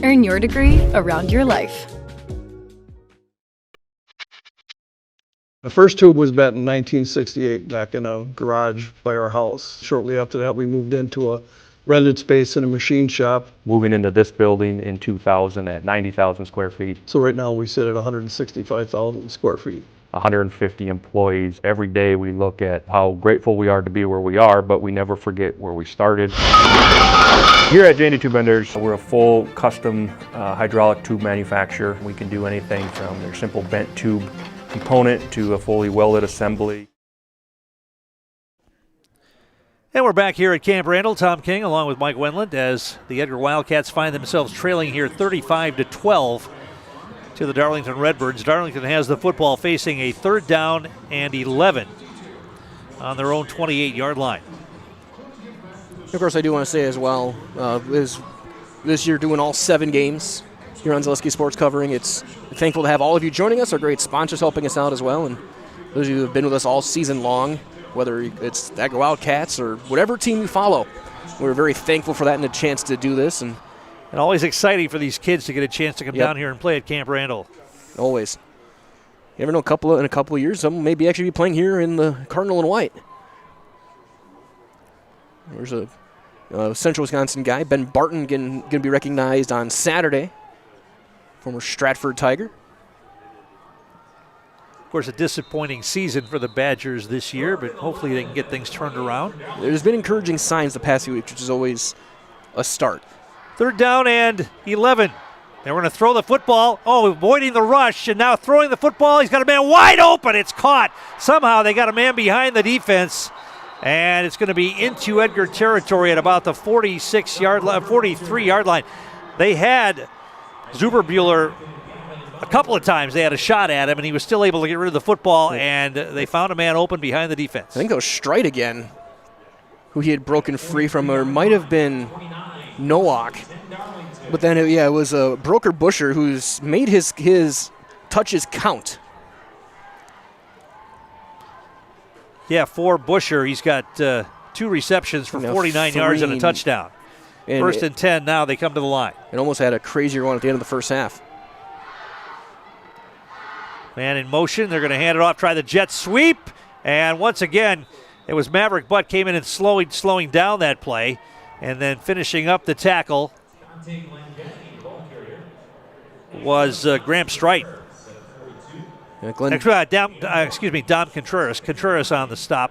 Earn your degree around your life. The first tube was bent in 1968 back in a garage by our house. Shortly after that, we moved into a rented space in a machine shop. Moving into this building in 2000 at 90,000 square feet. So right now we sit at 165,000 square feet. 150 employees. Every day we look at how grateful we are to be where we are, but we never forget where we started. Here at J&D Tube Benders, we're a full custom hydraulic tube manufacturer. We can do anything from their simple bent tube component to a fully welded assembly. And we're back here at Camp Randall. Tom King along with Mike Wendland as the Edgar Wildcats find themselves trailing here 35-12 to the Darlington Redbirds. Darlington has the football facing a 3rd down and 11 on their own 28-yard line. Of course, I do want to say as well, is this year doing all 7 games here on Zaleski Sports covering. It's thankful to have all of you joining us, our great sponsors helping us out as well, and those of you who have been with us all season long, whether it's the Edgar Wildcats or whatever team you follow. We're very thankful for that and a chance to do this. And always exciting for these kids to get a chance to come down here and play at Camp Randall. Always. You never know, in a couple of years, some may actually be playing here in the Cardinal and White. There's a Central Wisconsin guy, Ben Barton, going to be recognized on Saturday. Former Stratford Tiger. Of course, a disappointing season for the Badgers this year, but hopefully they can get things turned around. There's been encouraging signs the past few weeks, which is always a start. 3rd down and 11. They were going to throw the football. Oh, avoiding the rush, and now throwing the football. He's got a man wide open. It's caught. Somehow they got a man behind the defense, and it's going to be into Edgar territory at about the 43-yard line. They had Zuberbuehler a couple of times. They had a shot at him, and he was still able to get rid of the football, and they found a man open behind the defense. I think that was Strite again, who he had broken free from, or might have been Nowak. But then, it was Broker Busher who's made his touches count. Yeah, for Busher, he's got 2 receptions for 49 yards and a touchdown. And 1st and 10 now, they come to the line. It almost had a crazier one at the end of the first half. Man in motion, they're going to hand it off, try the jet sweep, and once again, it was Maverick Butt came in and slowing down that play, and then finishing up the tackle was Graham Strite. Dom Contreras. Contreras on the stop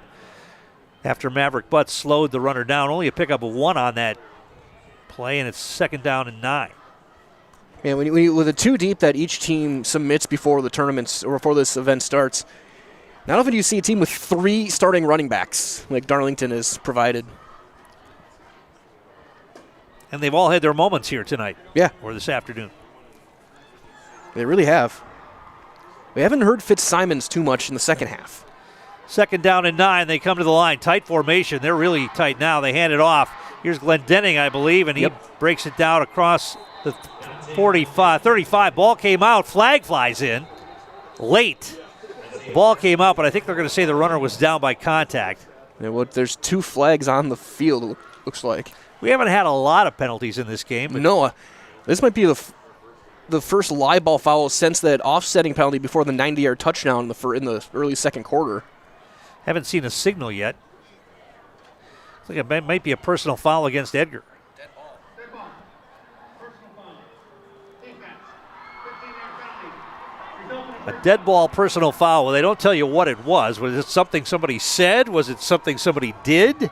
after Maverick Butt slowed the runner down. Only a pickup of 1 on that play, and it's 2nd down and 9. Yeah, with a 2 deep that each team submits before the tournaments or before this event starts, not often do you see a team with 3 starting running backs like Darlington has provided. And they've all had their moments here tonight. Yeah. Or this afternoon. They really have. We haven't heard Fitzsimons too much in the second half. 2nd down and 9. They come to the line. Tight formation. They're really tight now. They hand it off. Here's Glendenning, I believe, and he breaks it down across the 35. Ball came out. Flag flies in late. The ball came out, but I think they're going to say the runner was down by contact. Yeah, there's 2 flags on the field, it looks like. We haven't had a lot of penalties in this game. But no, this might be the first live ball foul since that offsetting penalty before the 90-yard touchdown in the early second quarter. Haven't seen a signal yet. I think it might be a personal foul against Edgar. A dead ball personal foul. Well, they don't tell you what it was. Was it something somebody said? Was it something somebody did?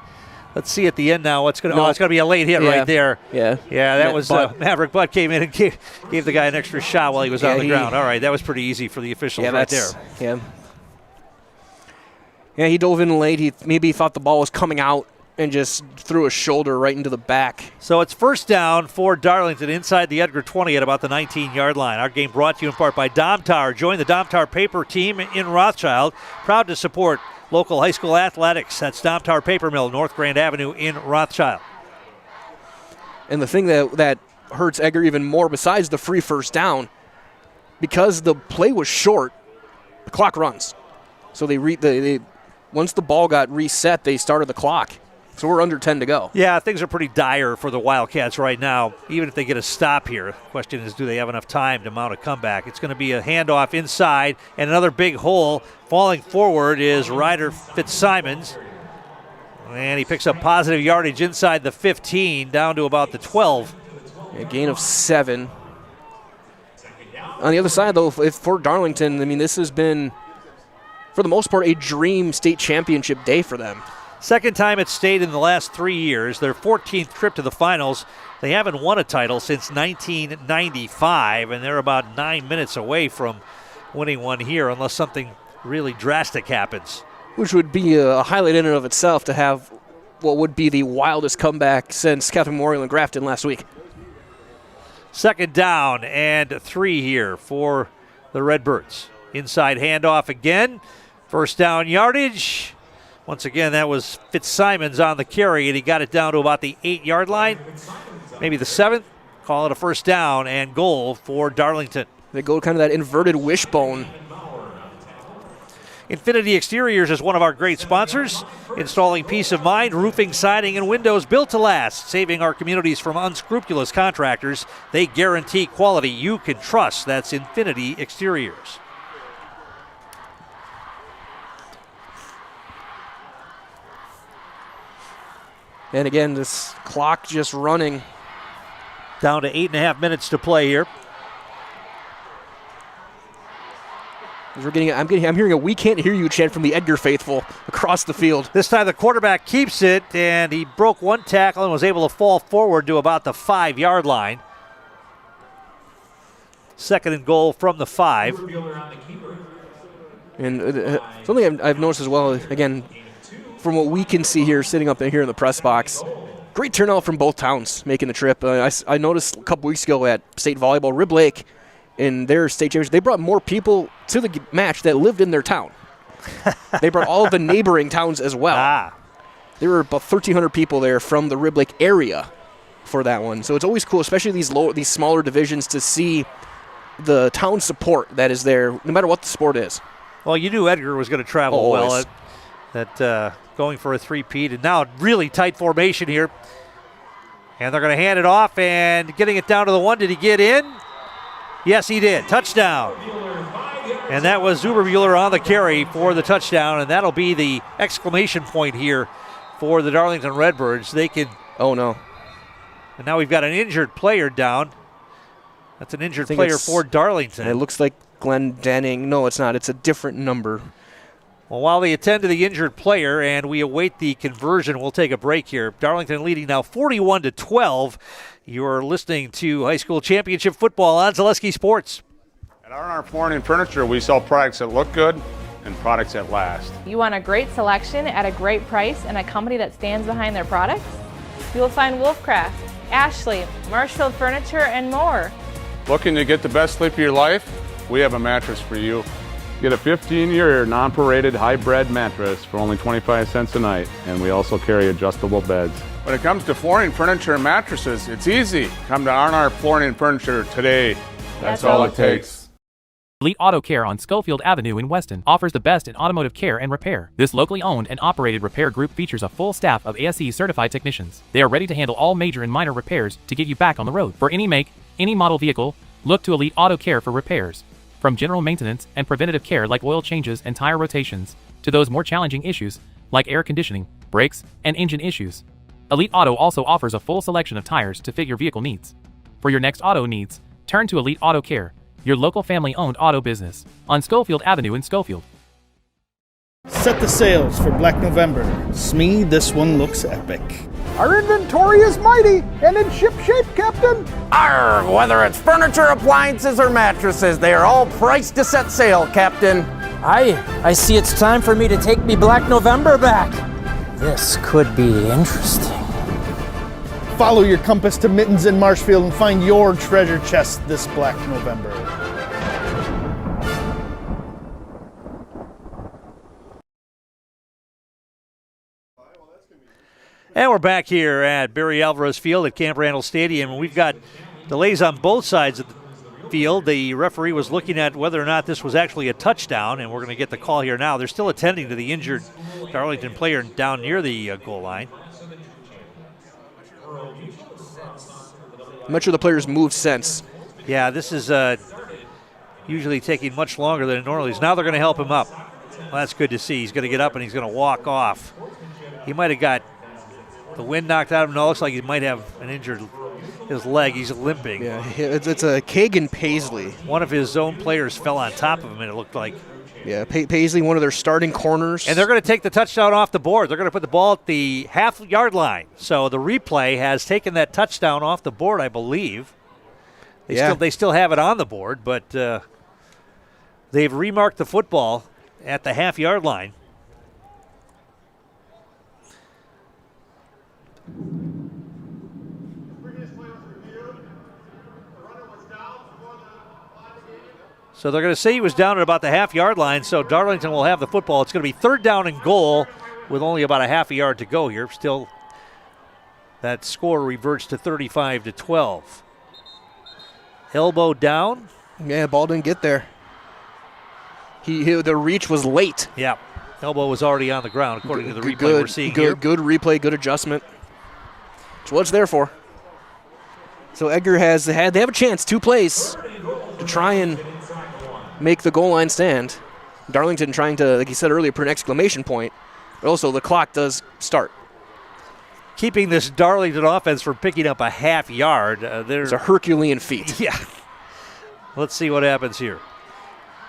Let's see at the end now. It's going to be a late hit right there. Yeah. Yeah, that was Maverick Butt came in and gave the guy an extra shot while he was on the ground. All right, that was pretty easy for the officials right there. Yeah. Yeah, he dove in late. He maybe thought the ball was coming out and just threw a shoulder right into the back. So it's first down for Darlington inside the Edgar 20 at about the 19-yard line. Our game brought to you in part by Domtar. Join the Domtar paper team in Rothschild. Proud to support local high school athletics. That's Domtar Paper Mill, North Grand Avenue in Rothschild. And the thing that hurts Edgar even more, besides the free first down, because the play was short, the clock runs. So they once the ball got reset, they started the clock. So we're under 10 to go. Yeah, things are pretty dire for the Wildcats right now, even if they get a stop here. The question is, do they have enough time to mount a comeback? It's going to be a handoff inside, and another big hole. Falling forward is Ryder Fitzsimons. And he picks up positive yardage inside the 15, down to about the 12. A gain of 7. On the other side, though, for Darlington, I mean, this has been, for the most part, a dream state championship day for them. Second time at state in the last 3 years. Their 14th trip to the finals. They haven't won a title since 1995, and they're about 9 minutes away from winning one here unless something really drastic happens. Which would be a highlight in and of itself to have what would be the wildest comeback since Catholic Memorial and Grafton last week. Second down and 3 here for the Redbirds. Inside handoff again. First down yardage. Once again, that was Fitzsimons on the carry, and he got it down to about the 8-yard line, maybe the 7th. Call it a first down and goal for Darlington. They go kind of that inverted wishbone. Infinity Exteriors is one of our great sponsors, installing peace of mind, roofing, siding, and windows built to last, saving our communities from unscrupulous contractors. They guarantee quality you can trust. That's Infinity Exteriors. And again, this clock just running. Down to 8.5 minutes to play here. I'm hearing a "We can't hear you" chant from the Edgar faithful across the field. This time the quarterback keeps it, and he broke one tackle and was able to fall forward to about the 5-yard line. Second and goal from the 5. And something I've noticed as well, again, from what we can see here, sitting up in here in the press box, great turnout from both towns making the trip. I noticed a couple weeks ago at state volleyball, Rib Lake, in their state championship, they brought more people to the match that lived in their town. They brought all of the neighboring towns as well. There were about 1,300 people there from the Rib Lake area for that one. So it's always cool, especially these smaller divisions, to see the town support that is there, no matter what the sport is. Well, you knew Edgar was going to travel well at going for a three-peat, and now really tight formation here. And they're going to hand it off and getting it down to the 1. Did he get in? Yes, he did. Touchdown. And that was Zuberbuehler on the carry for the touchdown, and that'll be the exclamation point here for the Darlington Redbirds. They can... Oh, no. And now we've got an injured player down. That's an injured player for Darlington. It looks like Glendenning. No, it's not. It's a different number. Well, while they attend to the injured player and we await the conversion, we'll take a break here. Darlington leading now 41-12. You're listening to high school championship football on Zaleski Sports. At R&R Flooring and Furniture, we sell products that look good and products that last. You want a great selection at a great price and a company that stands behind their products? You will find Wolfcraft, Ashley, Marshfield Furniture, and more. Looking to get the best sleep of your life? We have a mattress for you. Get a 15-year non-paraded high-bred mattress for only 25 cents a night, and we also carry adjustable beds. When it comes to flooring, furniture, and mattresses, it's easy. Come to R&R Flooring and Furniture today. That's all it takes. Elite Auto Care on Schofield Avenue in Weston offers the best in automotive care and repair. This locally owned and operated repair group features a full staff of ASE certified technicians. They are ready to handle all major and minor repairs to get you back on the road. For any make, any model vehicle, look to Elite Auto Care for repairs. From general maintenance and preventative care like oil changes and tire rotations, to those more challenging issues like air conditioning, brakes, and engine issues. Elite Auto also offers a full selection of tires to fit your vehicle needs. For your next auto needs, turn to Elite Auto Care, your local family-owned auto business, on Schofield Avenue in Schofield. Set the sails for Black November. Smee, this one looks epic. Our inventory is mighty and in ship shape, Captain. Arr, whether it's furniture, appliances, or mattresses, they are all priced to set sail, Captain. I see it's time for me to take me Black November back. This could be interesting. Follow your compass to Mittens in Marshfield and find your treasure chest this Black November. And we're back here at Barry Alvarez Field at Camp Randall Stadium, and we've got delays on both sides of the field. The referee was looking at whether or not this was actually a touchdown, and we're going to get the call here now. They're still attending to the injured Darlington player down near the goal line. I'm not sure the players moved since. Yeah, this is usually taking much longer than it normally is. Now they're going to help him up. Well, that's good to see. He's going to get up and he's going to walk off. He might have got the wind knocked out of him. No, it looks like he might have an injured his leg. He's limping. Yeah, it's a Kagan Paisley. One of his own players fell on top of him, and it looked like. Yeah, Paisley, one of their starting corners. And they're going to take the touchdown off the board. They're going to put the ball at the half-yard line. So the replay has taken that touchdown off the board, I believe. They still have it on the board, but they've remarked the football at the half-yard line. So they're going to say he was down at about the half-yard line, so Darlington will have the football. It's going to be 3rd down and goal with only about a half a yard to go here. Still, that score reverts to 35-12. Elbow down. Yeah, ball didn't get there. The reach was late. Yeah, elbow was already on the ground, according to the replay we're seeing here. Good replay, good adjustment. That's what it's there for. So Edgar they have a chance, 2 plays, to try and make the goal line stand. Darlington trying to, like you said earlier, put an exclamation point. But also, the clock does start. Keeping this Darlington offense from picking up a half yard. It's a Herculean feat. Yeah. Let's see what happens here.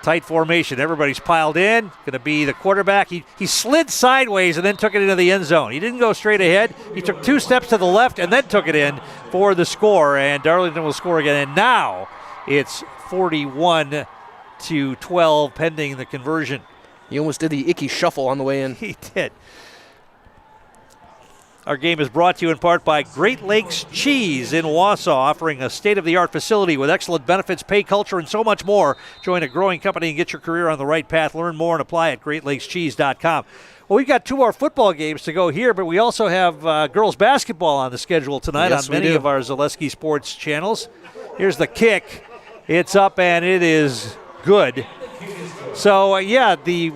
Tight formation. Everybody's piled in. Going to be the quarterback. He slid sideways and then took it into the end zone. He didn't go straight ahead. He took 2 steps to the left and then took it in for the score. And Darlington will score again. And now it's 41-12 pending the conversion. He almost did the icky shuffle on the way in. He did. Our game is brought to you in part by Great Lakes Cheese in Wausau, offering a state-of-the-art facility with excellent benefits, pay culture, and so much more. Join a growing company and get your career on the right path. Learn more and apply at greatlakescheese.com. Well, we've got 2 more football games to go here, but we also have girls basketball on the schedule tonight on many of our Zaleski Sports channels. Here's the kick. It's up, and it is good. So, the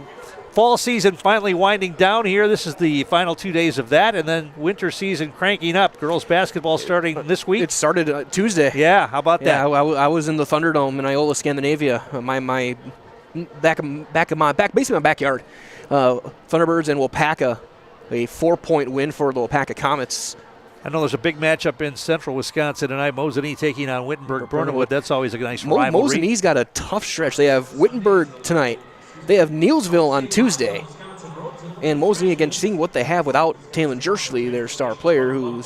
fall season finally winding down here. This is the final 2 days of that, and then winter season cranking up. Girls basketball starting this week. It started Tuesday. Yeah, how about that? I was in the Thunderdome in Iola, Scandinavia. My basically my backyard. Thunderbirds and Wapaka, a 4-point win for the Wapaka Comets. I know there's a big matchup in central Wisconsin tonight. Mosinee taking on Wittenberg-Burnhamwood. That's always a nice rivalry. Mosanee's got a tough stretch. They have Wittenberg tonight. They have Neilsville on Tuesday. And Mosinee, again, seeing what they have without Talon Jerschley, their star player who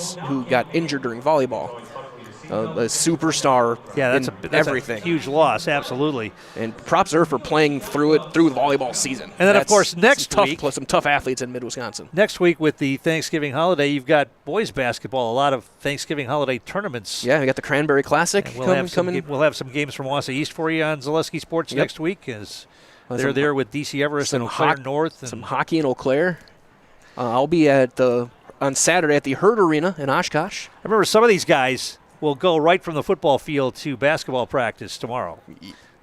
got injured during volleyball. A superstar that's everything. A huge loss, absolutely. And props to her for playing through the volleyball season. And then, of course, next week. Some tough athletes in mid-Wisconsin. Next week with the Thanksgiving holiday, you've got boys basketball, a lot of Thanksgiving holiday tournaments. Yeah, we got the Cranberry Classic coming. We'll have some games from Wausau East for you on Zaleski Sports next week as They're there with DC Everest and Eau Claire North. And some hockey in Eau Claire. I'll be on Saturday at the Herd Arena in Oshkosh. I remember some of these guys will go right from the football field to basketball practice tomorrow.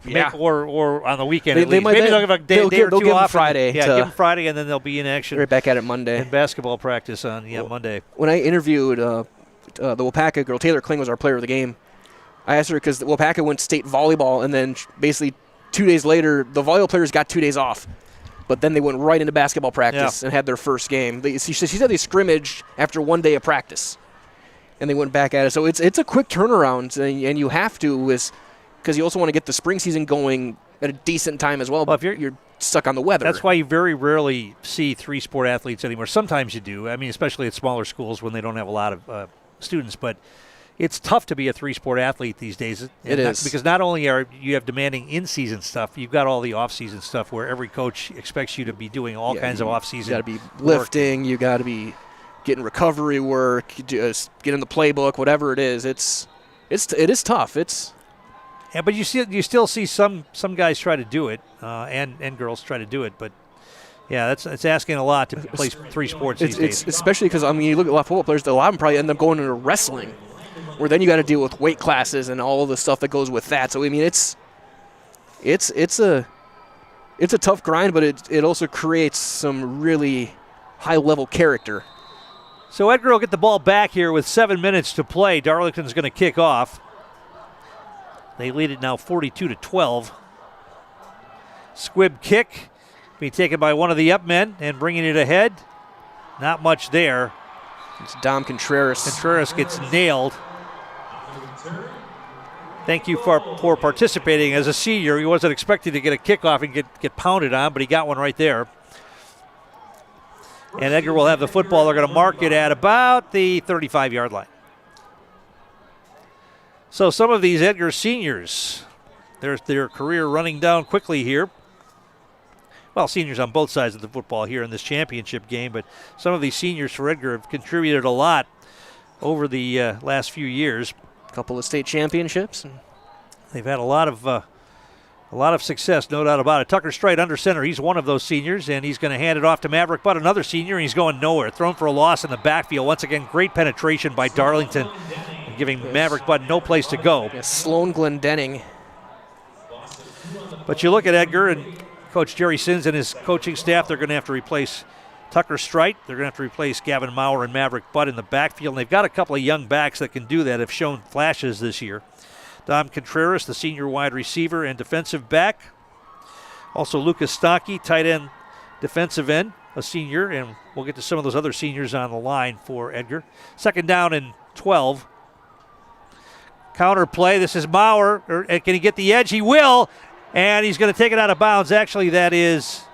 Yeah. Or on the weekend at They least. might- Maybe they'll give a day or they'll two give them off. Friday Yeah, to- give them Friday, and then they'll be in action. Right back at it Monday. In basketball practice on Monday. When I interviewed the Wapaka girl, Taylor Kling was our player of the game. I asked her because Wapaka went state volleyball, and then basically 2 days later, the volleyball players got 2 days off. But then they went right into basketball practice and had their first game. She said they scrimmaged after 1 day of practice, and they went back at it. So it's a quick turnaround, and you have to, because you also want to get the spring season going at a decent time as well. But if you're stuck on the weather. That's why you very rarely see three-sport athletes anymore. Sometimes you do. I mean, especially at smaller schools when they don't have a lot of students. But it's tough to be a three-sport athlete these days. It is. Because not only are you have demanding in-season stuff, you've got all the off-season stuff where every coach expects you to be doing all kinds of off-season. You got to be lifting. You got to be getting recovery work, just getting the playbook, whatever it is. It is tough. Yeah, but you still see some guys try to do it, and girls try to do it. But yeah, it's asking a lot to play three sports these days. Especially because you look at a lot of football players. A lot of them probably end up going into wrestling, where then you got to deal with weight classes and all the stuff that goes with that. So I mean, it's a tough grind, but it also creates some really high level character. So Edgar will get the ball back here with 7 minutes to play. Darlington's going to kick off. They lead it now 42-12. Squib kick being taken by one of the up men and bringing it ahead. Not much there. It's Dom Contreras. Contreras gets nailed. Thank you for participating. As a senior, he wasn't expecting to get a kickoff and get pounded on, but he got one right there. And Edgar will have the football. They're going to mark it at about the 35-yard line. So some of these Edgar seniors, their career running down quickly here. Well, seniors on both sides of the football here in this championship game, but some of these seniors for Edgar have contributed a lot over the last few years. A couple of state championships. They've had a lot of success, no doubt about it. Tucker Strite under center. He's one of those seniors, and he's going to hand it off to Maverick Butt, another senior, and he's going nowhere. Thrown for a loss in the backfield. Once again, great penetration by Darlington, giving Maverick Butt no place to go. Yes, Sloan Glendenning. But you look at Edgar and Coach Jerry Sins and his coaching staff, they're going to have to replace Tucker Strite. They're going to have to replace Gavin Maurer and Maverick Butt in the backfield. And they've got a couple of young backs that can do that, have shown flashes this year. Dom Contreras, the senior wide receiver and defensive back. Also Lucas Stockey, tight end, defensive end, a senior. And we'll get to some of those other seniors on the line for Edgar. Second down and 12. Counter play. This is Maurer. Can he get the edge? He will. And he's going to take it out of bounds. Actually, that is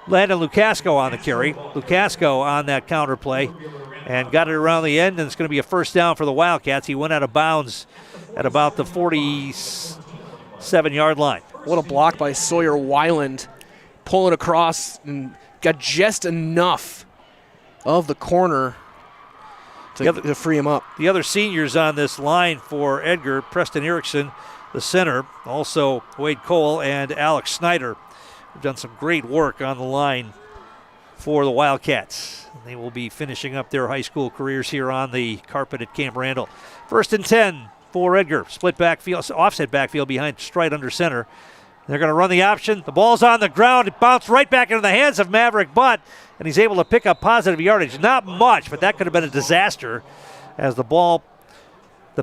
Landon Lukasco on the carry. Lukasco on that counter play and got it around the end, and it's going to be a first down for the Wildcats. He went out of bounds at about the 47-yard line. What a block by Sawyer Weiland, pulling across and got just enough of the corner to free him up. The other seniors on this line for Edgar, Preston Erickson, the center, also Wade Cole and Alex Snyder, have done some great work on the line for the Wildcats. They will be finishing up their high school careers here on the carpet at Camp Randall. 1st and 10 for Edgar. Split backfield, offset backfield behind Strite under center. They're going to run the option. The ball's on the ground. It bounced right back into the hands of Maverick Butt, and he's able to pick up positive yardage. Not much, but that could have been a disaster as the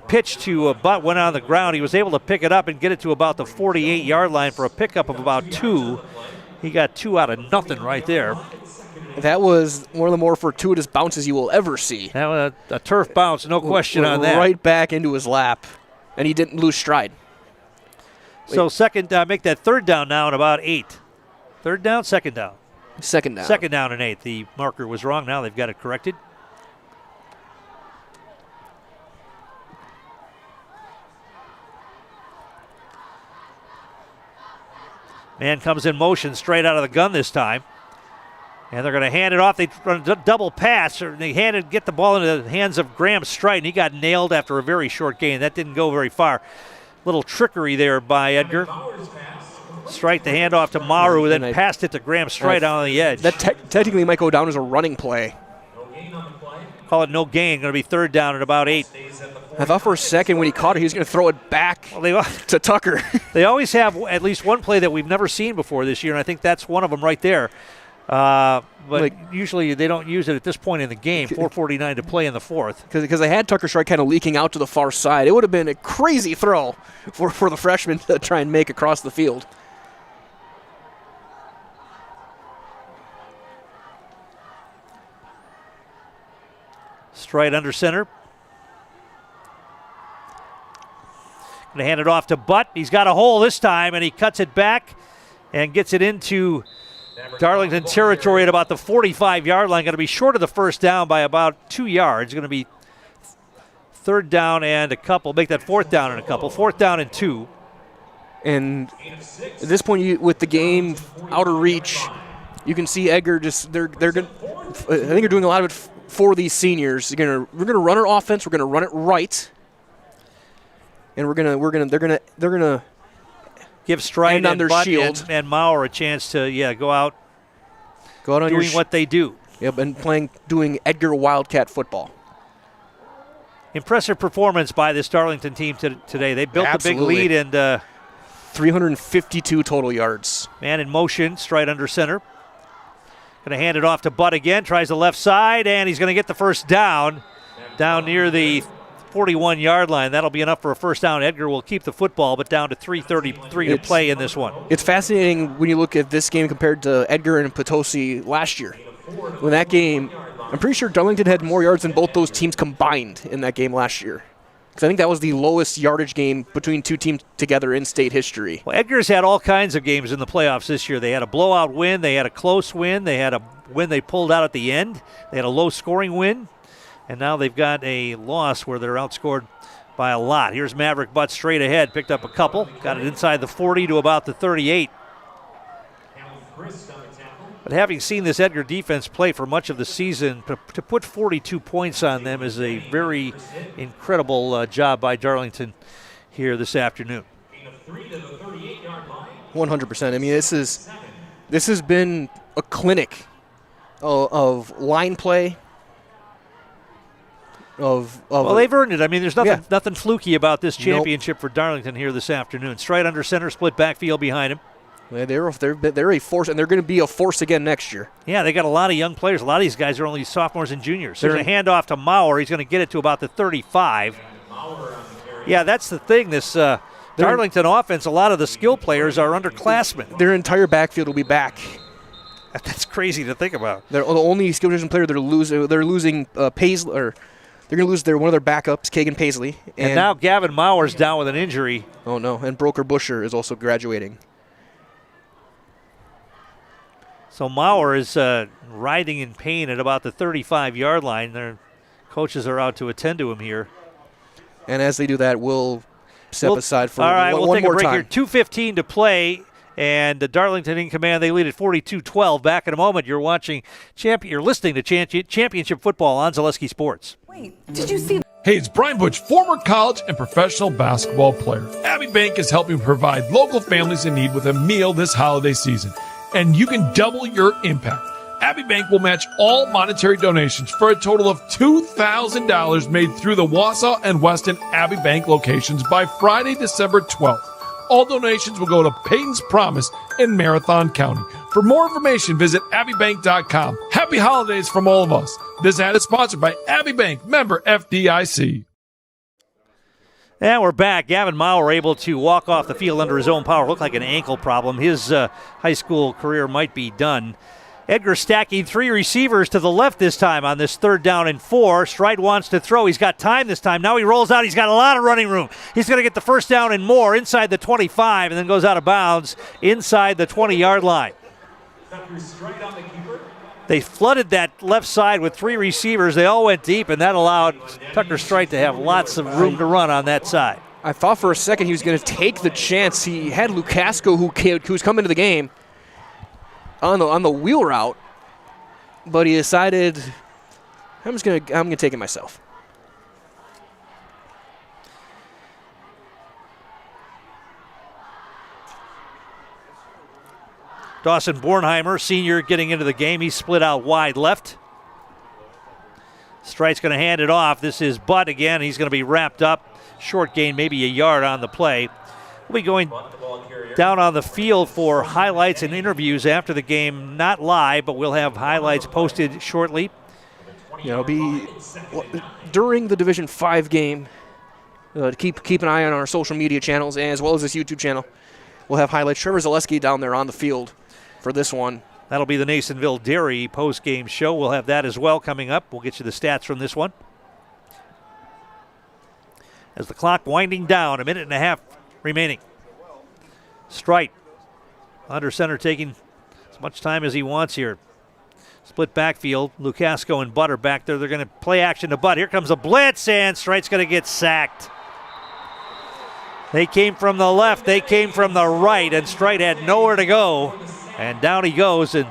pitch to Butt went on the ground. He was able to pick it up and get it to about the 48-yard line for a pickup of about 2. He got 2 out of nothing right there. That was one of the more fortuitous bounces you will ever see. That was a turf bounce, no question on that. Right back into his lap, and he didn't lose stride. So make that third down now in about 8. Third down, second down? Second down. Second down and 8. The marker was wrong. Now they've got it corrected. Man comes in motion straight out of the gun this time. And they're going to hand it off. They run a double pass. Or they get the ball into the hands of Graham Strite, and he got nailed after a very short gain. That didn't go very far. Little trickery there by Edgar. Strite the handoff to Maru, who then passed it to Graham Strite out on the edge. That technically might go down as a running play. Call it no gain. Going to be third down at about 8. I thought for a second when he caught it, he was going to throw it back to Tucker. They always have at least one play that we've never seen before this year, and I think that's one of them right there. But usually they don't use it at this point in the game. 4:49 to play in the fourth. Because they had Tucker Strite kind of leaking out to the far side. It would have been a crazy throw for the freshman to try and make across the field. Strite under center. Going to hand it off to Butt. He's got a hole this time, and he cuts it back and gets it into Darlington territory at about the 45-yard line. Going to be short of the first down by about 2 yards. Going to be third down and a couple. Make that fourth down and a couple. Fourth down and 2. And at this point, with the game out of reach, you can see Edgar they're going. I think they're doing a lot of it for these seniors. We're gonna run our offense. We're gonna run it right, and they're gonna give Strite on their shield and Maurer a chance to go out on doing what they do. Yep, and doing Edgar Wildcat football. Impressive performance by this Darlington team today. They built a big lead and 352 total yards. Man in motion, Strite under center. Going to hand it off to Butt again. Tries the left side, and he's going to get the first down near the 41-yard line. That'll be enough for a first down. Edgar will keep the football, but down to 3:33 to play in this one. It's fascinating when you look at this game compared to Edgar and Potosi last year. When that game, I'm pretty sure Darlington had more yards than both those teams combined in that game last year. Because I think that was the lowest yardage game between two teams together in state history. Well, Edgar's had all kinds of games in the playoffs this year. They had a blowout win. They had a close win. They had a win they pulled out at the end. They had a low-scoring win. And now they've got a loss where they're outscored by a lot. Here's Maverick Butt straight ahead. Picked up a couple. Got it inside the 40 to about the 38. But having seen this Edgar defense play for much of the season, to put 42 points on them is a very incredible job by Darlington here this afternoon. 100%. I mean, this has been a clinic of line play. Well, they've earned it. I mean, there's nothing fluky about this championship for Darlington here this afternoon. Strite under center, split backfield behind him. Yeah, they're a force, and they're going to be a force again next year. Yeah, they got a lot of young players. A lot of these guys are only sophomores and juniors. There's a handoff to Maurer. He's going to get it to about the 35. Yeah, that's the thing. This Darlington offense, a lot of the skill players are underclassmen. Their entire backfield will be back. That's crazy to think about. They're the only skill position player they're losing Paisley, or they're going to lose one of their backups, Kagan Paisley. And now Gavin Maurer's down with an injury. Oh, no, and Broker Busher is also graduating. So Maurer is writhing in pain at about the 35-yard line. Their coaches are out to attend to him here. And as they do that, we'll step aside for all right, one we'll take more a break time. here. 2:15 to play, and Darlington in command. They lead at 42-12. Back in a moment. You're listening to Championship Football on Zaleski Sports. Wait, did you see? Hey, it's Brian Butch, former college and professional basketball player. Abbey Bank is helping provide local families in need with a meal this holiday season. And you can double your impact. Abbey Bank will match all monetary donations for a total of $2,000 made through the Wausau and Weston Abbey Bank locations by Friday, December 12th. All donations will go to Peyton's Promise in Marathon County. For more information, visit abbeybank.com. Happy holidays from all of us. This ad is sponsored by Abbey Bank, member FDIC. And we're back. Gavin Maurer able to walk off the field under his own power. Looked like an ankle problem. His high school career might be done. Edgar stacking 3 receivers to the left this time on this 3rd down and 4. Strite wants to throw. He's got time this time. Now he rolls out. He's got a lot of running room. He's going to get the first down and more inside the 25 and then goes out of bounds inside the 20-yard line. They flooded that left side with 3 receivers. They all went deep, and that allowed Tucker Strite to have lots of room to run on that side. I thought for a second he was going to take the chance. He had Lukasco, who's come into the game, on the wheel route, but he decided, I'm gonna take it myself. Dawson Bornheimer, senior, getting into the game. He's split out wide left. Strite's going to hand it off. This is Butt again. He's going to be wrapped up. Short gain, maybe a yard on the play. We'll be going down on the field for highlights and interviews after the game. Not live, but we'll have highlights posted shortly. It'll be during the Division 5 game. Keep an eye on our social media channels as well as this YouTube channel. We'll have highlights. Trevor Zaleski down there on the field for this one. That'll be the Nasonville Dairy post-game show. We'll have that as well coming up. We'll get you the stats from this one. As the clock winding down, 1.5 minutes remaining. Strite under center, taking as much time as he wants here. Split backfield. Lukasco and Butt are back there. They're going to play action to Butt. Here comes a blitz, and Strite's going to get sacked. They came from the left. They came from the right, and Strite had nowhere to go. And down he goes, and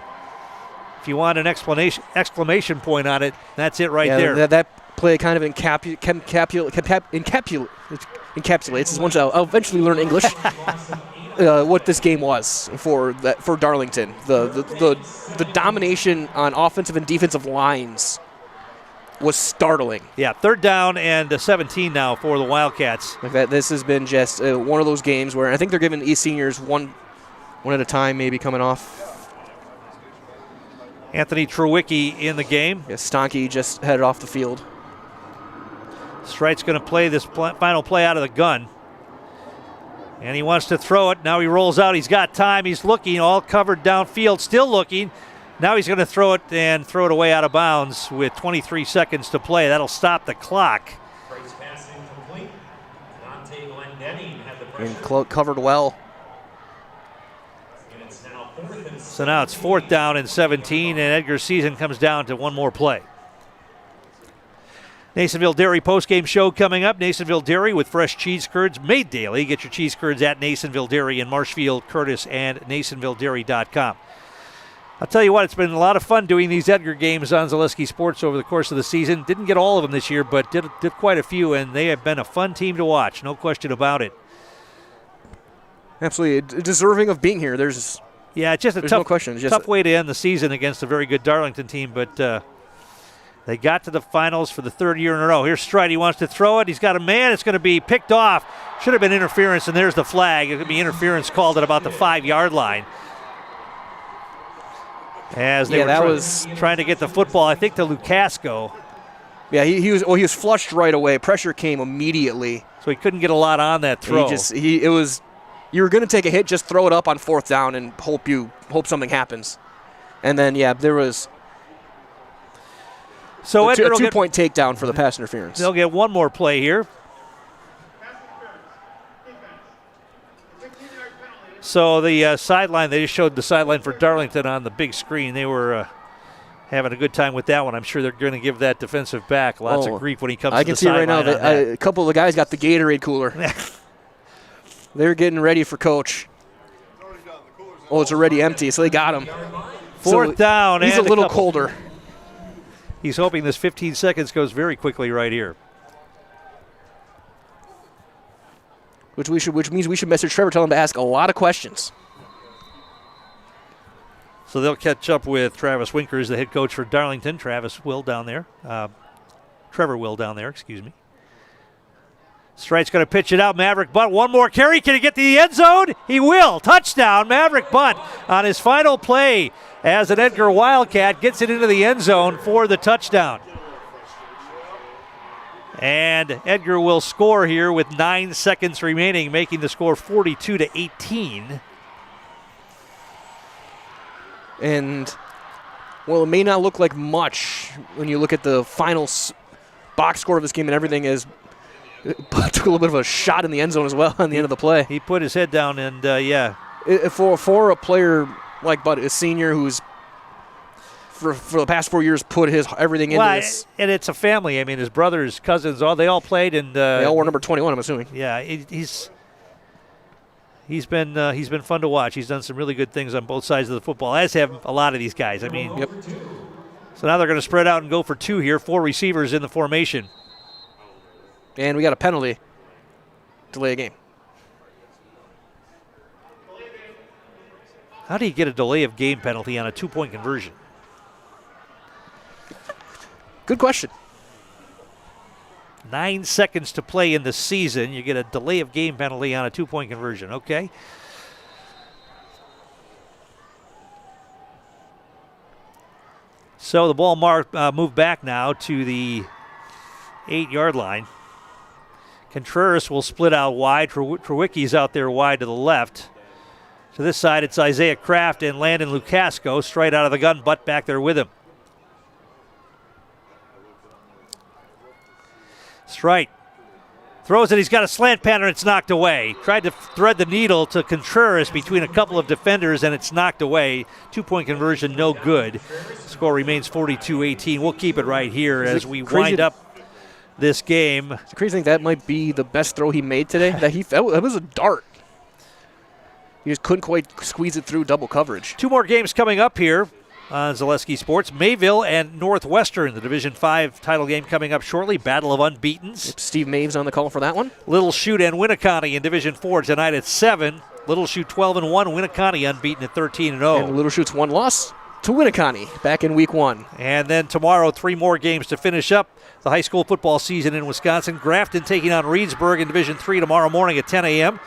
if you want an exclamation point on it, that's it right there. That play kind of encapsulates. Once I'll eventually learn English, what this game was for Darlington. The domination on offensive and defensive lines was startling. Yeah, 3rd down and 17 now for the Wildcats. This has been just one of those games where I think they're giving East seniors one at a time, maybe coming off. Anthony Trewicki in the game. Yeah, Stonky just headed off the field. Strite's going to play this final play out of the gun. And he wants to throw it. Now he rolls out. He's got time. He's looking, all covered downfield, still looking. Now he's going to throw it and throw it away out of bounds with 23 seconds to play. That'll stop the clock. And covered well. So now it's 4th down and 17, and Edgar's season comes down to one more play. Nasonville Dairy postgame show coming up. Nasonville Dairy with fresh cheese curds made daily. Get your cheese curds at Nasonville Dairy in Marshfield, Curtis, and NasonvilleDairy.com. I'll tell you what, it's been a lot of fun doing these Edgar games on Zaleski Sports over the course of the season. Didn't get all of them this year, but did quite a few, and they have been a fun team to watch, no question about it. Absolutely deserving of being here. There's just a tough way to end the season against a very good Darlington team, but they got to the finals for the 3rd year in a row. Here's Strite. He wants to throw it. He's got a man. It's going to be picked off. Should have been interference, and there's the flag. It could be interference called at about the 5-yard line. As they were trying to get the football, I think, to Lukasco. Yeah, he was flushed right away. Pressure came immediately. So he couldn't get a lot on that throw. You were going to take a hit, just throw it up on 4th down and hope something happens. And then, there was a 2-point takedown for the pass interference. They'll get one more play here. So the sideline, they just showed the sideline for Darlington on the big screen. They were having a good time with that one. I'm sure they're going to give that defensive back lots of grief when he comes to the sideline. I can see right now that a couple of the guys got the Gatorade cooler. They're getting ready for Coach. Oh, it's already empty, so they got him. 4th down. He's a little colder. He's hoping this 15 seconds goes very quickly right here. Which means we should message Trevor, tell him to ask a lot of questions. So they'll catch up with Travis Winkers, the head coach for Darlington. Trevor Will down there, excuse me. Strite's going to pitch it out. Maverick Butt, one more carry. Can he get to the end zone? He will. Touchdown, Maverick Butt on his final play as an Edgar Wildcat gets it into the end zone for the touchdown. And Edgar will score here with 9 seconds remaining, making the score 42-18. And, it may not look like much when you look at the final box score of this game and everything is took a little bit of a shot in the end zone as well on the end of the play. He put his head down and, For a player like Bud, a senior who's for the past 4 years put his everything into this. And it's a family. I mean, his brothers, cousins, they all played. And they all wore number 21, I'm assuming. Yeah, he's been fun to watch. He's done some really good things on both sides of the football, as have a lot of these guys. I mean, yep. So now they're going to spread out and go for 2 here. 4 receivers in the formation. And we got a penalty. Delay a game. How do you get a delay of game penalty on a 2-point conversion? Good question. 9 seconds to play in the season. You get a delay of game penalty on a 2-point conversion. Okay. So the ball moved back now to the 8-yard line. Contreras will split out wide. Trewicki's out there wide to the left. To this side, it's Isaiah Kraft and Landon Lukasco straight out of the gun, butt back there with him. Strite throws it. He's got a slant pattern. It's knocked away. Tried to thread the needle to Contreras between a couple of defenders, and it's knocked away. 2-point conversion, no good. Score remains 42-18. We'll keep it right here as we wind up this game. It's crazy to think that might be the best throw he made today. That was a dart. He just couldn't quite squeeze it through double coverage. 2 more games coming up here on Zaleski Sports. Mayville and Northwestern, the Division 5 title game coming up shortly. Battle of Unbeatens. Steve Maves on the call for that one. Little Chute and Winneconne in Division 4 tonight at 7. Little Chute 12-1, Winneconne unbeaten at 13-0. And Little Chute's one loss to Winneconne back in week 1. And then tomorrow, 3 more games to finish up the high school football season in Wisconsin. Grafton taking on Reedsburg in Division 3 tomorrow morning at 10 a.m.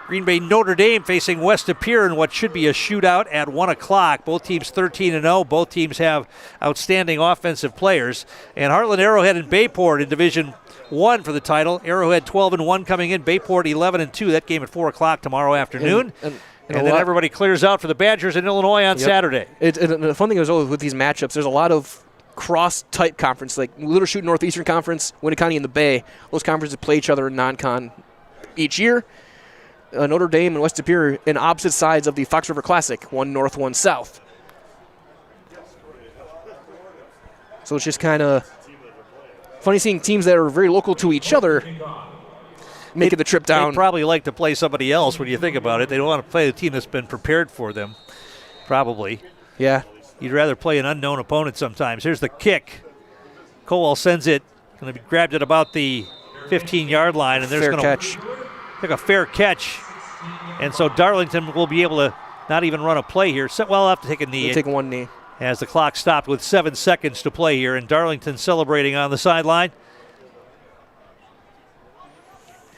Green Bay Notre Dame facing West Appear in what should be a shootout at 1 o'clock. Both teams 13-0. Both teams have outstanding offensive players. And Heartland Arrowhead and Bayport in Division 1 for the title. Arrowhead 12-1 coming in. Bayport 11-2. That game at 4 o'clock tomorrow afternoon. And then everybody clears out for the Badgers in Illinois on Saturday. And the fun thing is with these matchups, there's a lot of cross-type conference, like Little Chute Northeastern Conference, Winneconne and the Bay. Those conferences play each other in non-con each year. Notre Dame and West Superior in opposite sides of the Fox River Classic, one north, one south. So it's just kind of funny seeing teams that are very local to each other making the trip down. They'd probably like to play somebody else when you think about it. They don't want to play the team that's been prepared for them, probably. Yeah. You'd rather play an unknown opponent sometimes. Here's the kick. Colwell sends it, going to be grabbed at about the 15-yard line, and there's going to take a fair catch. And so Darlington will be able to not even run a play here. Well, I'll have to take a knee. Take one knee. As the clock stopped with 7 seconds to play here, and Darlington celebrating on the sideline.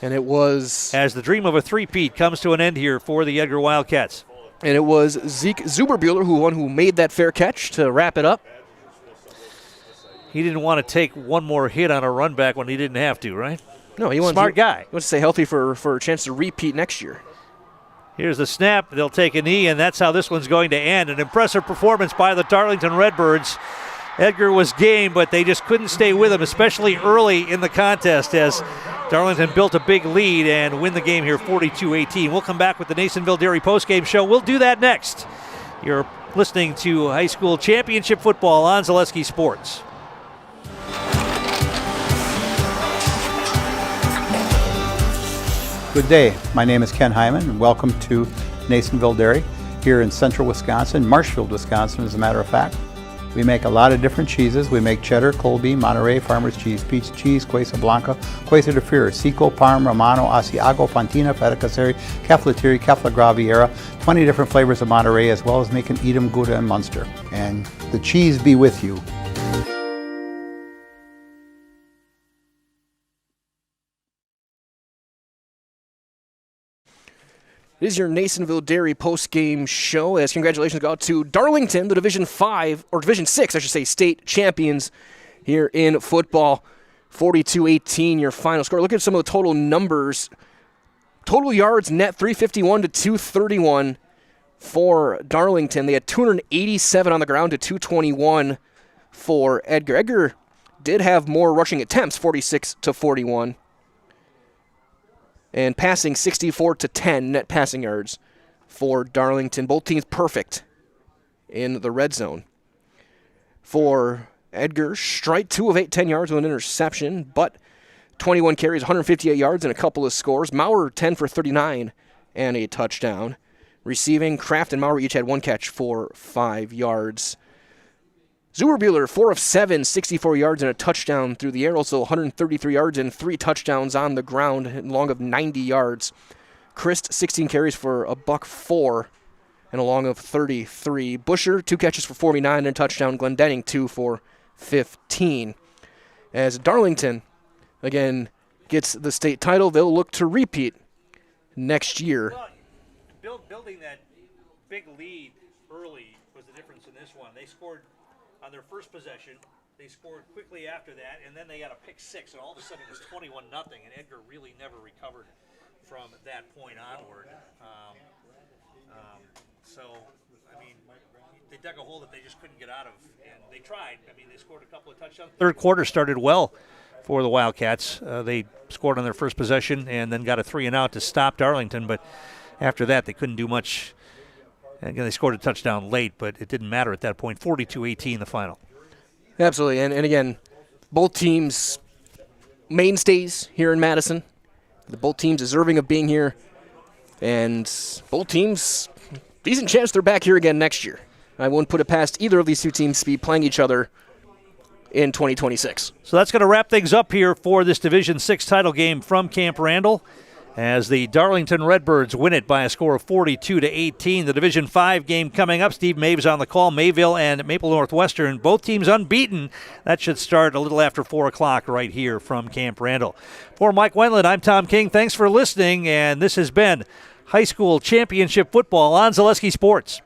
And it was... as the dream of a three-peat comes to an end here for the Edgar Wildcats. And it was Zeke Zuberbuehler who made that fair catch to wrap it up. He didn't want to take one more hit on a run back when he didn't have to, right? No, he wants smart guy. He wants to stay healthy for a chance to repeat next year. Here's the snap. They'll take a knee, and that's how this one's going to end. An impressive performance by the Darlington Redbirds. Edgar was game, but they just couldn't stay with him, especially early in the contest as Darlington built a big lead and win the game here 42-18. We'll come back with the Nasonville Dairy postgame show. We'll do that next. You're listening to high school championship football on Zaleski Sports. Good day. My name is Ken Hyman, and welcome to Nasonville Dairy here in central Wisconsin, Marshfield, Wisconsin, as a matter of fact. We make a lot of different cheeses. We make cheddar, Colby, Monterey, Farmer's Cheese, Peach Cheese, Quesa Blanca, Quesa de Freer, Seco, Parm, Romano, Asiago, Fontina, Feta Caseri, Caflatiri, Cafla Graviera, 20 different flavors of Monterey, as well as making Edam, Gouda, and Munster. And the cheese be with you. It is your Nasonville Dairy post-game show, as congratulations go out to Darlington, the Division 5, or Division 6, I should say, state champions here in football. 42-18, your final score. Look at some of the total numbers. Total yards net, 351 to 231 for Darlington. They had 287 on the ground to 221 for Edgar. Edgar did have more rushing attempts, 46 to 41. And passing 64 to 10 net passing yards for Darlington. Both teams perfect in the red zone. For Edgar, Strite 2 of 8, 10 yards with an interception, but 21 carries, 158 yards, and a couple of scores. Maurer 10 for 39 and a touchdown. Receiving, Kraft and Maurer each had one catch for 5 yards. Zuberbuehler, 4 of 7, 64 yards and a touchdown through the air. Also 133 yards and 3 touchdowns on the ground, long of 90 yards. Christ, 16 carries for $104 and a long of 33. Busher, 2 catches for 49 and a touchdown. Glendenning, 2 for 15. As Darlington, again, gets the state title, they'll look to repeat next year. Well, building that big lead early was the difference in this one. They scored on their first possession. They scored quickly after that, and then they got a pick 6, and all of a sudden it was 21-0, and Edgar really never recovered from that point onward. So, I mean, they dug a hole that they just couldn't get out of, and they tried. I mean, they scored a couple of touchdowns. Third quarter started well for the Wildcats. They scored on their first possession and then got a 3-and-out to stop Darlington, but after that they couldn't do much. And again, they scored a touchdown late, but it didn't matter at that point. 42-18 the final. Absolutely, and again, both teams mainstays here in Madison. Both teams deserving of being here, and both teams, decent chance they're back here again next year. I wouldn't put it past either of these two teams to be playing each other in 2026. So that's going to wrap things up here for this Division 6 title game from Camp Randall, as the Darlington Redbirds win it by a score of 42-18. The Division 5 game coming up. Steve Maves on the call. Mayville and Maple Northwestern, both teams unbeaten. That should start a little after 4 o'clock right here from Camp Randall. For Mike Wendland, I'm Tom King. Thanks for listening, and this has been High School Championship Football on Zaleski Sports.